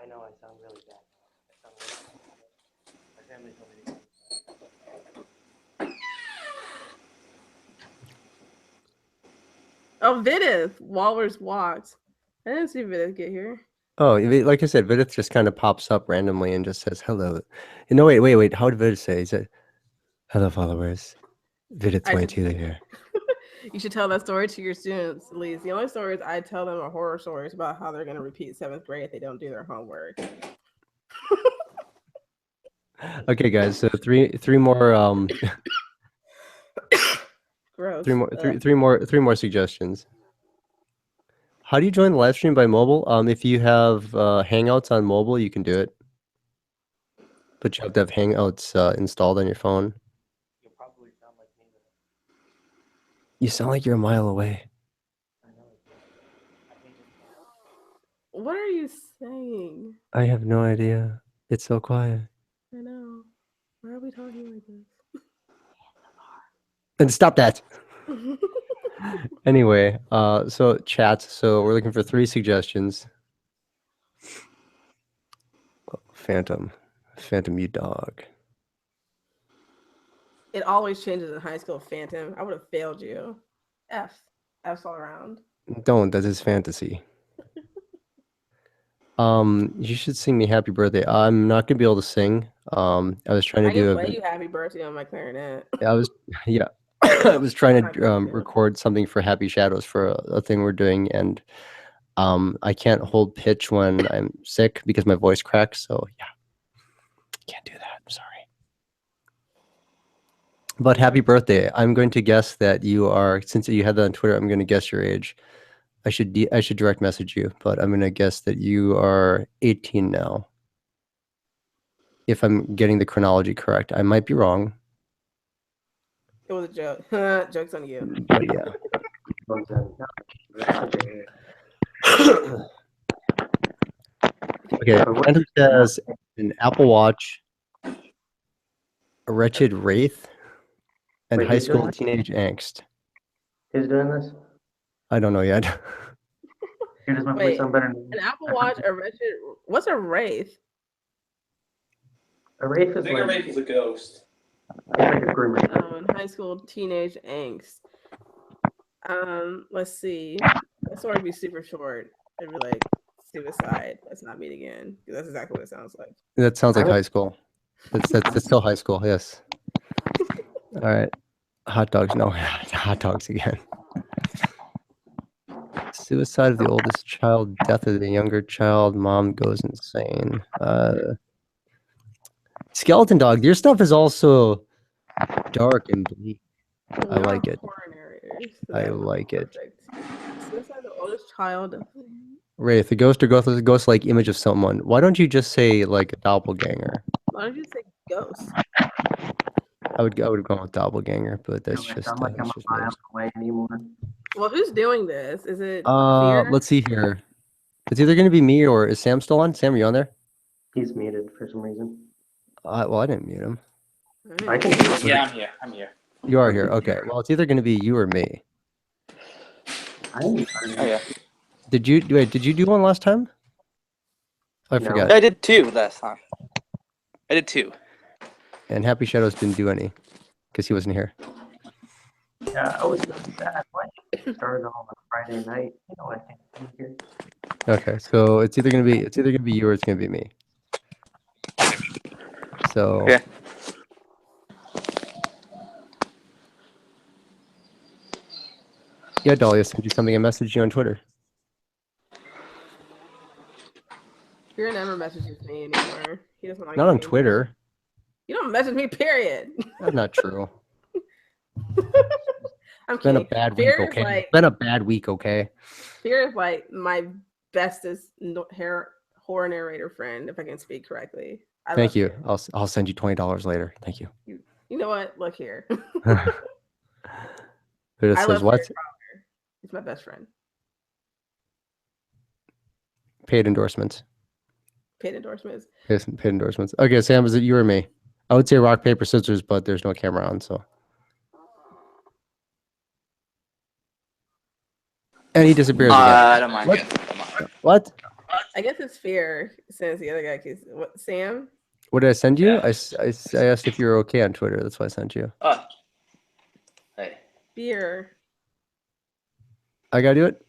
I know I sound really bad. My family told me to. Oh, Vidith. Walrus walks. I didn't see Vidith get here. Oh, like I said, Vidith just kind of pops up randomly and just says hello. No, wait. How did Vidith say? He said, hello, followers. Vidith 22 here. You should tell that story to your students, Elize. The only stories I tell them are horror stories about how they're going to repeat 7th grade if they don't do their homework. Okay, guys. So three more Gross. three more suggestions. How do you join the live stream by mobile? If you have Hangouts on mobile, you can do it. But you have to have Hangouts installed on your phone. You'll probably sound like me. You sound like you're a mile away. I know. What are you saying? I have no idea. It's so quiet. I know. Why are we talking like this? And stop that. Anyway, so chats. So we're looking for 3 suggestions. Phantom, you dog. It always changes in high school, Phantom. I would have failed you. F's all around. Don't. That is fantasy. You should sing me happy birthday. I'm not gonna be able to sing. I was trying to do play you happy birthday on my clarinet. I was trying to record something for Happy Shadows for a thing we're doing, and I can't hold pitch when I'm sick because my voice cracks. So yeah, can't do that. I'm sorry. But happy birthday! I'm going to guess that you are. Since you had that on Twitter, I'm going to guess your age. I should direct message you, but I'm going to guess that you are 18 now. If I'm getting the chronology correct, I might be wrong. It was a joke. Joke's on you. But yeah. Okay, Random says an Apple Watch, a wretched wraith, and high school teenage angst. Who's doing this? I don't know yet. Here does my Wait, voice sound better? An Apple Watch, a wretched. What's a wraith? A wraith is I think a wraith is a ghost. like a groomer. In high school teenage angst. Let's see. That story would be super short. It'd be like suicide. Let's not meet again. That's exactly what it sounds like. That sounds like high school. That's still high school. Yes. All right. Hot dogs. No, hot dogs again. Suicide of the oldest child, death of the younger child, mom goes insane. Skeleton Dog, your stuff is also dark and bleak. I like it. I like it. Suicide of the oldest child. Wraith, a ghost or ghost like image of someone. Why don't you just say like a doppelganger? Why don't you say ghost? I would go with doppelganger, but that's just. I'm like I'm a mile away anymore. Well, who's doing this? Is it? Fear? Let's see here. It's either going to be me or is Sam still on? Sam, are you on there? He's muted for some reason. Well, I didn't mute him. I can. Yeah, I'm here. You are here. Okay. Well, it's either going to be you or me. I am. Oh yeah. Did you do one last time? I No. forgot. I did 2 last time. I did 2. And Happy Shadows didn't do any because he wasn't here. Yeah, I was sad. Like, started on a Friday night. You know, I can't be here. Okay, so it's either gonna be you or it's gonna be me. So Okay. yeah, Dahlia sent you something. I messaged you on Twitter. Fear never messages me anymore. He doesn't like Not on me. Twitter. You don't message me, period. That's not true. I'm It's been a kidding. bad Fear week, is okay? like It's been a bad week, okay? Fear is like my bestest horror narrator friend, if I can speak correctly. I Thank love you. Fear. I'll send you $20 later. Thank you. You know what? Look here. But it I says love what? Fear Crawler. He's my best friend. Paid endorsements. Paid endorsements. Paid endorsements. Okay, Sam, is it you or me? I would say rock, paper, scissors, but there's no camera on, so. And he disappears again. I don't mind. What? Don't mind. What? I guess it's Fear since the other guy keeps what Sam? What did I send you? Yeah. I asked if you were okay on Twitter. That's why I sent you. Oh. Hey. Fear. I gotta do it?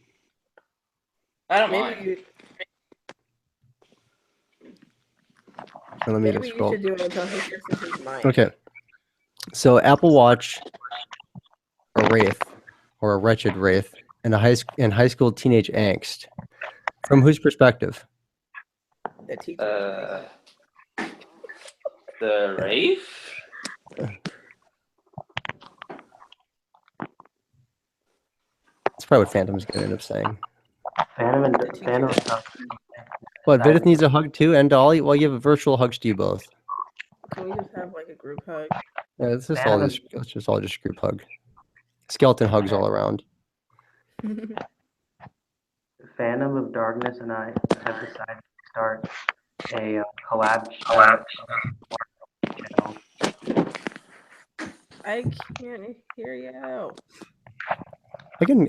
I don't Maybe mind. you So let me maybe just you scroll. should do it until he fixes his mind. Okay. So Apple Watch a wraith or a wretched wraith and high school teenage angst. From whose perspective? The teacher. The Wraith? That's probably what Phantom's gonna end up saying. Phantom. What, Vidith needs a hug too, and Dolly? Well, you have virtual hugs to you both. Can we just have like a group hug? Yeah, let's just all just group hug. Skeleton hugs all around. Phantom of Darkness and I have decided to start a collab channel. I can't hear you.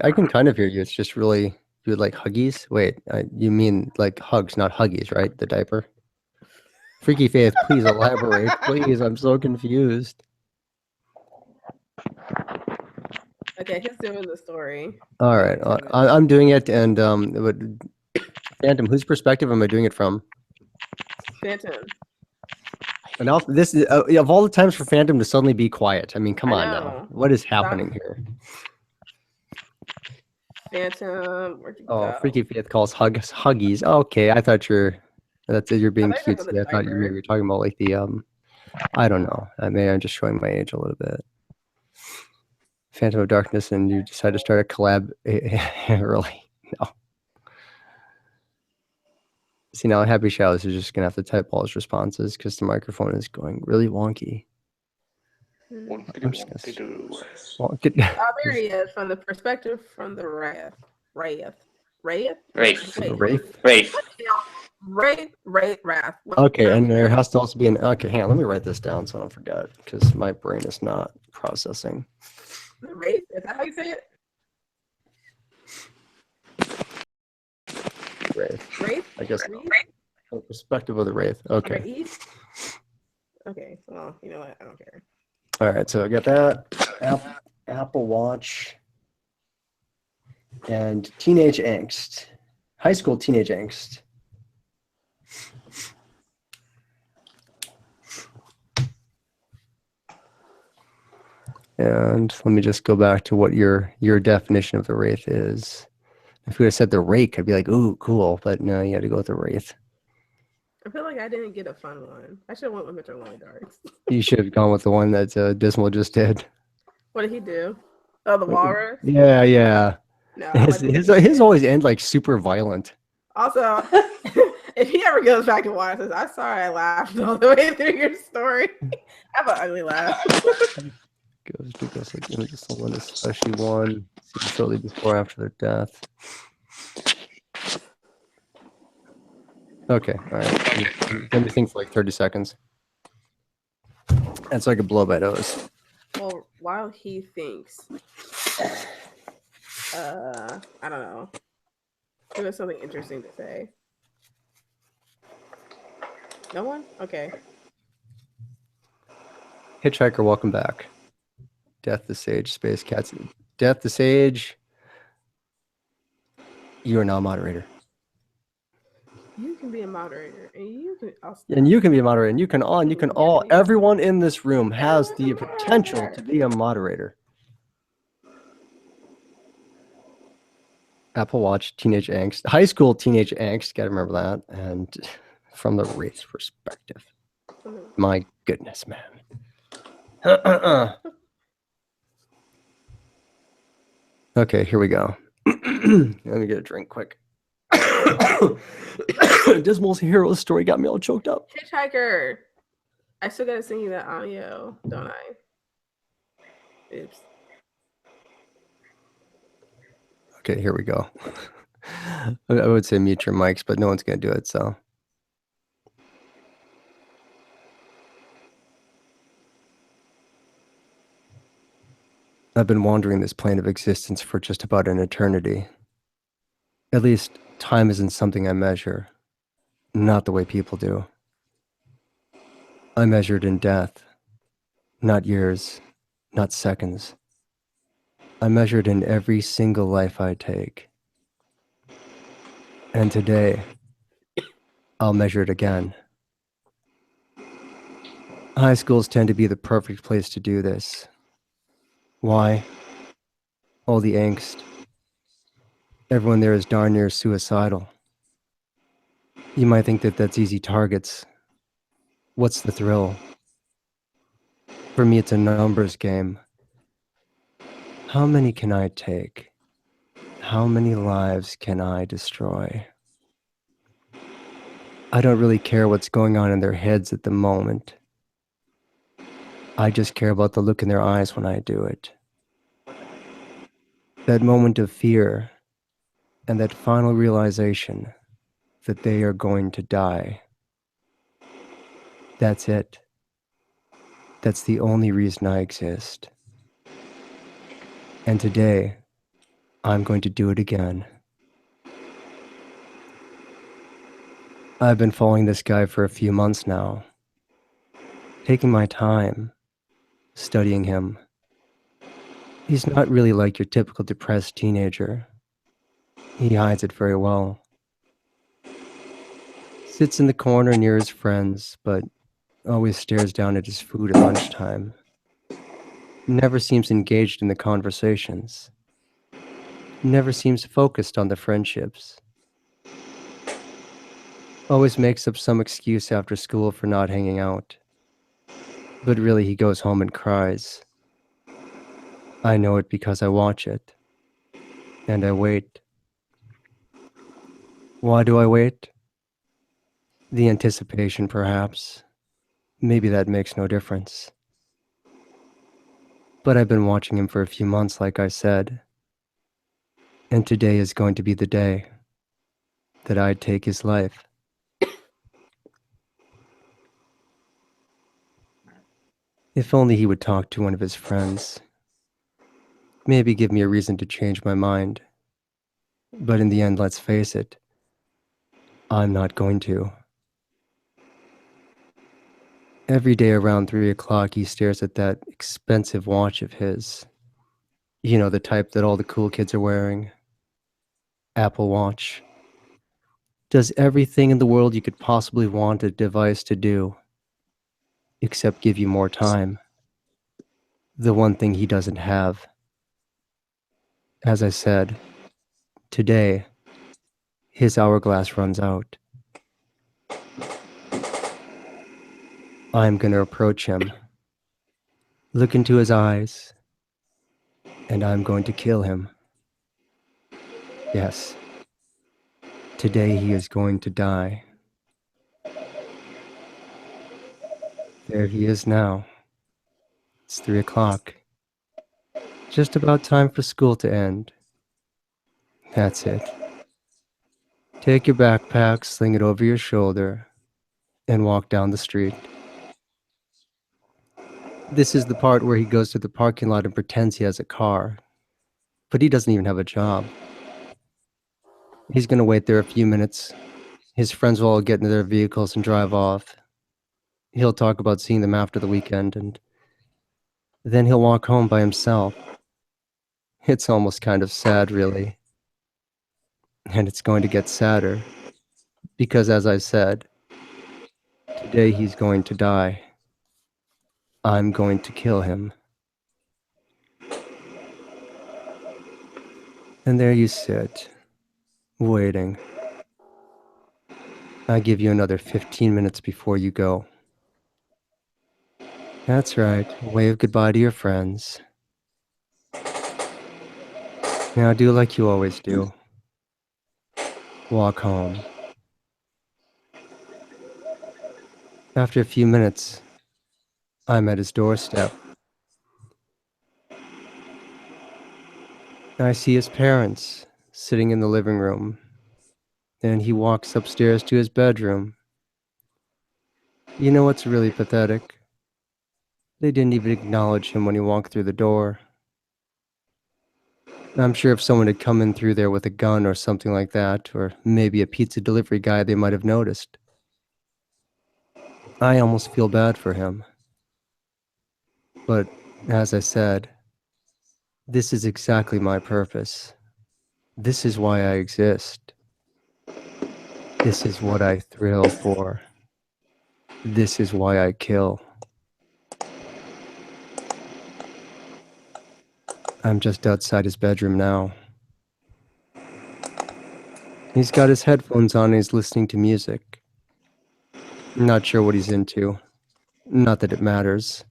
I can kind of hear you. It's just really, you would like huggies? Wait, you mean like hugs, not huggies, right? The diaper. Freaky Faith, please elaborate. Please, I'm so confused. Okay, he's doing the story. All right, I'm doing it, and Phantom, whose perspective am I doing it from? Phantom. And now this is of all the times for Phantom to suddenly be quiet. I mean, come on now, know. what is happening here? Phantom, where'd you Oh, go? Freaky Faith calls huggies. Okay, I thought you're being thought you were talking cutesy. about I thought you maybe were talking about like the I don't know. I mean, I'm just showing my age a little bit. Phantom of Darkness, and you decided to start a collab early. No. See, now Happy Shadows is just gonna have to type all his responses because the microphone is going really wonky. I'm just gonna Oh, there he is, from the perspective from the Wraith. Wraith. Wait. Wrath. Okay, and there has to also be an. Okay, hang on, let me write this down so I don't forget because my brain is not processing. The Wraith? Is that how you say it? Wraith? I guess Wraith? the perspective of the Wraith. Okay. Wraith? Okay, well, you know what? I don't care. All right, so I got that Apple Watch and teenage angst, high school teenage angst. And let me just go back to what your definition of the Wraith is. If we would have said the Rake, I'd be like, ooh, cool. But no, you had to go with the Wraith. I feel like I didn't get a fun one. I should have went with Mitchell Lonely Darks. You should have gone with the one that Dismal just did. What did he do? Oh, the walrus? Yeah. No. His always end like super violent. Also, if he ever goes back and watches, I'm sorry I laughed all the way through your story. I have an ugly laugh. Goes because like images someone, especially one shortly before or after their death. Okay, all right. Let me think for like 30 seconds. That's like a blow by nose. Well, while he thinks, I don't know. Give us something interesting to say. No one? Okay. Hitchhiker, welcome back. Death the Sage, Space Cats. Death the Sage. You are now a moderator. You can be a moderator, and you can also. And you can be a moderator. And you can all. Everyone in this room has the potential to be a moderator. Apple Watch, teenage angst, high school teenage angst. Got to remember that. And from the race perspective, my goodness, man. Okay, here we go. Let me get a drink quick. Dismal's hero story got me all choked up. Hitchhiker. I still gotta sing you that audio, don't I? Oops. Okay, here we go. I would say mute your mics, but no one's gonna do it, so. I've been wandering this plane of existence for just about an eternity. At least, time isn't something I measure. Not the way people do. I measure it in death. Not years. Not seconds. I measure it in every single life I take. And today, I'll measure it again. High schools tend to be the perfect place to do this. Why? All the angst. Everyone there is darn near suicidal. You might think that that's easy targets. What's the thrill? For me, it's a numbers game. How many can I take? How many lives can I destroy? I don't really care what's going on in their heads at the moment. I just care about the look in their eyes when I do it. That moment of fear and that final realization that they are going to die. That's it. That's the only reason I exist. And today, I'm going to do it again. I've been following this guy for a few months now, taking my time, studying him. He's not really like your typical depressed teenager. He hides it very well. Sits in the corner near his friends, but always stares down at his food at lunchtime. Never seems engaged in the conversations. Never seems focused on the friendships. Always makes up some excuse after school for not hanging out. But really he goes home and cries. I know it because I watch it. And I wait. Why do I wait? The anticipation, perhaps. Maybe that makes no difference. But I've been watching him for a few months, like I said. And today is going to be the day that I'd take his life. If only he would talk to one of his friends. Maybe give me a reason to change my mind. But in the end, let's face it, I'm not going to. Every day around 3 o'clock, he stares at that expensive watch of his. You know, the type that all the cool kids are wearing. Apple Watch. Does everything in the world you could possibly want a device to do, except give you more time. The one thing he doesn't have. As I said, today, his hourglass runs out. I'm going to approach him, look into his eyes, and I'm going to kill him. Yes, today he is going to die. There he is now. It's 3 o'clock. Just about time for school to end. That's it. Take your backpack, sling it over your shoulder, and walk down the street. This is the part where he goes to the parking lot and pretends he has a car. But he doesn't even have a job. He's going to wait there a few minutes. His friends will all get into their vehicles and drive off. He'll talk about seeing them after the weekend, and then he'll walk home by himself. It's almost kind of sad, really. And it's going to get sadder, because as I said, today he's going to die. I'm going to kill him. And there you sit, waiting. I give you another 15 minutes before you go. That's right, wave goodbye to your friends. Now do like you always do. Walk home. After a few minutes, I'm at his doorstep. I see his parents sitting in the living room, and he walks upstairs to his bedroom. You know what's really pathetic? They didn't even acknowledge him when he walked through the door. I'm sure if someone had come in through there with a gun or something like that, or maybe a pizza delivery guy, they might have noticed. I almost feel bad for him. But, as I said, this is exactly my purpose. This is why I exist. This is what I thrill for. This is why I kill. I'm just outside his bedroom now. He's got his headphones on and he's listening to music. Not sure what he's into. Not that it matters.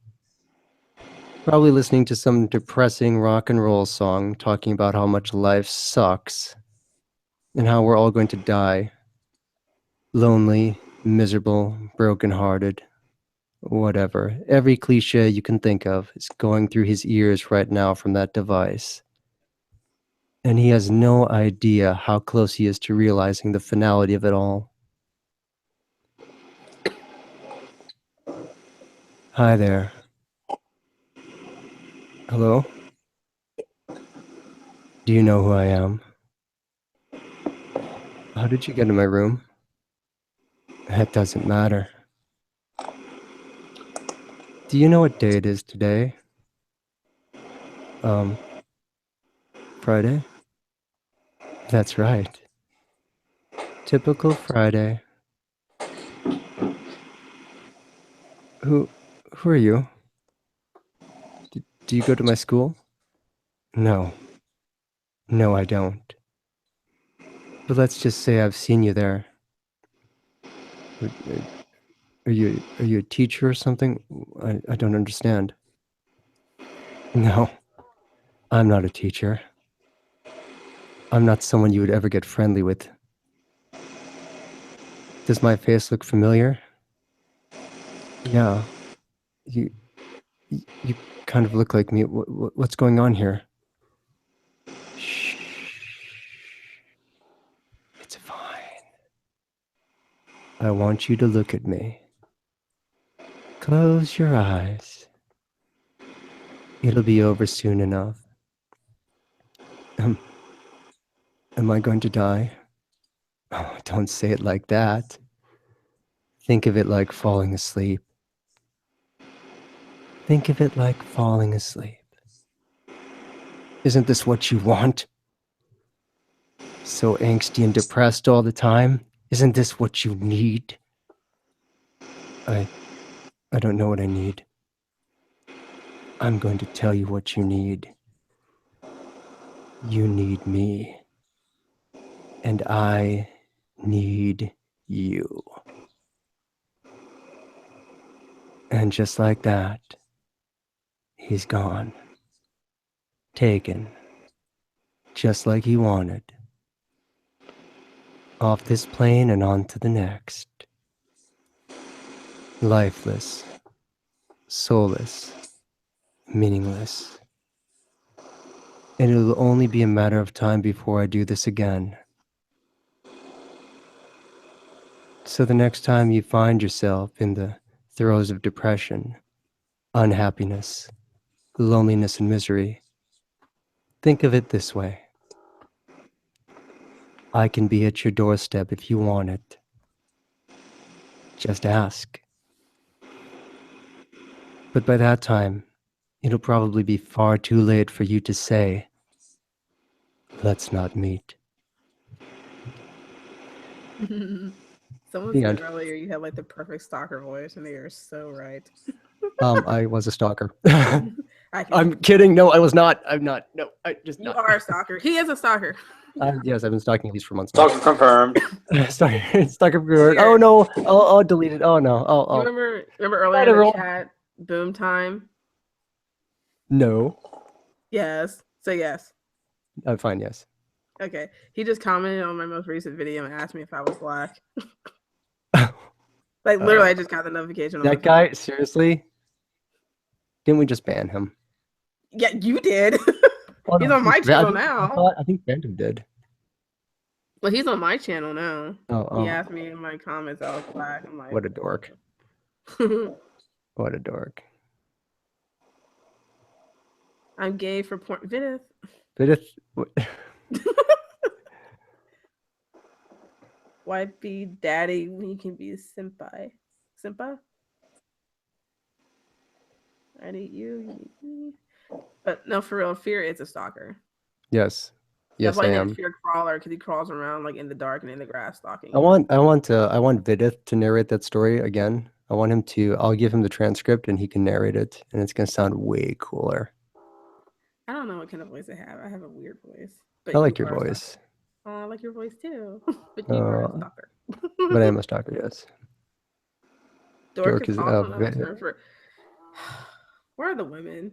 Probably listening to some depressing rock and roll song talking about how much life sucks and how we're all going to die. Lonely, miserable, brokenhearted, whatever. Every cliche you can think of is going through his ears right now from that device. And he has no idea how close he is to realizing the finality of it all. Hi there. Hello? Do you know who I am? How did you get in my room? That doesn't matter. Do you know what day it is today? Friday? That's right. Typical Friday. Who are you? Do you go to my school? No. No, I don't. But let's just say I've seen you there. Are you a teacher or something? I don't understand. No, I'm not a teacher. I'm not someone you would ever get friendly with. Does my face look familiar? Yeah. You kind of look like me. What's going on here? Shh. It's fine. I want you to look at me. Close your eyes. It'll be over soon enough. Am I going to die? Oh, don't say it like that. Think of it like falling asleep. Think of it like falling asleep. Isn't this what you want? So angsty and depressed all the time? Isn't this what you need? I don't know what I need. I'm going to tell you what you need. You need me. And I need you. And just like that, he's gone. Taken. Just like he wanted. Off this plane and on to the next. Lifeless. Soulless. Meaningless. And it'll only be a matter of time before I do this again. So the next time you find yourself in the throes of depression, unhappiness, loneliness, and misery, think of it this way. I can be at your doorstep if you want it. Just ask. But by that time, it'll probably be far too late for you to say, let's not meet. Someone The said end. earlier you had like the perfect stalker voice, and they are so right. I was a stalker. I can, I'm kidding. No, I was not. I'm not. No, I just you not. are a stalker. He is a stalker. Yes, I've been stalking these for months now. Stalker confirmed. Stalker reward. Oh no! I'll delete it. Oh no! You Oh remember earlier in the everyone. chat, boom time? no. Yes. Say yes. I'm fine. Yes. Okay. He just commented on my most recent video and asked me if I was black. Like literally, I just got the notification. On my That guy. Seriously? Didn't we just ban him? Yeah, you did. Oh, He's no, on my I channel think- now. I think Phantom did. Well, he's on my channel now. Oh, He asked me in my comments I was black. I'm like, what a dork! What a dork! I'm gay for porn. Vidith. But if Why be daddy when you can be a senpai? Senpai? I need you. You need me. But no, for real, Fear is a stalker. yes, yes, That's why I I am. named Fear Crawler, because he crawls around like in the dark and in the grass stalking. I want Vidith to narrate that story again. I'll give him the transcript and he can narrate it, and it's gonna sound way cooler. I don't know what kind of voice I have. I have a weird voice. But I like you your are a voice, stalker. Oh, I like your voice too. But you are a stalker. but I am a stalker. Yes. Dork is is also another term for. Where are the women?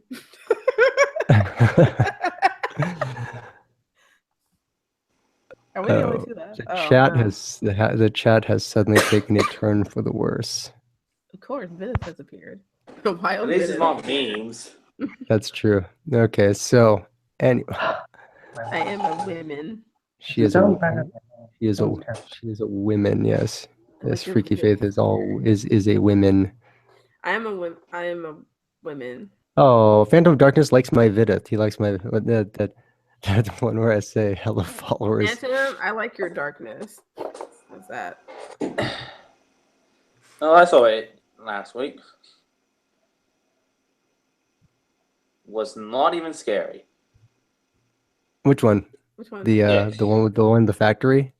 Are we the only two left? The chat has suddenly taken a turn for the worse. Of course, Venice has appeared. Wild This is Venice. not memes. That's true. Okay, so anyway, I am a woman. she is a woman. Yes, yes. Freaky Faith is a woman. I am a woman. Oh, Phantom of Darkness likes my Vidith. He likes my that one where I say hello followers. Phantom, I like your darkness. What's that? Oh, I saw it last week. Was not even scary. Which one? Which one? The one with the factory.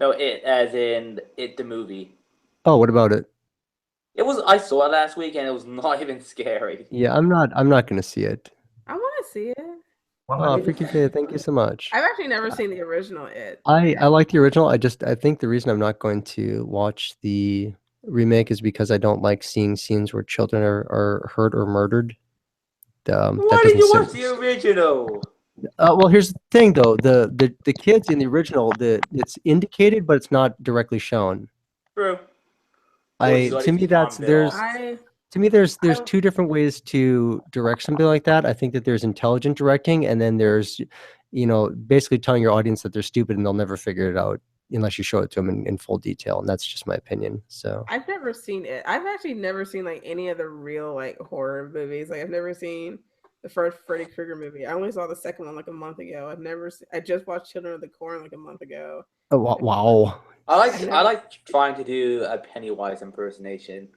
No, it as in it the movie. Oh, what about it? It was. I saw it last week and it was not even scary. Yeah, I'm not gonna see it. I want to see it. Oh, Freaky Faith, thank you so much. I've actually never seen the original It. I like the original. I think the reason I'm not going to watch the remake is because I don't like seeing scenes where children are hurt or murdered. Why did you watch the original? Well, here's the thing though. The kids in the original, it's indicated, but it's not directly shown. True. To me there's two different ways to direct something like that. I think that there's intelligent directing, and then there's, basically telling your audience that they're stupid and they'll never figure it out unless you show it to them in full detail. And that's just my opinion. So I've never seen it. I've actually never seen like any of the real like horror movies. Like I've never seen the first Freddy Krueger movie. I only saw the second one like a month ago. I just watched Children of the Corn like a month ago. oh, wow. I like trying to do a Pennywise impersonation.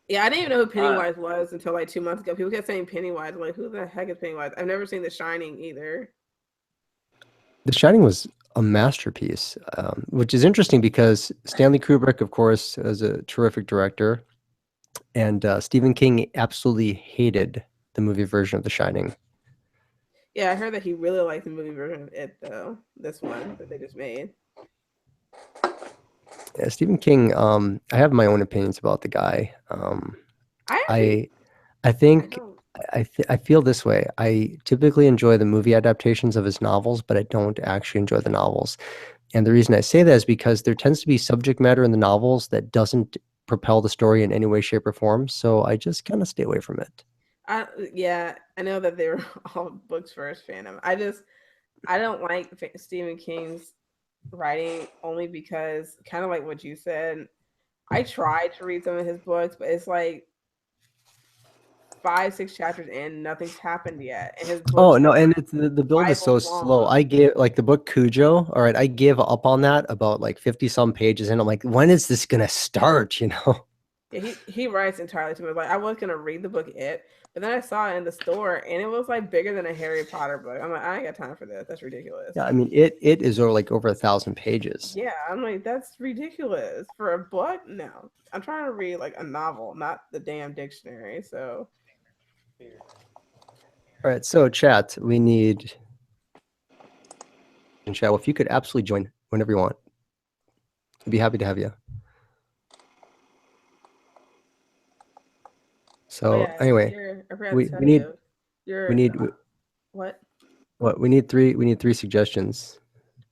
Yeah, I didn't even know who Pennywise was until like 2 months ago. People kept saying Pennywise. I'm like, who the heck is Pennywise? I've never seen The Shining either. The Shining was a masterpiece, which is interesting because Stanley Kubrick, of course, is a terrific director, and Stephen King absolutely hated the movie version of The Shining. Yeah, I heard that he really liked the movie version of It, though. This one that they just made. Yeah, Stephen King. I have my own opinions about the guy. I feel this way. I typically enjoy the movie adaptations of his novels, but I don't actually enjoy the novels. And the reason I say that is because there tends to be subject matter in the novels that doesn't propel the story in any way, shape, or form. So I just kind of stay away from it. Yeah, I know that they were all books first fandom. I don't like Stephen King's writing only because, kind of like what you said, I tried to read some of his books, but it's like 5-6 chapters in, nothing's happened yet. And his Oh books no, are and it's the build is so Bible slow. long. I gave like the book Cujo. All right, I gave up on that about like 50 some pages, and I'm like, when is this gonna start? You know? Yeah, he writes entirely too much. Like I was gonna read the book but then I saw it in the store and it was like bigger than a Harry Potter book. I'm like, I ain't got time for this. That's ridiculous. Yeah, I mean it is over 1,000 pages. Yeah, I'm like, that's ridiculous. For a book? No. I'm trying to read like a novel, not the damn dictionary. So All right, so chat, we need and chat. Well, if you could absolutely join whenever you want, I'd be happy to have you. So yeah, anyway, I forgot we to tell need you. You're we need what? what we need three suggestions.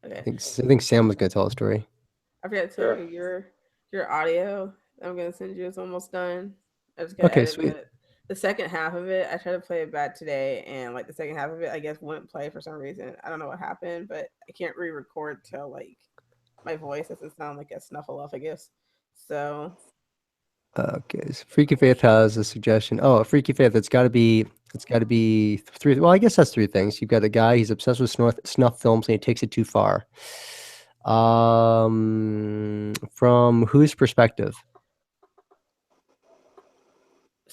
Okay. I think Sam was gonna tell a story. I forgot to tell you your audio I'm gonna send you is almost done. I just gotta edit sweet. it. The second half of it, I tried to play it back today, and like the second half of it, I guess wouldn't play for some reason. I don't know what happened, but I can't re-record till like my voice doesn't sound like a snuffleupagus. So Okay, so Freaky Faith has a suggestion. Oh, Freaky Faith, it's got to be three. Well, I guess that's three things. You've got a guy, he's obsessed with snuff films, and he takes it too far. From whose perspective?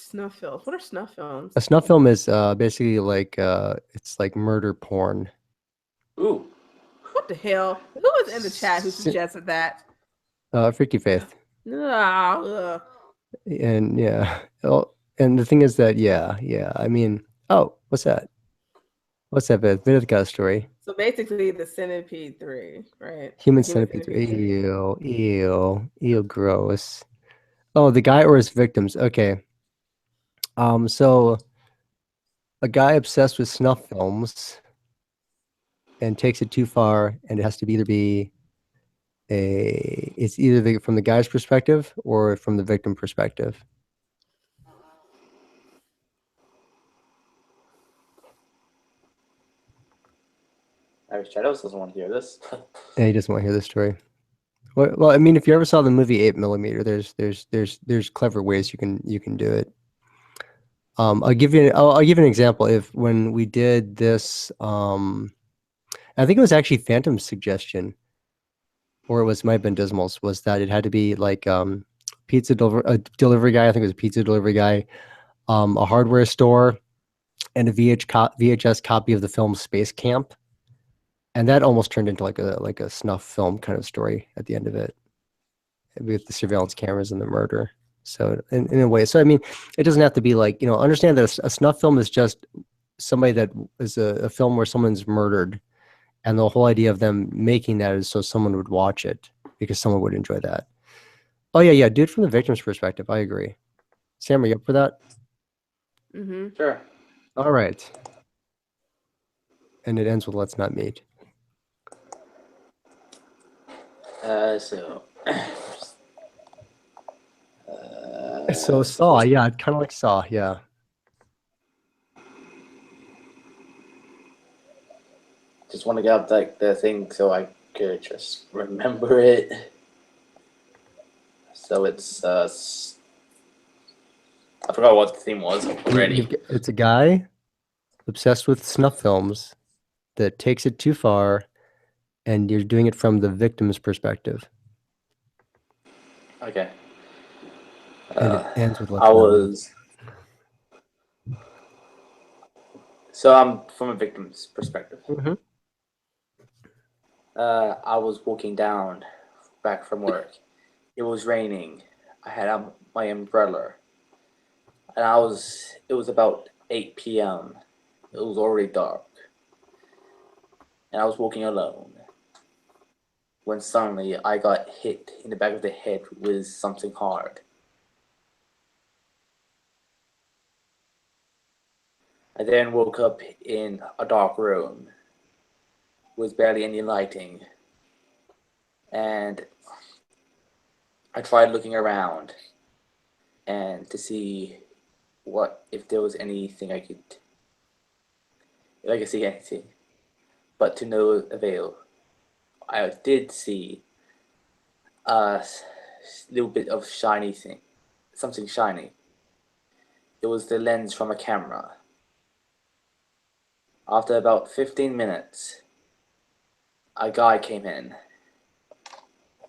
snuff films. What are snuff films? A snuff film is basically like it's like murder porn. Ooh. What the hell? Who was in the chat who suggested that? Freaky Faith. No. And yeah, and the thing is that yeah. I mean, oh, what's that? What's that bit? Bit of the story. So basically, the Centipede 3, right? Human Centipede 3. Ew, gross. Oh, the guy or his victims. Okay. So a guy obsessed with snuff films and takes it too far, and it has to either be it's either from the guy's perspective or from the victim perspective. Irish Shadows doesn't want to hear this. Yeah, he doesn't want to hear this story. Well, I mean, if you ever saw the movie 8mm, there's clever ways you can do it. I'll give you an example. When we did this, I think it was actually Phantom's suggestion, or might have been Dismal's, was that it had to be like a delivery guy. I think it was a pizza delivery guy, a hardware store, and a VHS copy of the film Space Camp. And that almost turned into like a snuff film kind of story at the end of it, with the surveillance cameras and the murder. So in a way, so I mean, it doesn't have to be like, understand that a snuff film is just somebody that is a film where someone's murdered, and the whole idea of them making that is so someone would watch it because someone would enjoy that. Oh yeah, do it from the victim's perspective. I agree. Sam, are you up for that? Mm-hmm. Sure. All right. And it ends with "Let's not meet." So Saw, yeah, it kind of like Saw, yeah. Just want to get up like the thing so I could just remember it. So it's I forgot what the theme was already. It's a guy obsessed with snuff films that takes it too far, and you're doing it from the victim's perspective. Okay. And it ends with So I'm from a victim's perspective. Mm-hmm. I was walking back from work. It was raining. I had my umbrella, and it was about 8 p.m. It was already dark, and I was walking alone when suddenly I got hit in the back of the head with something hard. I then woke up in a dark room with barely any lighting, and I tried looking around and to see if there was anything if I could see anything, but to no avail. I did see a little bit of shiny thing, something shiny, it was the lens from a camera. After about 15 minutes, a guy came in.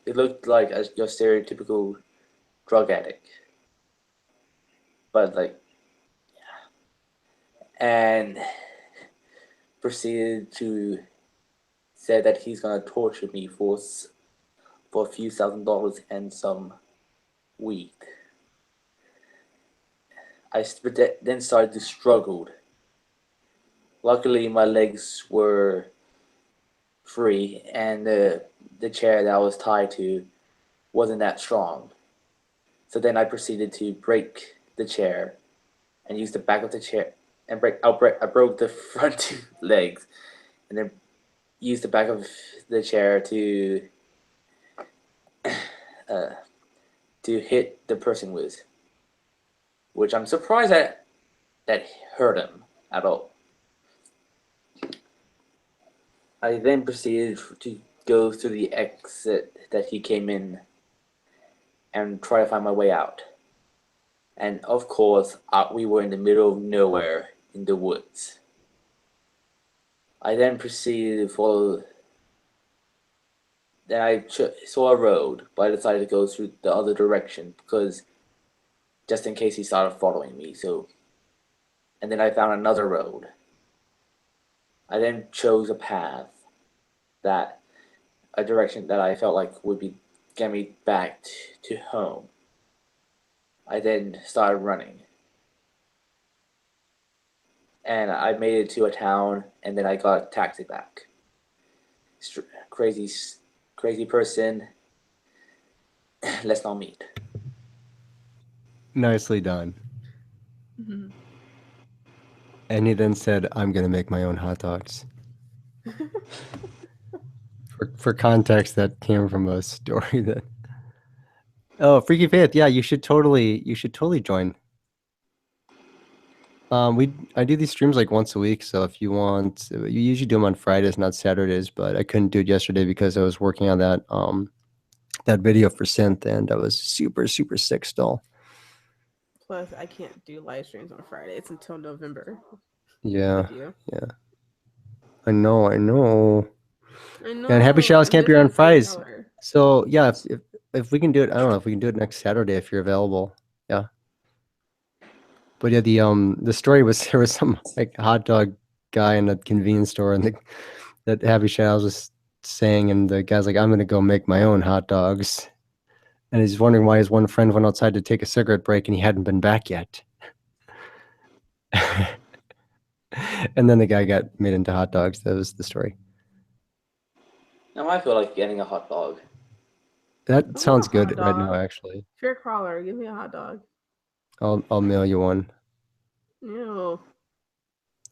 It looked like your stereotypical drug addict. But like, and proceeded to say that he's gonna torture me for a few $1,000s and some weed. I then started to struggle. Luckily, my legs were free, and the chair that I was tied to wasn't that strong. So then I proceeded to break the chair and use the back of the chair and I broke the front two legs, and then used the back of the chair to hit the person with, which I'm surprised that hurt him at all. I then proceeded to go through the exit that he came in and try to find my way out. And of course, we were in the middle of nowhere in the woods. I then proceeded to follow. Then I saw a road, but I decided to go through the other direction because just in case he started following me. And then I found another road. I then chose a path, a direction that I felt like would get me back to home. I then started running. And I made it to a town, and then I got a taxi back. Crazy person. Let's not meet. Nicely done. Mm-hmm. And he then said, I'm going to make my own hot dogs. For context, that came from a story that... Oh, Freaky Faith, yeah, you should totally join. I do these streams like once a week, so if you want, you usually do them on Fridays, not Saturdays, but I couldn't do it yesterday because I was working on that video for Synth, and I was super sick still. Plus, I can't do live streams on Friday. It's until November. Yeah. I know. And Happy Showers can't be This on is Fridays. color. So yeah, if we can do it, I don't know if we can do it next Saturday if you're available. Yeah. But yeah, the story was there was some like hot dog guy in a convenience store, and that Happy Showers was saying, and the guy's like, I'm gonna go make my own hot dogs. And he's wondering why his one friend went outside to take a cigarette break and he hadn't been back yet. And then the guy got made into hot dogs. That was the story. Now I feel like getting a hot dog. That sounds a hot good right now, dog. actually. Fear Crawler, give me a hot dog. I'll mail you one. Ew.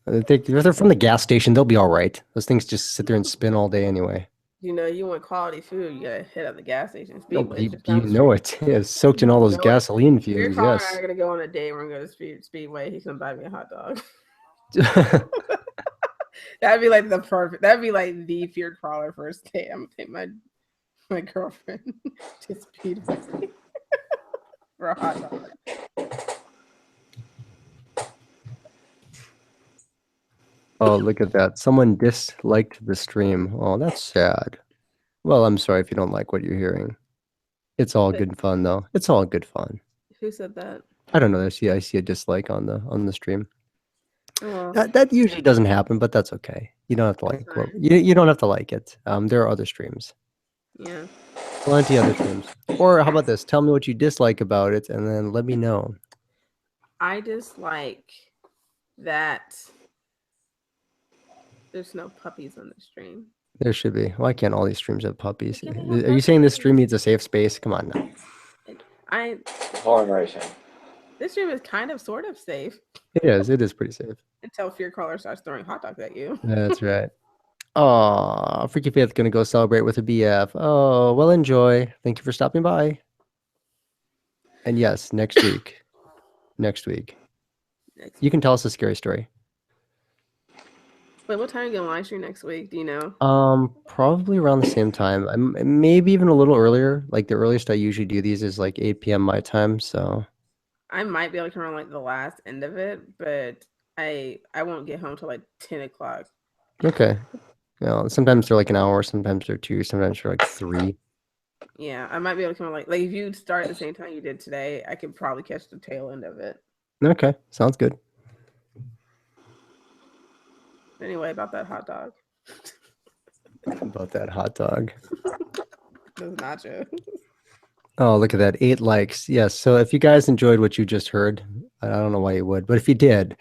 If they're from the gas station, they'll be all right. Those things just sit there and spin all day anyway. You know, you want quality food, you gotta hit up the gas station. No, Speedway. you know it is soaked in all those gasoline Fear fumes. Crawler Yes. and I are gonna go on a date. We're gonna go to Speedway. He's gonna buy me a hot dog. That'd be like the Fear Crawler first date. I'm gonna take my girlfriend to Speedway for a hot dog. Oh, look at that. Someone disliked the stream. Oh, that's sad. Well, I'm sorry if you don't like what you're hearing. It's all good fun, though. It's all good fun. Who said that? I don't know. I see a dislike on the stream. Oh. That usually doesn't happen, but that's okay. You don't have to like you don't have to like it. There are other streams. Yeah. Plenty of other streams. Or how about this? Tell me what you dislike about it, and then let me know. I dislike that there's no puppies on the stream. There should be. Why can't all these streams have puppies? They have Are you saying this stream needs a safe space? Come on now. Toleration. This stream is kind of sort of safe. It is pretty safe. Until Fear Crawler starts throwing hot dogs at you. That's right. Oh, Freaky Faith's gonna go celebrate with a BF. Oh, well, enjoy. Thank you for stopping by. And yes, next week. You can tell us a scary story. Wait, what time are you gonna live stream next week? Do you know? Probably around the same time. Maybe even a little earlier. Like the earliest I usually do these is like 8 p.m. my time. So I might be able to come around like the last end of it, but I won't get home till like 10 o'clock. Okay. Sometimes they're like an hour, sometimes they're 2, sometimes they're like 3. Yeah, I might be able to come like if you start at the same time you did today, I could probably catch the tail end of it. Okay, sounds good. Anyway, about that hot dog. About that hot dog. Those nachos. Oh, look at that. 8 likes. Yes. So if you guys enjoyed what you just heard, I don't know why you would, but if you did,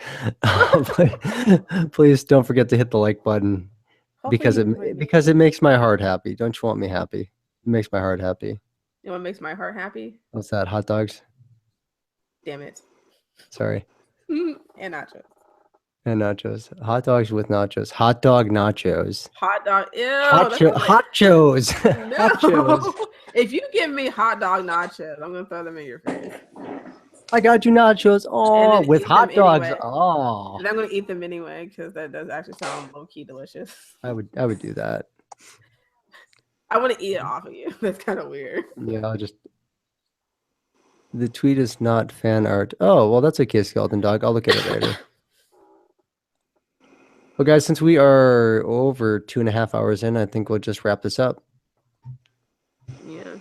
please don't forget to hit the like button because it makes my heart happy. Don't you want me happy? It makes my heart happy. You know what makes my heart happy? What's that? Hot dogs? Damn it. Sorry. And nachos. And nachos. Hot dogs with nachos. Hot dog nachos. Hot dog. Ew. Hot chos. No. Hot chos. If you give me hot dog nachos, I'm gonna throw them in your face. I got you nachos. Oh, with hot dogs. Anyway. Oh. And I'm gonna eat them anyway because that does actually sound low key delicious. I would do that. I want to eat it off of you. That's kind of weird. Yeah, I'll just. The tweet is not fan art. Oh, well, that's okay, Skeleton Dog. I'll look at it later. Well, guys, since we are over 2.5 hours in, I think we'll just wrap this up. Yeah.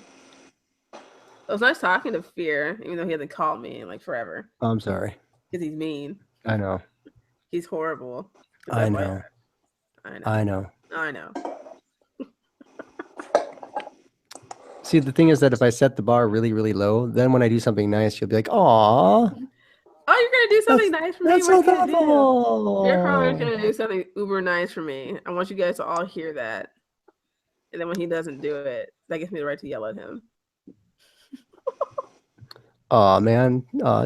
It was nice talking to Fear, even though he hasn't called me in like forever. Oh, I'm sorry. Because he's mean. I know. He's horrible. I know. I know. I know. See, the thing is that if I set the bar really, really low, then when I do something nice, you'll be like, "Aw." Oh, you're gonna do something nice for me? That's What so are you gonna do? thoughtful. Fear Crawler's gonna do something uber nice for me. I want you guys to all hear that. And then when he doesn't do it, that gives me the right to yell at him. Oh man,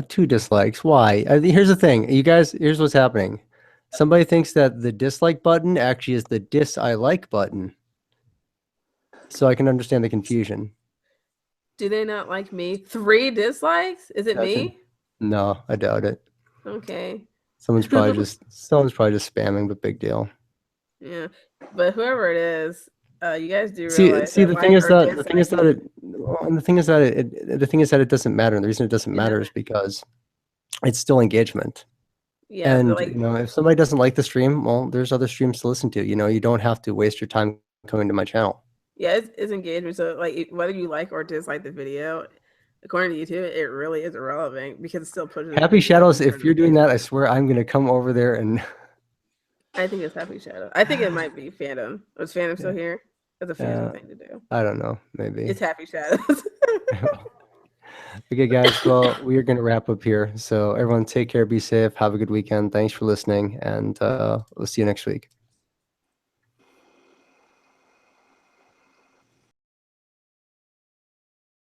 2 dislikes. Why? Here's the thing, you guys. Here's what's happening. Somebody thinks that the dislike button actually is the I like button. So I can understand the confusion. Do they not like me? 3 dislikes? Is it me? No, I doubt it. Okay. Someone's probably just spamming, but big deal. Yeah, but whoever it is, you guys do See, realize the thing is that it doesn't matter. And the reason it doesn't matter is because it's still engagement. Yeah, and like, if somebody doesn't like the stream, well, there's other streams to listen to. You don't have to waste your time coming to my channel. yeah, it's engagement. So like whether you like or dislike the video, according to YouTube, it really is irrelevant because it still pushes. Happy Shadows, if you're doing that, I swear I'm gonna come over there and. I think it's Happy Shadow. I think it might be Phantom. Was Phantom still here? That's a Phantom thing to do. I don't know. Maybe it's Happy Shadows. Okay, guys. Well, we are gonna wrap up here. So everyone, take care, be safe, have a good weekend. Thanks for listening, and we'll see you next week.